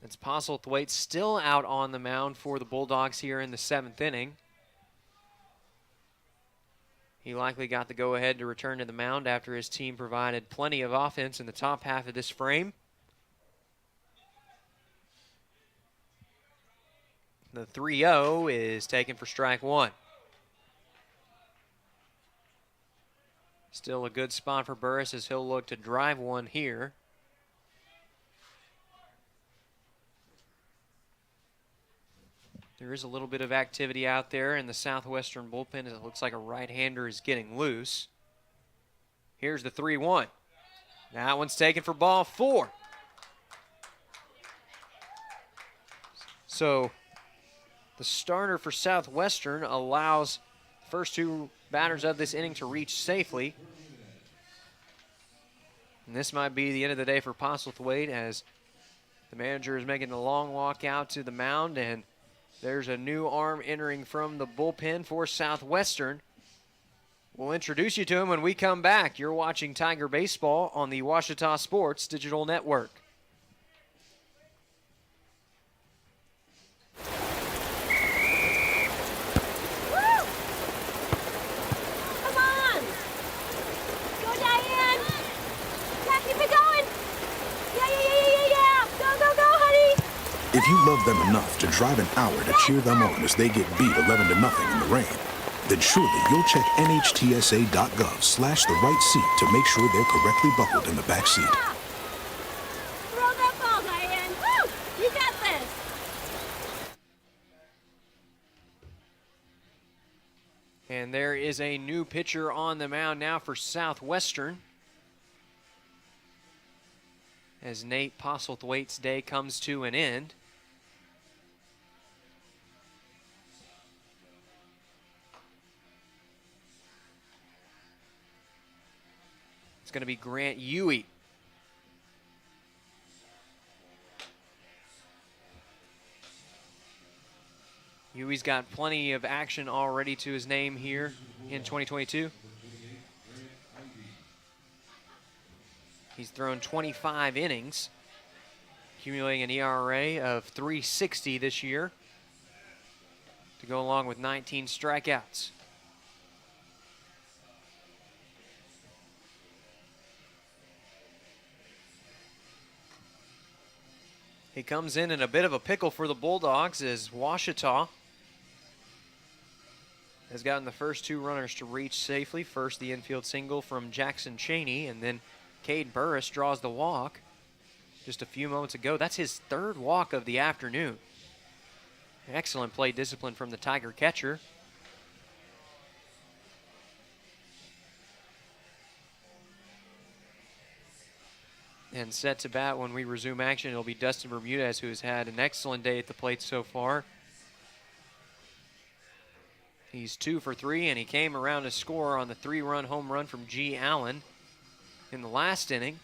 It's Postlethwaite still out on the mound for the Bulldogs here in the 7th inning. He likely got the go-ahead to return to the mound after his team provided plenty of offense in the top half of this frame. The 3-0 is taken for strike 1. Still a good spot for Burris as he'll look to drive one here. There is a little bit of activity out there in the Southwestern bullpen as it looks like a right-hander is getting loose. Here's the 3-1. That one's taken for ball 4. So the starter for Southwestern allows the first 2 batters of this inning to reach safely. And this might be the end of the day for Postlethwaite as the manager is making a long walk out to the mound, and there's a new arm entering from the bullpen for Southwestern. We'll introduce you to him when we come back. You're watching Tiger Baseball on the Ouachita Sports Digital Network. If you love them enough to drive an hour to cheer them on as they get beat 11-0 in the rain, then surely you'll check nhtsa.gov/the right seat to make sure they're correctly buckled in the back seat. Throw that ball, Diane. Woo! You got this. And there is a new pitcher on the mound now for Southwestern, as Nate Postlethwaite's day comes to an end. It's going to be Grant Huey. Huey's got plenty of action already to his name here in 2022. He's thrown 25 innings, accumulating an ERA of 3.60 this year to go along with 19 strikeouts. He comes in a bit of a pickle for the Bulldogs as Ouachita has gotten the first 2 runners to reach safely. First, the infield single from Jackson Cheney, and then Cade Burris draws the walk just a few moments ago. That's his 3rd walk of the afternoon. Excellent play discipline from the Tiger catcher. And set to bat when we resume action, it'll be Dustin Bermudez, who has had an excellent day at the plate so far. He's 2 for 3, and he came around to score on the 3-run home run from G. Allen in the last inning.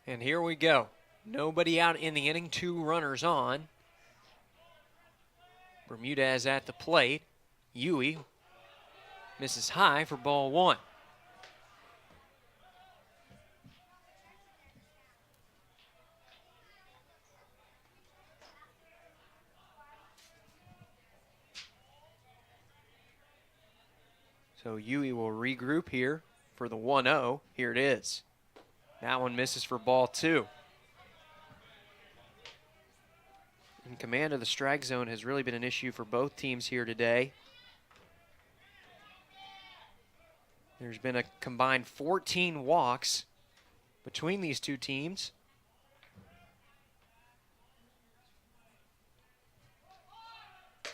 And here we go. Nobody out in the inning, 2 runners on. Bermudez at the plate. Huey misses high for ball 1. So Huey will regroup here for the 1-0. Here it is. That one misses for ball 2. And command of the strike zone has really been an issue for both teams here today. There's been a combined 14 walks between these two teams.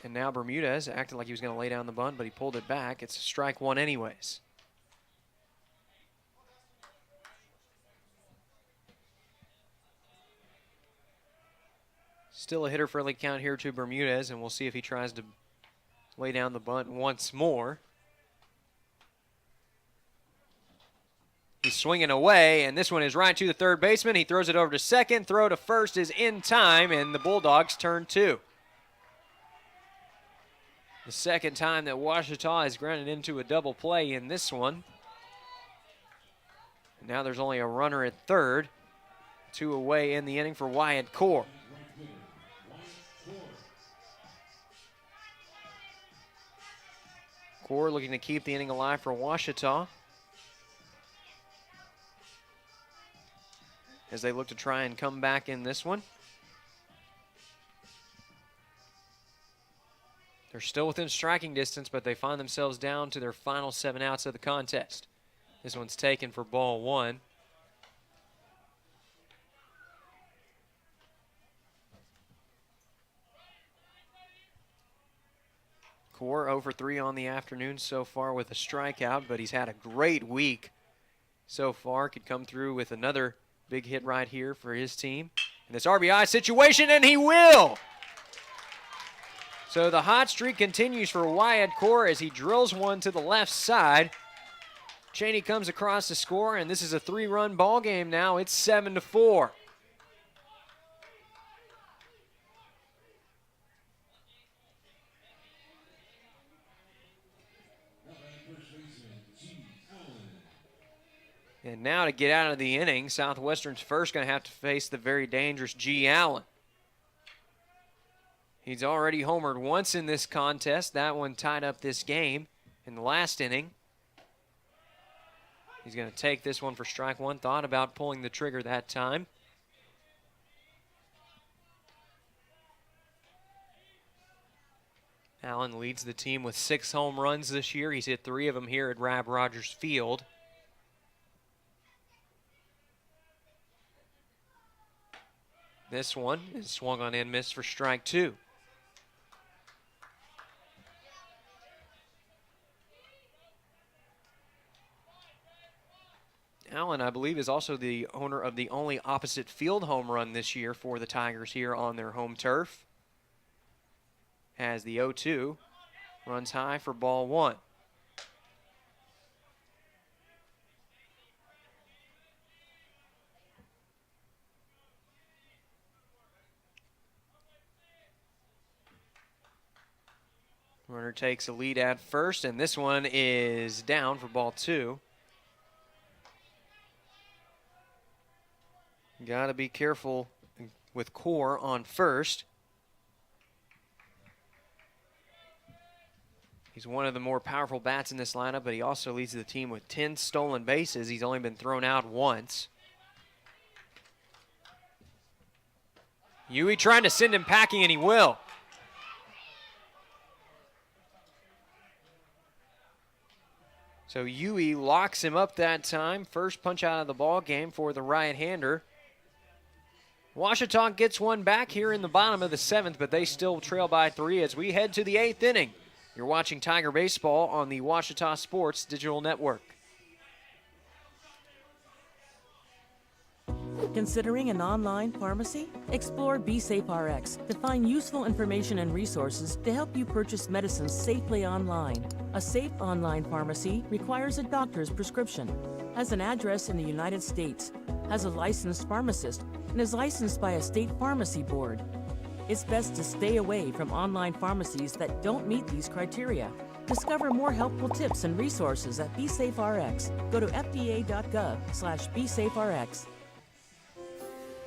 And now Bermudez acted like he was going to lay down the bunt, but he pulled it back. It's strike 1 anyways. Still a hitter-friendly count here to Bermudez, and we'll see if he tries to lay down the bunt once more. He's swinging away, and this one is right to the third baseman. He throws it over to second. Throw to first is in time, and the Bulldogs turn 2. The second time that Ouachita has grounded into a double play in this one. And now there's only a runner at third. 2 away in the inning for Wyatt Core. Core looking to keep the inning alive for Ouachita, as they look to try and come back in this one. They're still within striking distance, but they find themselves down to their final 7 outs of the contest. This one's taken for ball 1. Core 0 for 3 on the afternoon so far with a strikeout, but he's had a great week so far. Could come through with another big hit right here for his team in this RBI situation, and he will! So the hot streak continues for Wyatt Core as he drills one to the left side. Cheney comes across to score, and this is a 3-run ball game now. It's 7-4. And now to get out of the inning, Southwestern's first going to have to face the very dangerous G. Allen. He's already homered once in this contest. That one tied up this game in the last inning. He's going to take this one for strike 1. Thought about pulling the trigger that time. Allen leads the team with 6 home runs this year. He's hit 3 of them here at Rab Rogers Field. This one is swung on and missed for strike 2. Allen, I believe, is also the owner of the only opposite field home run this year for the Tigers here on their home turf. As the 0-2 runs high for ball 1. Runner takes a lead at first, and this one is down for ball 2. Got to be careful with Core on first. He's one of the more powerful bats in this lineup, but he also leads the team with 10 stolen bases. He's only been thrown out once. Huey trying to send him packing, and he will. So Huey locks him up that time. First punch out of the ball game for the right-hander. Washita gets one back here in the bottom of the 7th, but they still trail by 3 as we head to the 8th inning. You're watching Tiger Baseball on the Washita Sports Digital Network. Considering an online pharmacy? Explore BeSafeRx to find useful information and resources to help you purchase medicines safely online. A safe online pharmacy requires a doctor's prescription, has an address in the United States, has a licensed pharmacist, and is licensed by a state pharmacy board. It's best to stay away from online pharmacies that don't meet these criteria. Discover more helpful tips and resources at BeSafeRx. Go to fda.gov/BeSafeRx.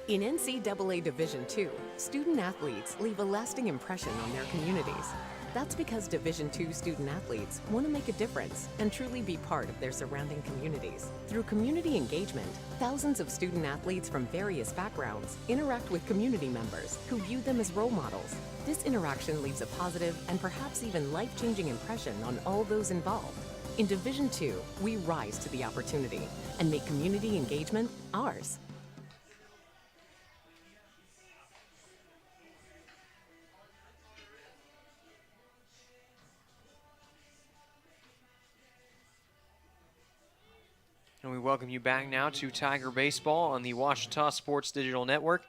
In NCAA Division II, student athletes leave a lasting impression on their communities. That's because Division II student athletes want to make a difference and truly be part of their surrounding communities. Through community engagement, thousands of student athletes from various backgrounds interact with community members who view them as role models. This interaction leaves a positive and perhaps even life-changing impression on all those involved. In Division II, we rise to the opportunity and make community engagement ours. And we welcome you back now to Tiger Baseball on the Washita Sports Digital Network.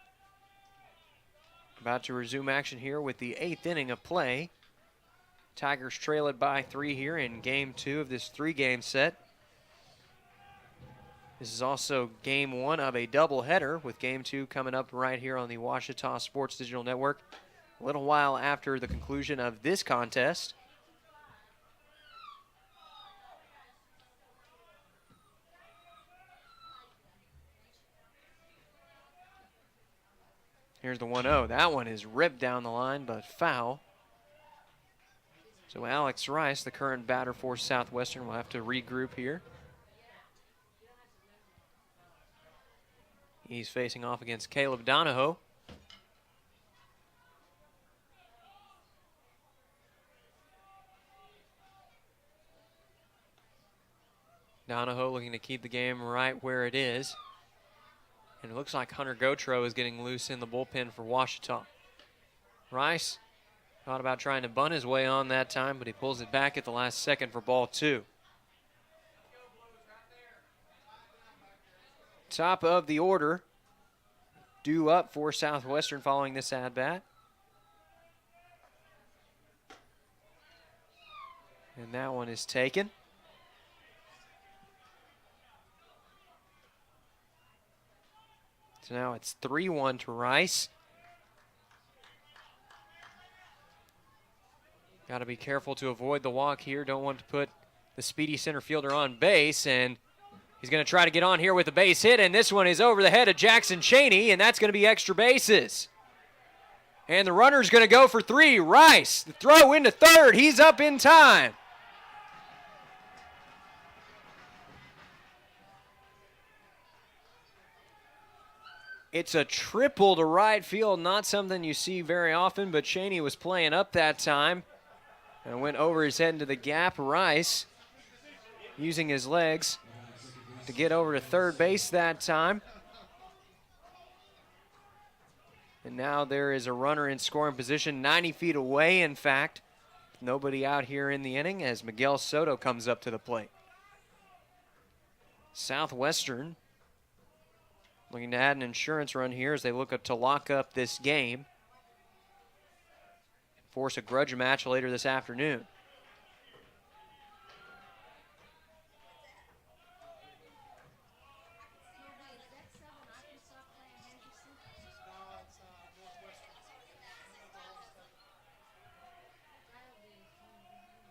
About to resume action here with the 8th inning of play. Tigers trail it by 3 here in Game 2 of this 3-game set. This is also Game 1 of a doubleheader, with Game 2 coming up right here on the Washita Sports Digital Network a little while after the conclusion of this contest. Here's the 1-0. That one is ripped down the line, but foul. So Alex Rice, the current batter for Southwestern, will have to regroup here. He's facing off against Caleb Donahoe. Donahoe looking to keep the game right where it is. And it looks like Hunter Gotro is getting loose in the bullpen for Washita. Rice thought about trying to bunt his way on that time, but he pulls it back at the last second for ball 2. Top of the order, due up for Southwestern following this at-bat. And that one is taken. So now it's 3-1 to Rice. Got to be careful to avoid the walk here. Don't want to put the speedy center fielder on base, and he's going to try to get on here with a base hit, and this one is over the head of Jackson Cheney, and that's going to be extra bases. And the runner's going to go for 3. Rice, the throw into third. He's up in time. It's a triple to right field, not something you see very often, but Cheney was playing up that time and went over his head into the gap. Rice using his legs to get over to third base that time. And now there is a runner in scoring position 90 feet away, in fact. Nobody out here in the inning as Miguel Soto comes up to the plate. Southwestern looking to add an insurance run here as they look up to lock up this game. Force a grudge match later this afternoon.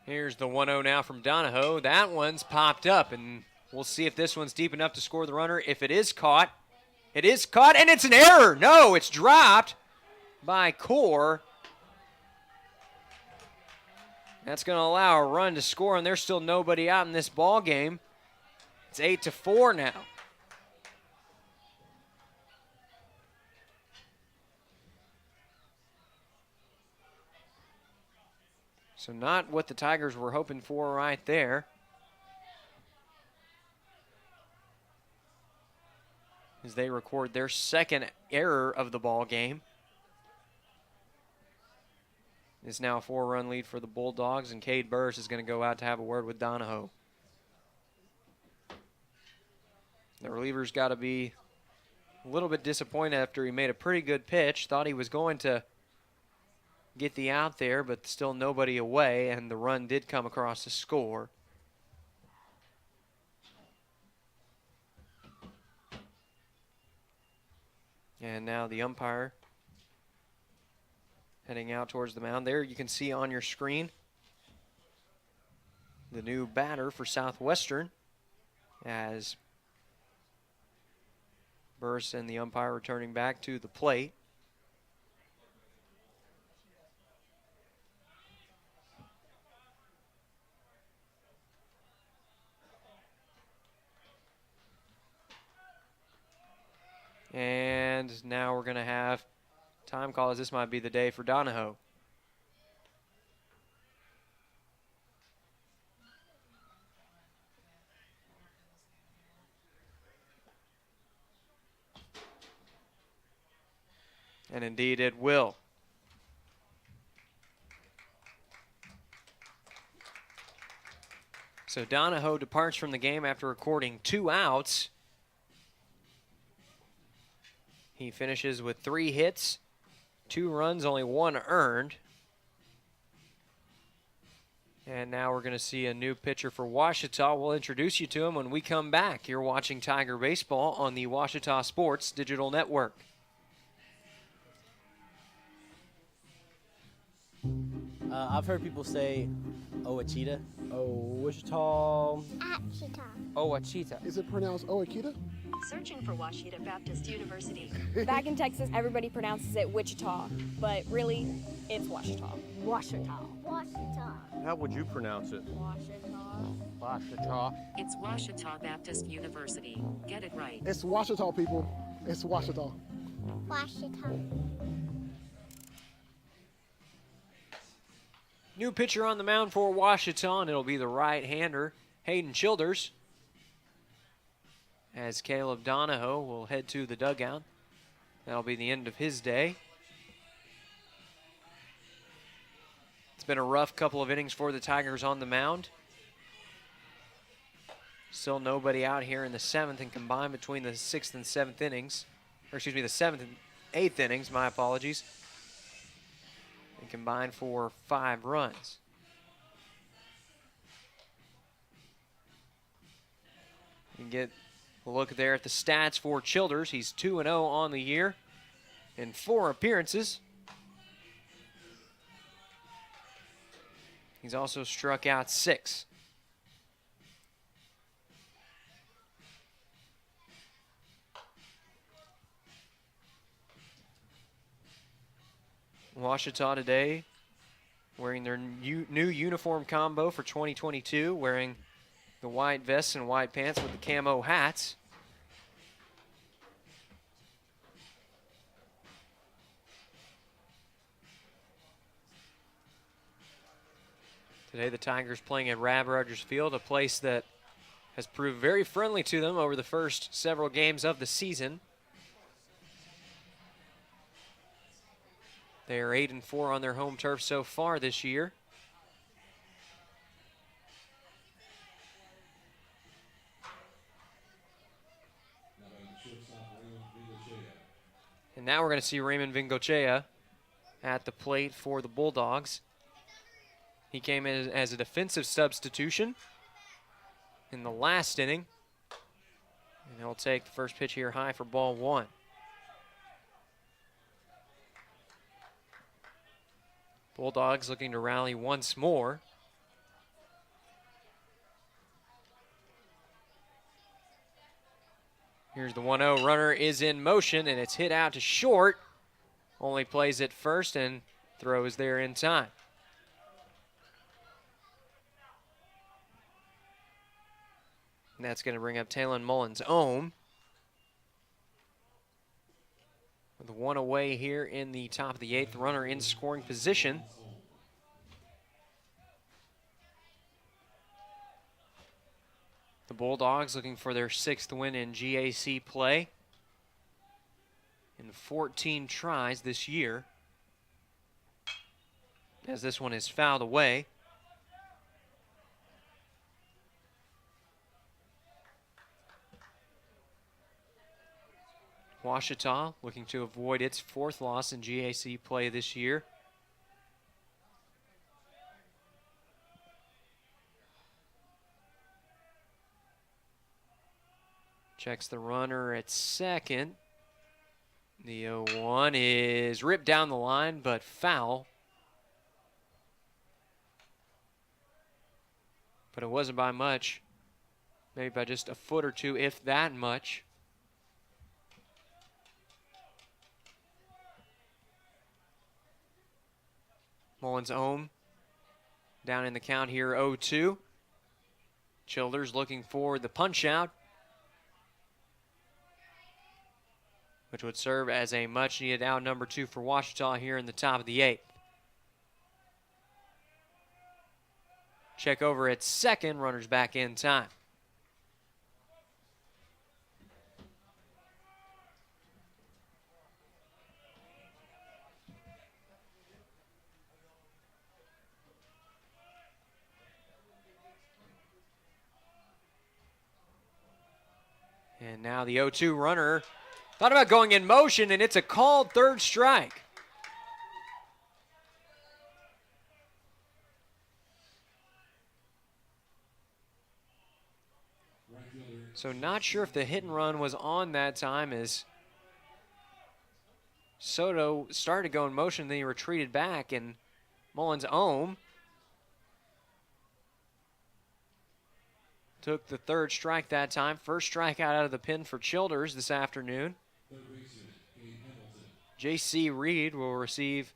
Here's the 1-0 now from Donahoe. That one's popped up, and we'll see if this one's deep enough to score the runner. If it is caught, it is caught, and it's an error. No, it's dropped by Core. That's going to allow a run to score, and there's still nobody out in this ball game. It's 8-4 now. So not what the Tigers were hoping for right there. as they record their second error of the ball game. It's now a 4-run lead for the Bulldogs, and Cade Burris is going to go out to have a word with Donahoe. The reliever's got to be a little bit disappointed after he made a pretty good pitch. Thought he was going to get the out there, but still nobody away, and the run did come across to score. And now the umpire heading out towards the mound. There you can see on your screen the new batter for Southwestern as Burris and the umpire returning back to the plate. And now we're going to have time call, as this might be the day for Donahoe. And indeed it will. So Donahoe departs from the game after recording 2 outs. He finishes with 3 hits, 2 runs, only 1 earned. And now we're going to see a new pitcher for Ouachita. We'll introduce you to him when we come back. You're watching Tiger Baseball on the Ouachita Sports Digital Network. I've heard people say Ouachita. Ouachita. Ouachita. Ouachita. Is it pronounced Ouachita? Searching for Ouachita Baptist University. Back in Texas, everybody pronounces it Wichita, but really, it's Ouachita. Ouachita. Ouachita. How would you pronounce it? Ouachita. It's Ouachita Baptist University. Get it right. It's Ouachita, people. It's Ouachita. Ouachita. New pitcher on the mound for Ouachita, and it'll be the right-hander, Hayden Childers, as Caleb Donahoe will head to the dugout. That'll be the end of his day. It's been a rough couple of innings for the Tigers on the mound. Still nobody out here in the 7th, and combined between the 6th and 7th innings, or excuse me, the 7th and 8th innings, my apologies, and combined for 5 runs. You can get a look there at the stats for Childers. He's 2-0 on the year in 4 appearances. He's also struck out 6. Ouachita today wearing their new uniform combo for 2022, wearing the white vests and white pants with the camo hats. Today the Tigers playing at Rab Rogers Field, a place that has proved very friendly to them over the first several games of the season. They are 8-4 on their home turf so far this year. And now we're going to see Raymond Vingochea at the plate for the Bulldogs. He came in as a defensive substitution in the last inning. And he'll take the first pitch here high for ball 1. Bulldogs looking to rally once more. Here's the 1-0. Runner is in motion, and it's hit out to short. Only plays it first and throws there in time. And that's going to bring up Talon Mullins-Ohm. With 1 away here in the top of the 8th, runner in scoring position. The Bulldogs looking for their 6th win in GAC play. in 14 tries this year, as this one is fouled away. Ouachita looking to avoid its 4th loss in GAC play this year. Checks the runner at second. The 0-1 is ripped down the line, but foul. But it wasn't by much. Maybe by just a foot or two, if that much. Mullins Ohm down in the count here, 0-2. Childers looking for the punch out, which would serve as a much-needed out number 2 for Ouachita here in the top of the 8th. Check over at second, runners back in time. And now the 0-2 runner thought about going in motion, and it's a called 3rd strike. So not sure if the hit and run was on that time, as Soto started to go in motion, then he retreated back, and Mullins Ohm took the 3rd strike that time. First strikeout out of the pen for Childers this afternoon. J.C. Reed will receive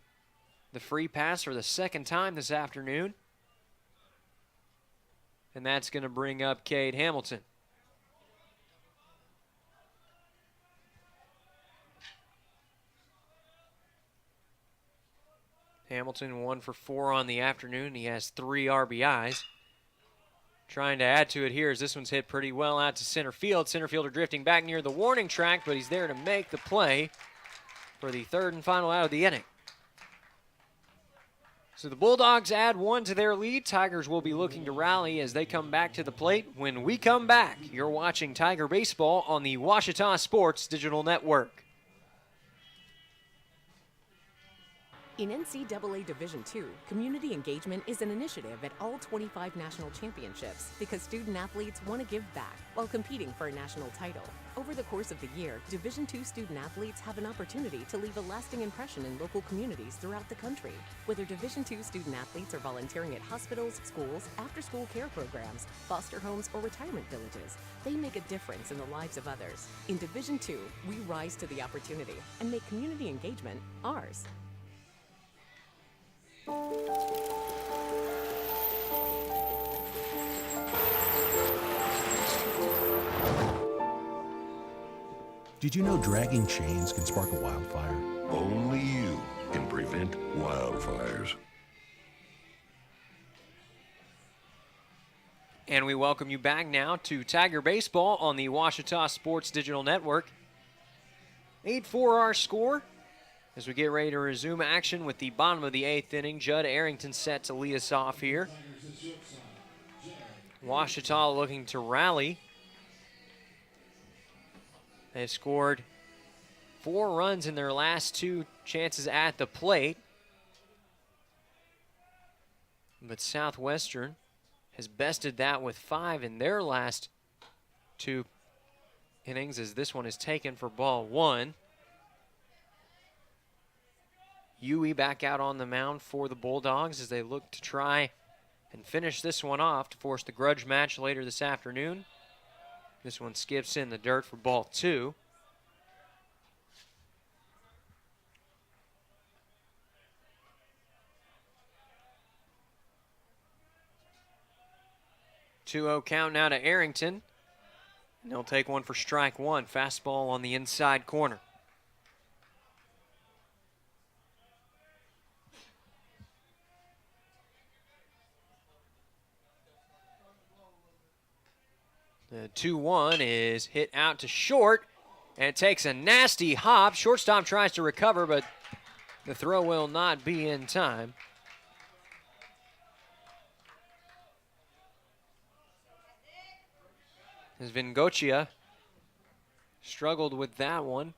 the free pass for the 2nd time this afternoon. And that's going to bring up Cade Hamilton. Hamilton 1 for 4 on the afternoon. He has 3 RBIs. Trying to add to it here as this one's hit pretty well out to center field. Center fielder drifting back near the warning track, but he's there to make the play for the 3rd and final out of the inning. So the Bulldogs add 1 to their lead. Tigers will be looking to rally as they come back to the plate. When we come back, you're watching Tiger Baseball on the Ouachita Sports Digital Network. In NCAA Division II, community engagement is an initiative at all 25 national championships because student athletes want to give back while competing for a national title. Over the course of the year, Division II student athletes have an opportunity to leave a lasting impression in local communities throughout the country. Whether Division II student athletes are volunteering at hospitals, schools, after-school care programs, foster homes, or retirement villages, they make a difference in the lives of others. In Division II, we rise to the opportunity and make community engagement ours. Did you know dragging chains can spark a wildfire? Only you can prevent wildfires. And we welcome you back now to Tiger Baseball on the Ouachita Sports Digital Network. 8-4 our score as we get ready to resume action with the bottom of the 8th inning. Judd Arrington set to lead us off here. Ouachita looking to rally. They've scored 4 runs in their last 2 chances at the plate. But Southwestern has bested that with 5 in their last 2 innings, as this one is taken for ball 1. Huey back out on the mound for the Bulldogs as they look to try and finish this one off to force the grudge match later this afternoon. This one skips in the dirt for ball 2. Two-0 count now to Arrington. And they'll take one for strike 1. Fastball on the inside corner. The 2-1 is hit out to short, and takes a nasty hop. Shortstop tries to recover, but the throw will not be in time. As Vingocia struggled with that one.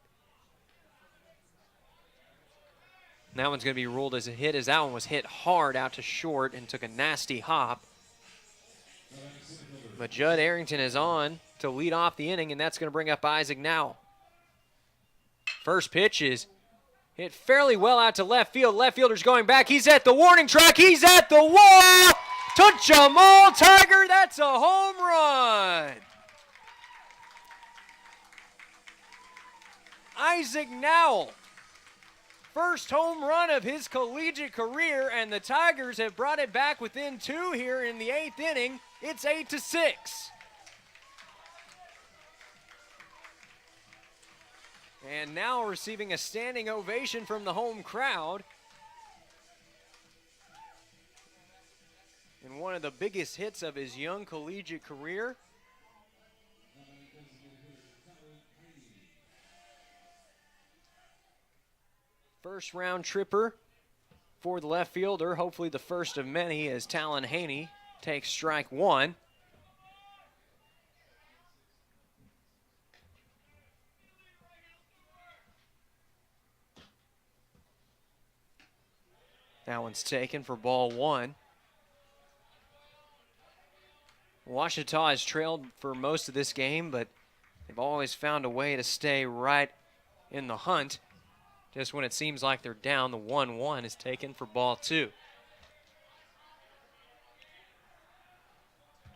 That one's going to be ruled as a hit, as that one was hit hard out to short and took a nasty hop. But Judd Arrington is on to lead off the inning, and that's going to bring up Isaac Nowell. First pitch is hit fairly well out to left field. Left fielder's going back. He's at the warning track. He's at the wall. To Jamal Tiger. That's a home run. Isaac Nowell. First home run of his collegiate career, and the Tigers have brought it back within 2 here in the 8th inning. It's 8-6. And now receiving a standing ovation from the home crowd. And one of the biggest hits of his young collegiate career. First round tripper for the left fielder, hopefully the first of many, as Talon Haney takes strike 1. That one's taken for ball 1. Ouachita has trailed for most of this game, but they've always found a way to stay right in the hunt. Just when it seems like they're down, the 1-1 is taken for ball 2.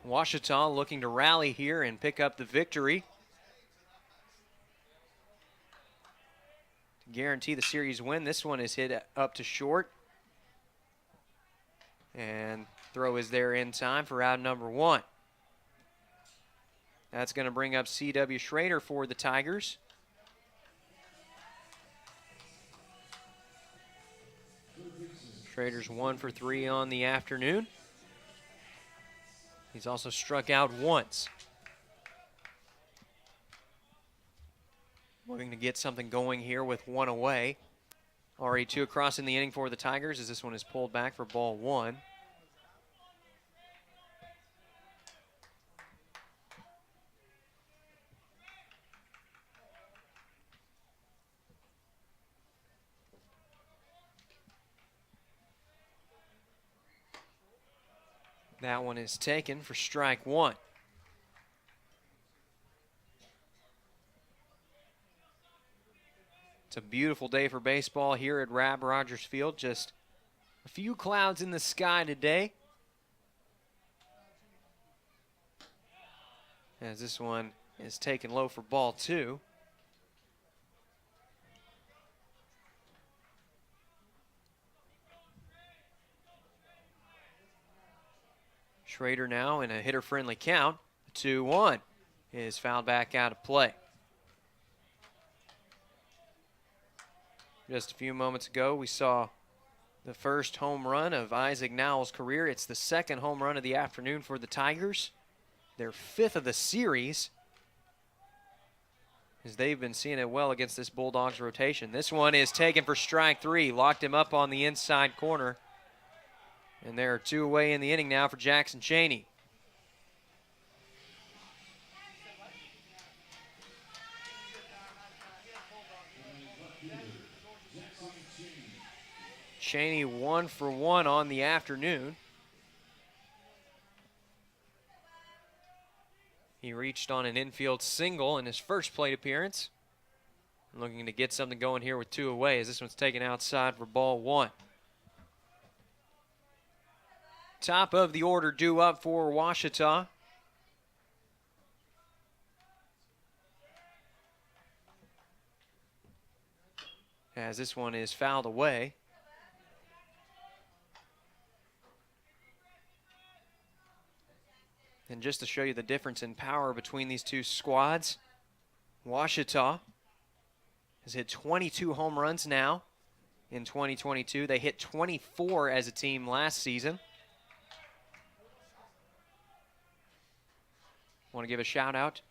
Ouachita looking to rally here and pick up the victory to guarantee the series win. This one is hit up to short. And throw is there in time for out number 1. That's going to bring up C.W. Schrader for the Tigers. Schrader's 1 for 3 on the afternoon. He's also struck out once. Looking to get something going here with 1 away. Already 2 across in the inning for the Tigers as this one is pulled back for ball 1. That one is taken for strike 1. It's a beautiful day for baseball here at Rab Rogers Field. Just a few clouds in the sky today. As this one is taken low for ball 2. Schrader now in a hitter-friendly count. 2-1 is fouled back out of play. Just a few moments ago, we saw the first home run of Isaac Nowell's career. It's the second home run of the afternoon for the Tigers. Their 5th of the series, as they've been seeing it well against this Bulldogs rotation. This one is taken for strike 3. Locked him up on the inside corner. And there are 2 away in the inning now for Jackson Cheney. Cheney 1 for 1 on the afternoon. He reached on an infield single in his first plate appearance. Looking to get something going here with 2 away as this one's taken outside for ball 1. Top of the order due up for Ouachita. As this one is fouled away. And just to show you the difference in power between these two squads, Ouachita has hit 22 home runs now in 2022. They hit 24 as a team last season. Want to give a shout out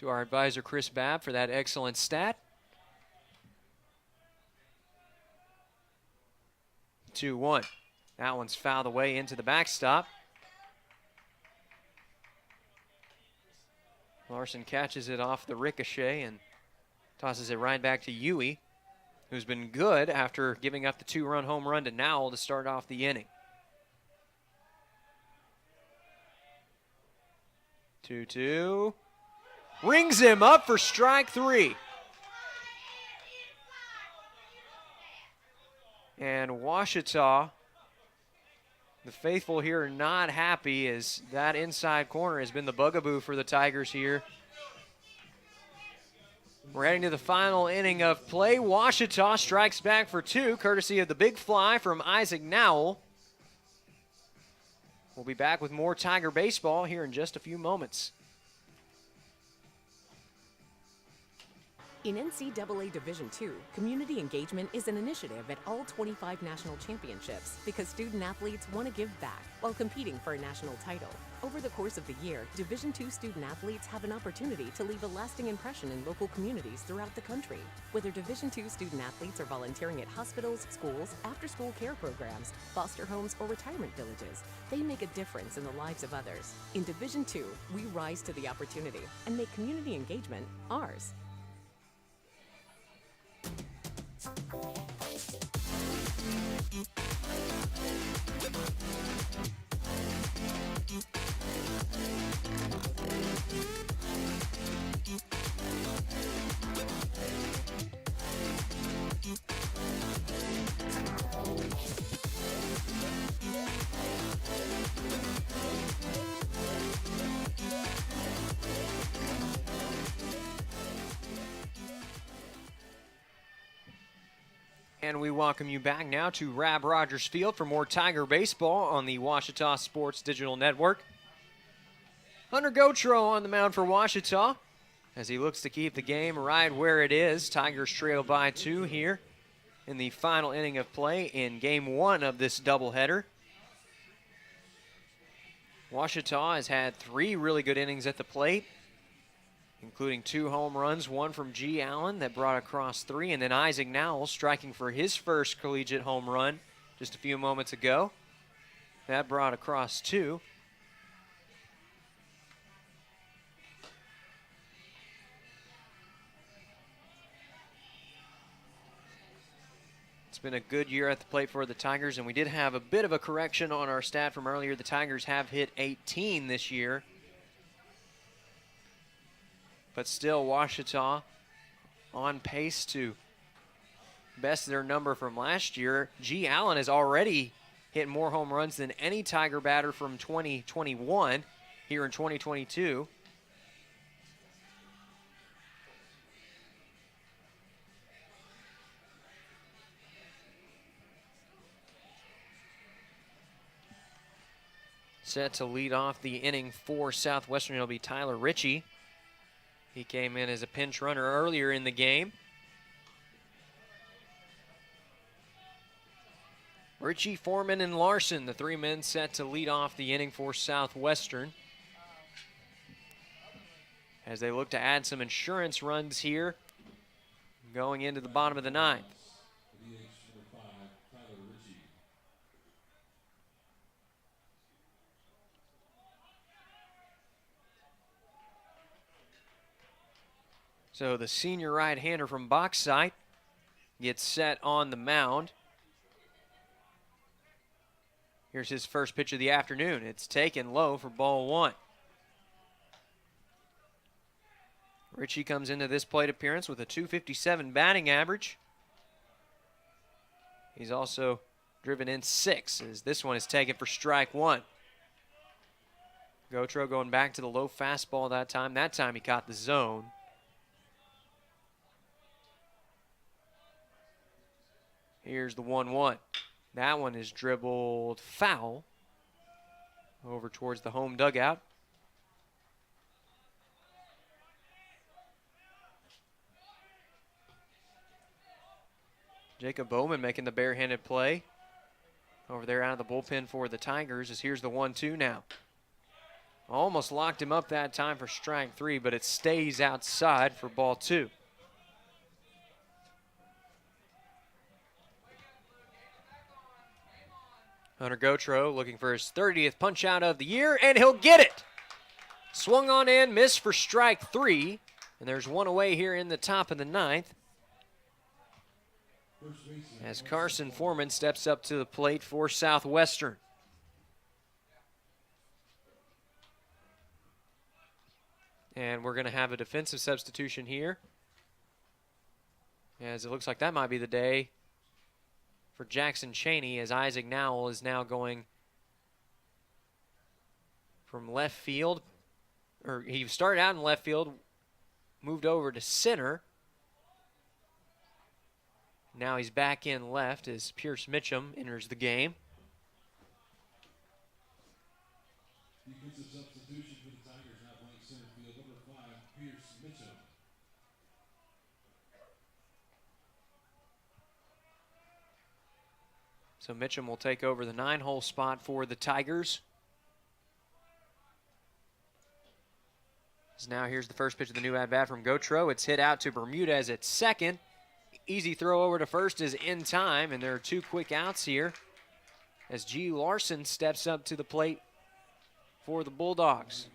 to our advisor, Chris Babb, for that excellent stat. 2-1. That one's fouled away into the backstop. Larson catches it off the ricochet and tosses it right back to Huey, who's been good after giving up the 2-run home run to Nowell to start off the inning. 2-2. Rings him up for strike 3. And Ouachita, the faithful here, are not happy as that inside corner has been the bugaboo for the Tigers here. We're heading to the final inning of play. Ouachita strikes back for 2, courtesy of the big fly from Isaac Nowell. We'll be back with more Tiger baseball here in just a few moments. In NCAA Division II, community engagement is an initiative at all 25 national championships because student-athletes want to give back while competing for a national title. Over the course of the year, Division II student-athletes have an opportunity to leave a lasting impression in local communities throughout the country. Whether Division II student-athletes are volunteering at hospitals, schools, after-school care programs, foster homes, or retirement villages, they make a difference in the lives of others. In Division II, we rise to the opportunity and make community engagement ours. And we welcome you back now to Rab Rogers Field for more Tiger baseball on the Ouachita Sports Digital Network. Hunter Gotro on the mound for Ouachita as he looks to keep the game right where it is. Tigers trail by 2 here in the final inning of play in Game 1 of this doubleheader. Ouachita has had 3 really good innings at the plate, including 2 home runs, one from G. Allen that brought across 3, and then Isaac Nowell striking for his first collegiate home run just a few moments ago. That brought across 2. It's been a good year at the plate for the Tigers, and we did have a bit of a correction on our stat from earlier. The Tigers have hit 18 this year. But still, Ouachita on pace to best their number from last year. G. Allen has already hit more home runs than any Tiger batter from 2021 here in 2022. Set to lead off the inning for Southwestern, it'll be Tyler Ritchie. He came in as a pinch runner earlier in the game. Ritchie, Foreman, and Larson, the 3 men set to lead off the inning for Southwestern, as they look to add some insurance runs here going into the bottom of the 9th. So the senior right-hander from Bauxite gets set on the mound. Here's his first pitch of the afternoon. It's taken low for ball 1. Ritchie comes into this plate appearance with a .257 batting average. He's also driven in 6 as this one is taken for strike 1. Gotro going back to the low fastball that time. That time he caught the zone. Here's the 1-1. That one is dribbled foul over towards the home dugout. Jacob Bowman making the barehanded play over there out of the bullpen for the Tigers, as here's the 1-2 now. Almost locked him up that time for strike 3, but it stays outside for ball 2. Hunter Gotro looking for his 30th punch out of the year, and he'll get it. Swung on in, missed for strike 3, and there's one away here in the top of the 9th. As Carson Foreman steps up to the plate for Southwestern. And we're going to have a defensive substitution here, as it looks like that might be the day for Jackson Cheney, as Isaac Nowell is now going from left field. Or he started out in left field, moved over to center. Now he's back in left as Pierce Mitchum enters the game. Defensive substitution for the Tigers, now playing center field, number 5, Pierce Mitchell. So Mitchum will take over the 9-hole spot for the Tigers. So now here's the first pitch of the new at-bat from Gotro. It's hit out to Bermudez at second. Easy throw over to first is in time, and there are 2 quick outs here as G. Larson steps up to the plate for the Bulldogs.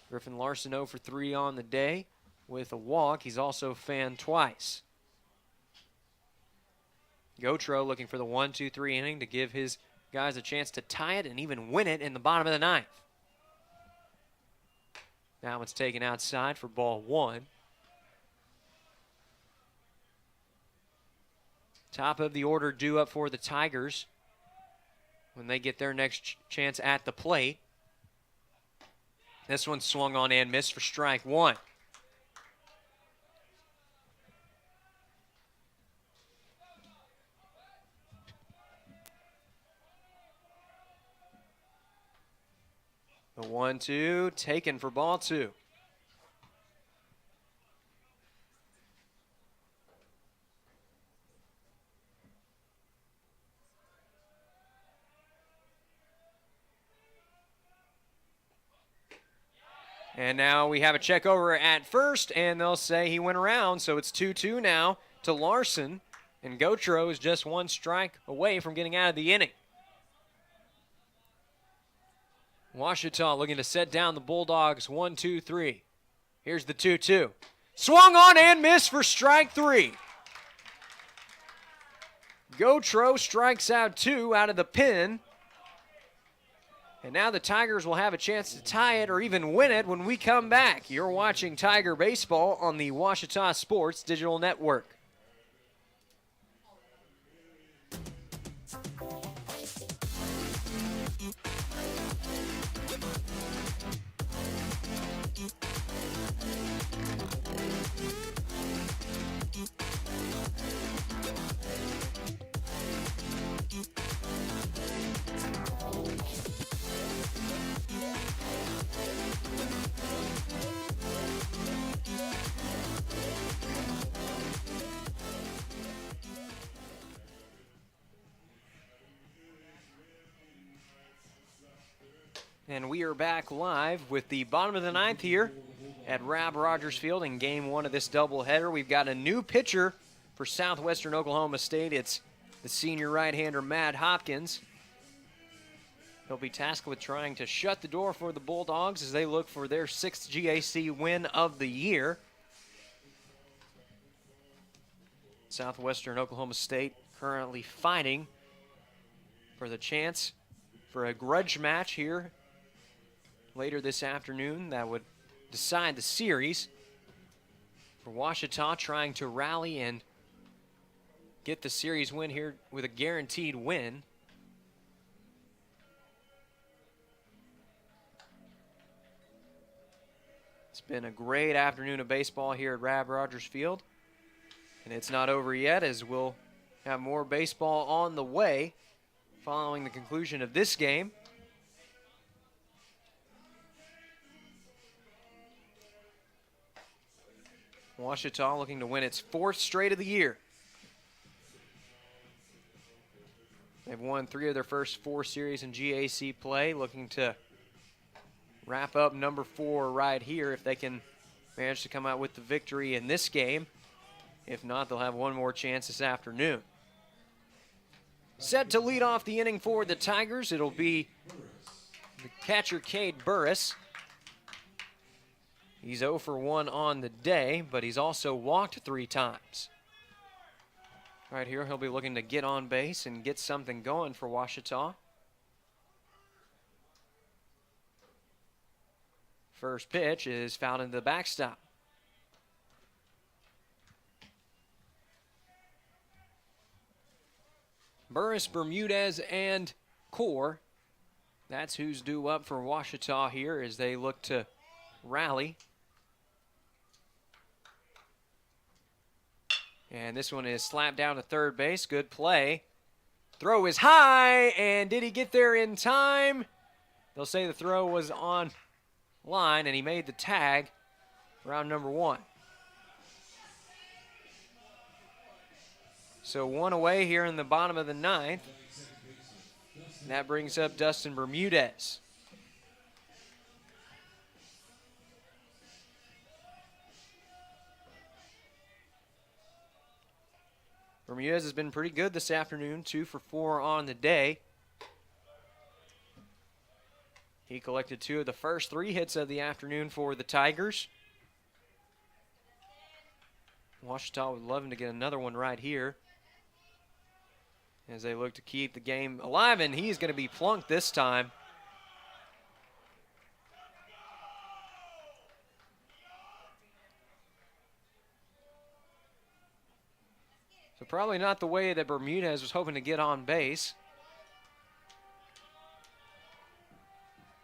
Griffin Larson 0 for 3 on the day with a walk. He's also fanned twice. Gotro looking for the 1-2-3 inning to give his guys a chance to tie it and even win it in the bottom of the 9th. Now it's taken outside for ball 1. Top of the order due up for the Tigers when they get their next chance at the plate. This one swung on and missed for strike 1. The 1-2 taken for ball 2. And now we have a check over at first, and they'll say he went around, so it's 2-2 now to Larson, and Gotro is just 1 strike away from getting out of the inning. Washita looking to set down the Bulldogs 1-2-3. Here's the 2-2. Swung on and missed for strike 3. Gotro strikes out 2 out of the pen. And now the Tigers will have a chance to tie it or even win it when we come back. You're watching Tiger Baseball on the Washita Sports Digital Network. And we are back live with the bottom of the 9th here at Rab Rogers Field in Game 1 of this doubleheader. We've got a new pitcher for Southwestern Oklahoma State. It's the senior right-hander Matt Hopkins. He'll be tasked with trying to shut the door for the Bulldogs as they look for their 6th GAC win of the year. Southwestern Oklahoma State currently fighting for the chance for a grudge match here later this afternoon that would decide the series. For Washita trying to rally and get the series win here with a guaranteed win. It's been a great afternoon of baseball here at Rab Rogers Field. And it's not over yet, as we'll have more baseball on the way following the conclusion of this game. Washita looking to win its 4th straight of the year. They've won 3 of their first 4 series in GAC play, looking to wrap up number 4 right here if they can manage to come out with the victory in this game. If not, they'll have one more chance this afternoon. Set to lead off the inning for the Tigers, it'll be the catcher, Cade Burris. He's 0 for 1 on the day, but he's also walked 3 times. Right here, he'll be looking to get on base and get something going for Ouachita. First pitch is fouled into the backstop. Burris, Bermudez, and Core. That's who's due up for Ouachita here as they look to rally. And this one is slapped down to third base. Good play. Throw is high, and did he get there in time? They'll say the throw was on line, and he made the tag. Round number 1. So 1 away here in the bottom of the 9th. And that brings up Dustin Bermudez. Bermudez has been pretty good this afternoon, 2 for 4 on the day. He collected 2 of the first 3 hits of the afternoon for the Tigers. Ouachita would love him to get another one right here as they look to keep the game alive, and he's going to be plunked this time. So probably not the way that Bermudez was hoping to get on base.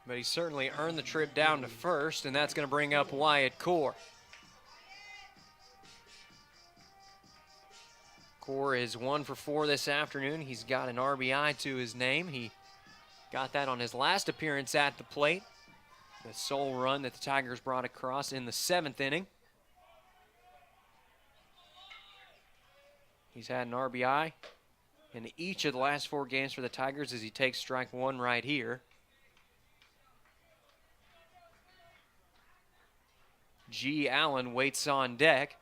But he certainly earned the trip down to first, and that's going to bring up Wyatt Core. Core is 1 for 4 this afternoon. He's got an RBI to his name. He got that on his last appearance at the plate. The sole run that the Tigers brought across in the 7th inning. He's had an RBI in each of the last 4 games for the Tigers as he takes strike 1 right here. G. Allen waits on deck.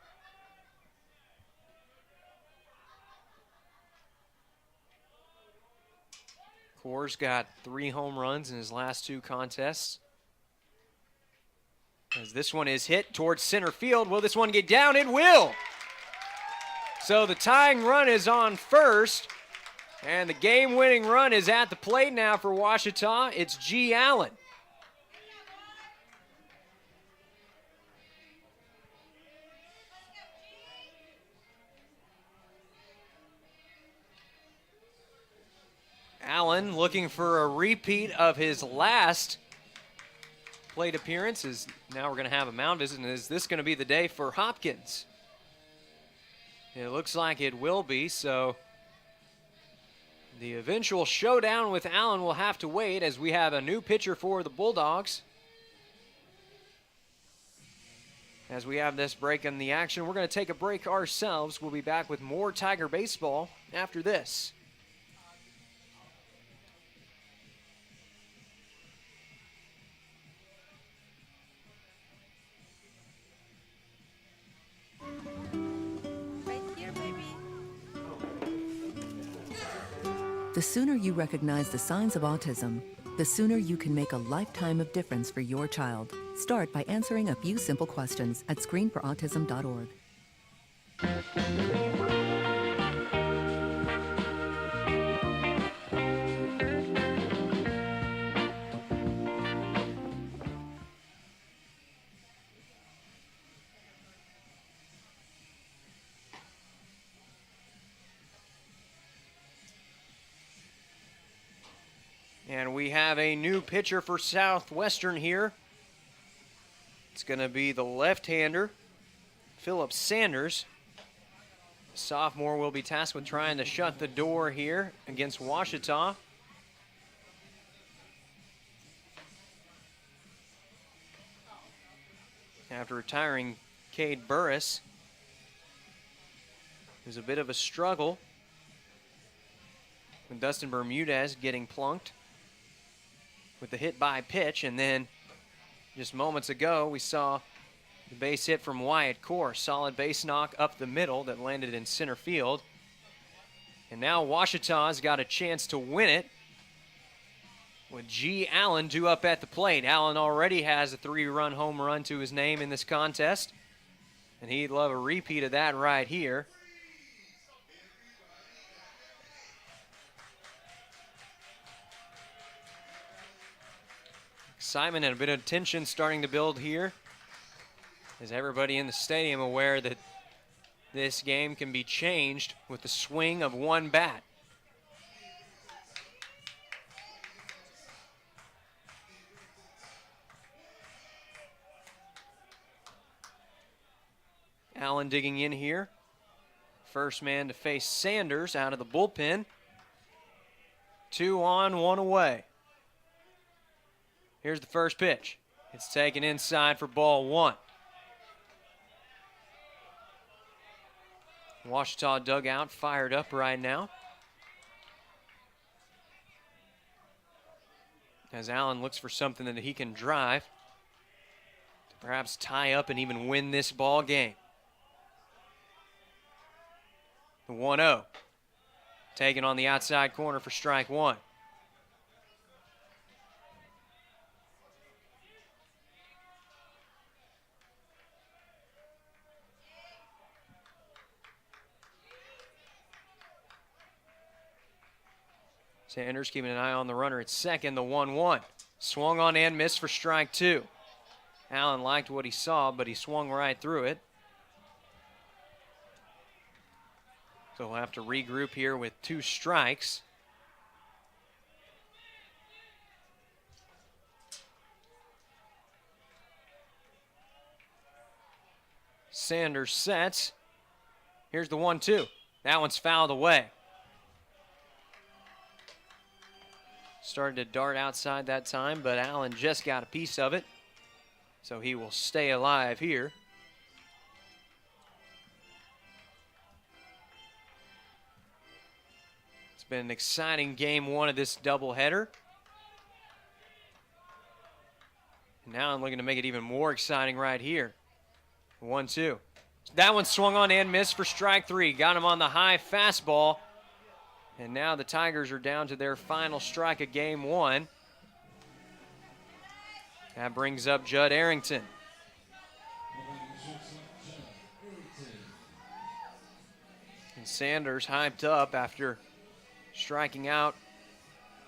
Core's got 3 home runs in his last 2 contests. As this one is hit towards center field, will this one get down? It will! So the tying run is on first, and the game-winning run is at the plate now for Ouachita. It's G. Allen. Allen looking for a repeat of his last plate appearance. Now we're going to have a mound visit, and is this going to be the day for Hopkins? It looks like it will be, so the eventual showdown with Allen will have to wait as we have a new pitcher for the Bulldogs. As we have this break in the action, we're going to take a break ourselves. We'll be back with more Tiger baseball after this. The sooner you recognize the signs of autism, the sooner you can make a lifetime of difference for your child. Start by answering a few simple questions at screenforautism.org. And we have a new pitcher for Southwestern here. It's going to be the left-hander, Philip Sanders. The sophomore will be tasked with trying to shut the door here against Ouachita. After retiring Cade Burris, it was a bit of a struggle with Dustin Bermudez getting plunked with the hit by pitch, and then Just moments ago, we saw the base hit from Wyatt Core. Solid base knock up the middle that landed in center field. And now Washita's got a chance to win it with G. Allen due up at the plate. Allen already has a 3-run home run to his name in this contest, and he'd love a repeat of that right here. Excitement and a bit of tension starting to build here. Is everybody in the stadium aware that this game can be changed with the swing of one bat? Allen digging in here. First man to face Sanders out of the bullpen. 2 on, 1 away. Here's the first pitch. It's taken inside for ball 1. Washita dugout fired up right now, as Allen looks for something that he can drive to perhaps tie up and even win this ball game. The 1-0 taken on the outside corner for strike 1. Sanders keeping an eye on the runner at second, the 1-1. Swung on and missed for strike 2. Allen liked what he saw, but he swung right through it. So we'll have to regroup here with 2 strikes. Sanders sets. Here's the 1-2. That one's fouled away. Started to dart outside that time, but Allen just got a piece of it, so he will stay alive here. It's been an exciting game 1 of this doubleheader. And now I'm looking to make it even more exciting right here. 1-2. That one swung on and missed for strike 3. Got him on the high fastball. And now the Tigers are down to their final strike of game 1. That brings up Judd Arrington. And Sanders hyped up after striking out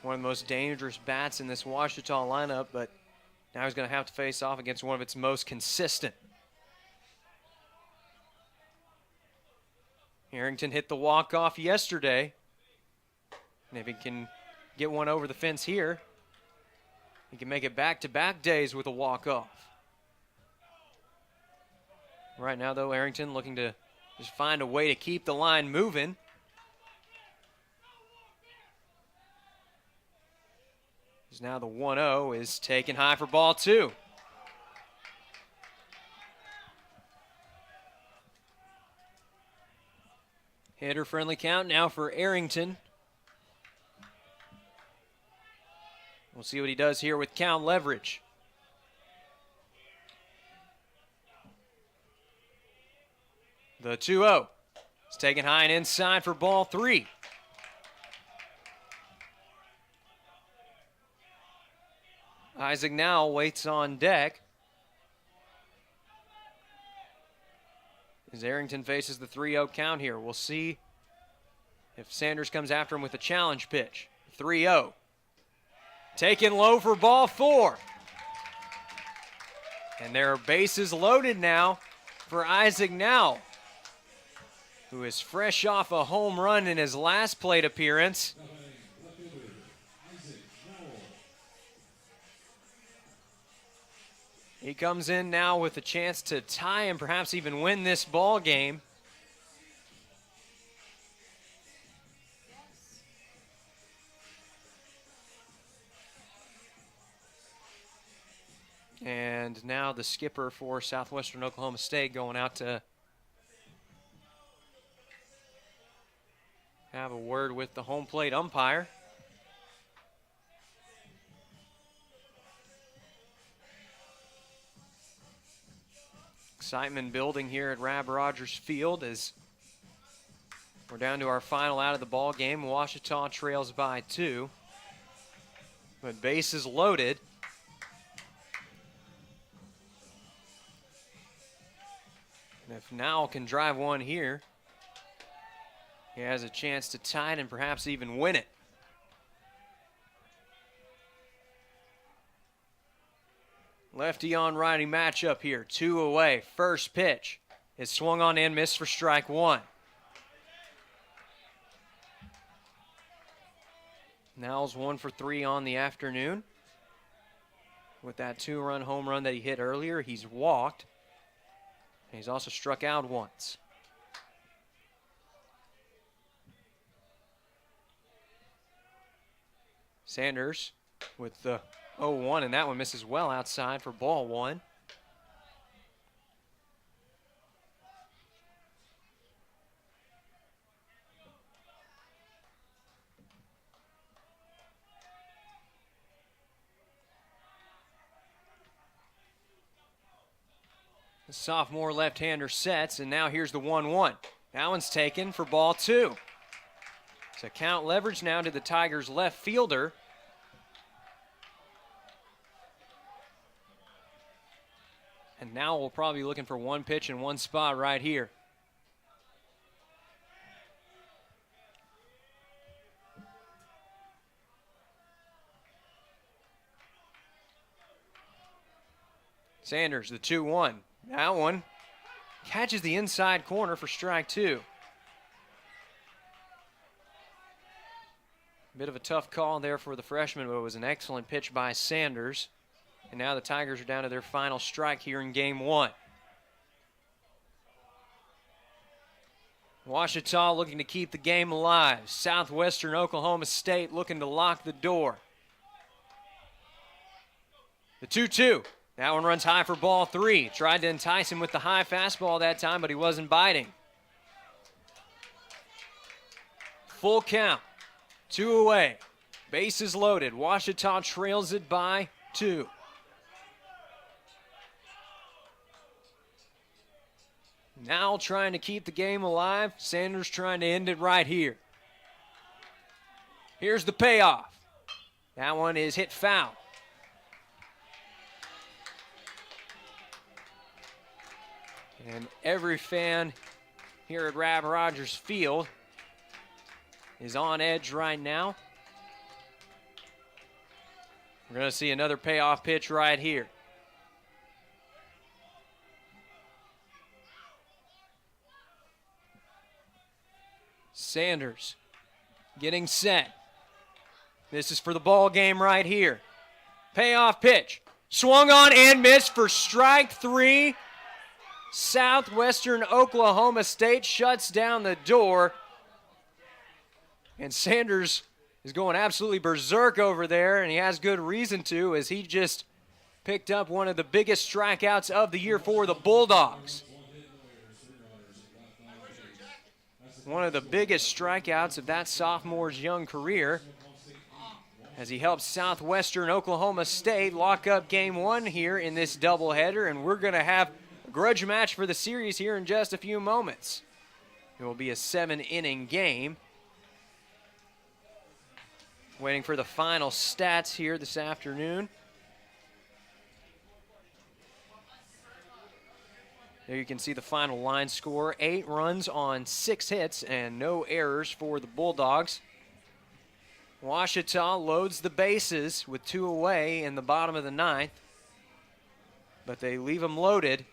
one of the most dangerous bats in this Washita lineup, but now he's going to have to face off against one of its most consistent. Arrington hit the walk-off yesterday. And if he can get one over the fence here, he can make it back-to-back days with a walk-off. Right now, though, Arrington looking to just find a way to keep the line moving. As now the 1-0 is taken high for ball 2. Hitter-friendly count now for Arrington. We'll see what he does here with count leverage. The 2-0. It's taken high and inside for ball 3. Isaac Nowell waits on deck as Arrington faces the 3-0 count here. We'll see if Sanders comes after him with a challenge pitch. 3-0. Taken low for ball 4. And there are bases loaded now for Isaac Nowell, who is fresh off a home run in his last plate appearance. He comes in now with a chance to tie and perhaps even win this ball game. And now the skipper for Southwestern Oklahoma State going out to have a word with the home plate umpire. Excitement building here at Rab Rogers Field as we're down to our final out of the ball game. Ouachita trails by 2. But bases loaded. And if Nowell can drive one here, he has a chance to tie it and perhaps even win it. Lefty on righty matchup here. 2 away. First pitch is swung on and missed for strike 1. Nowell's 1 for 3 on the afternoon. With that 2-run home run that he hit earlier, he's walked. And he's also struck out once. Sanders with the 0-1, and that one misses well outside for ball 1. The sophomore left-hander sets, and now here's the 1-1. That one's taken for ball 2. So count leverage now to the Tigers' left fielder. And now we'll probably be looking for one pitch in one spot right here. Sanders, the 2-1. That one catches the inside corner for strike 2. Bit of a tough call there for the freshman, but it was an excellent pitch by Sanders. And now the Tigers are down to their final strike here in game 1. Ouachita looking to keep the game alive. Southwestern Oklahoma State looking to lock the door. The 2-2. That one runs high for ball 3. Tried to entice him with the high fastball that time, but he wasn't biting. Full count. 2 away. Bases loaded. Ouachita trails it by 2. Now trying to keep the game alive. Sanders trying to end it right here. Here's the payoff. That one is hit foul. And every fan here at Rab Rogers Field is on edge right now. We're going to see another payoff pitch right here. Sanders getting set. This is for the ball game right here. Payoff pitch. Swung on and missed for strike 3. Southwestern Oklahoma State shuts down the door. And Sanders is going absolutely berserk over there, and he has good reason to, as he just picked up one of the biggest strikeouts of the year for the Bulldogs. One of the biggest strikeouts of that sophomore's young career, as he helps Southwestern Oklahoma State lock up game 1 here in this doubleheader, and we're going to have a grudge match for the series here in just a few moments. It will be a 7-inning game. Waiting for the final stats here this afternoon. There you can see the final line score. 8 runs on 6 hits and no errors for the Bulldogs. Ouachita loads the bases with 2 away in the bottom of the 9th. But they leave them loaded.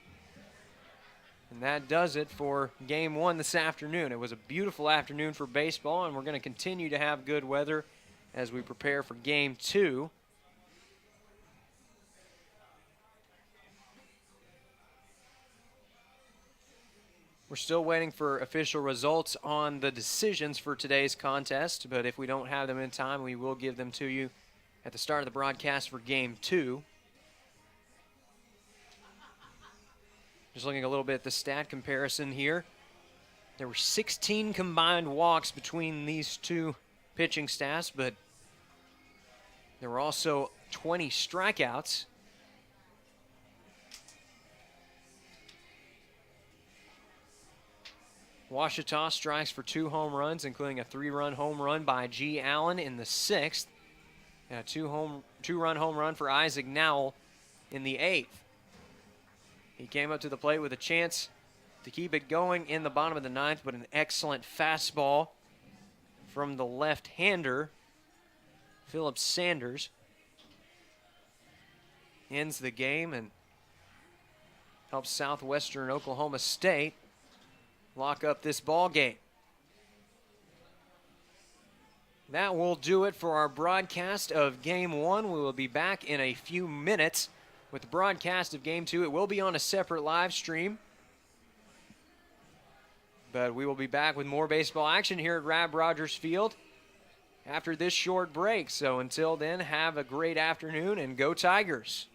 And that does it for game 1 this afternoon. It was a beautiful afternoon for baseball, and we're going to continue to have good weather as we prepare for game 2. We're still waiting for official results on the decisions for today's contest, but if we don't have them in time, we will give them to you at the start of the broadcast for game 2. Just looking a little bit at the stat comparison here. There were 16 combined walks between these two pitching staffs, but there were also 20 strikeouts. Washita strikes for 2 home runs, including a 3-run home run by G. Allen in the 6th, and a 2-run home run for Isaac Nowell in the 8th. He came up to the plate with a chance to keep it going in the bottom of the 9th, but an excellent fastball from the left-hander, Philip Sanders, ends the game and helps Southwestern Oklahoma State lock up this ball game. That will do it for our broadcast of Game 1. We will be back in a few minutes with the broadcast of Game 2. It will be on a separate live stream, but we will be back with more baseball action here at Rab Rogers Field after this short break. So until then, have a great afternoon and go Tigers.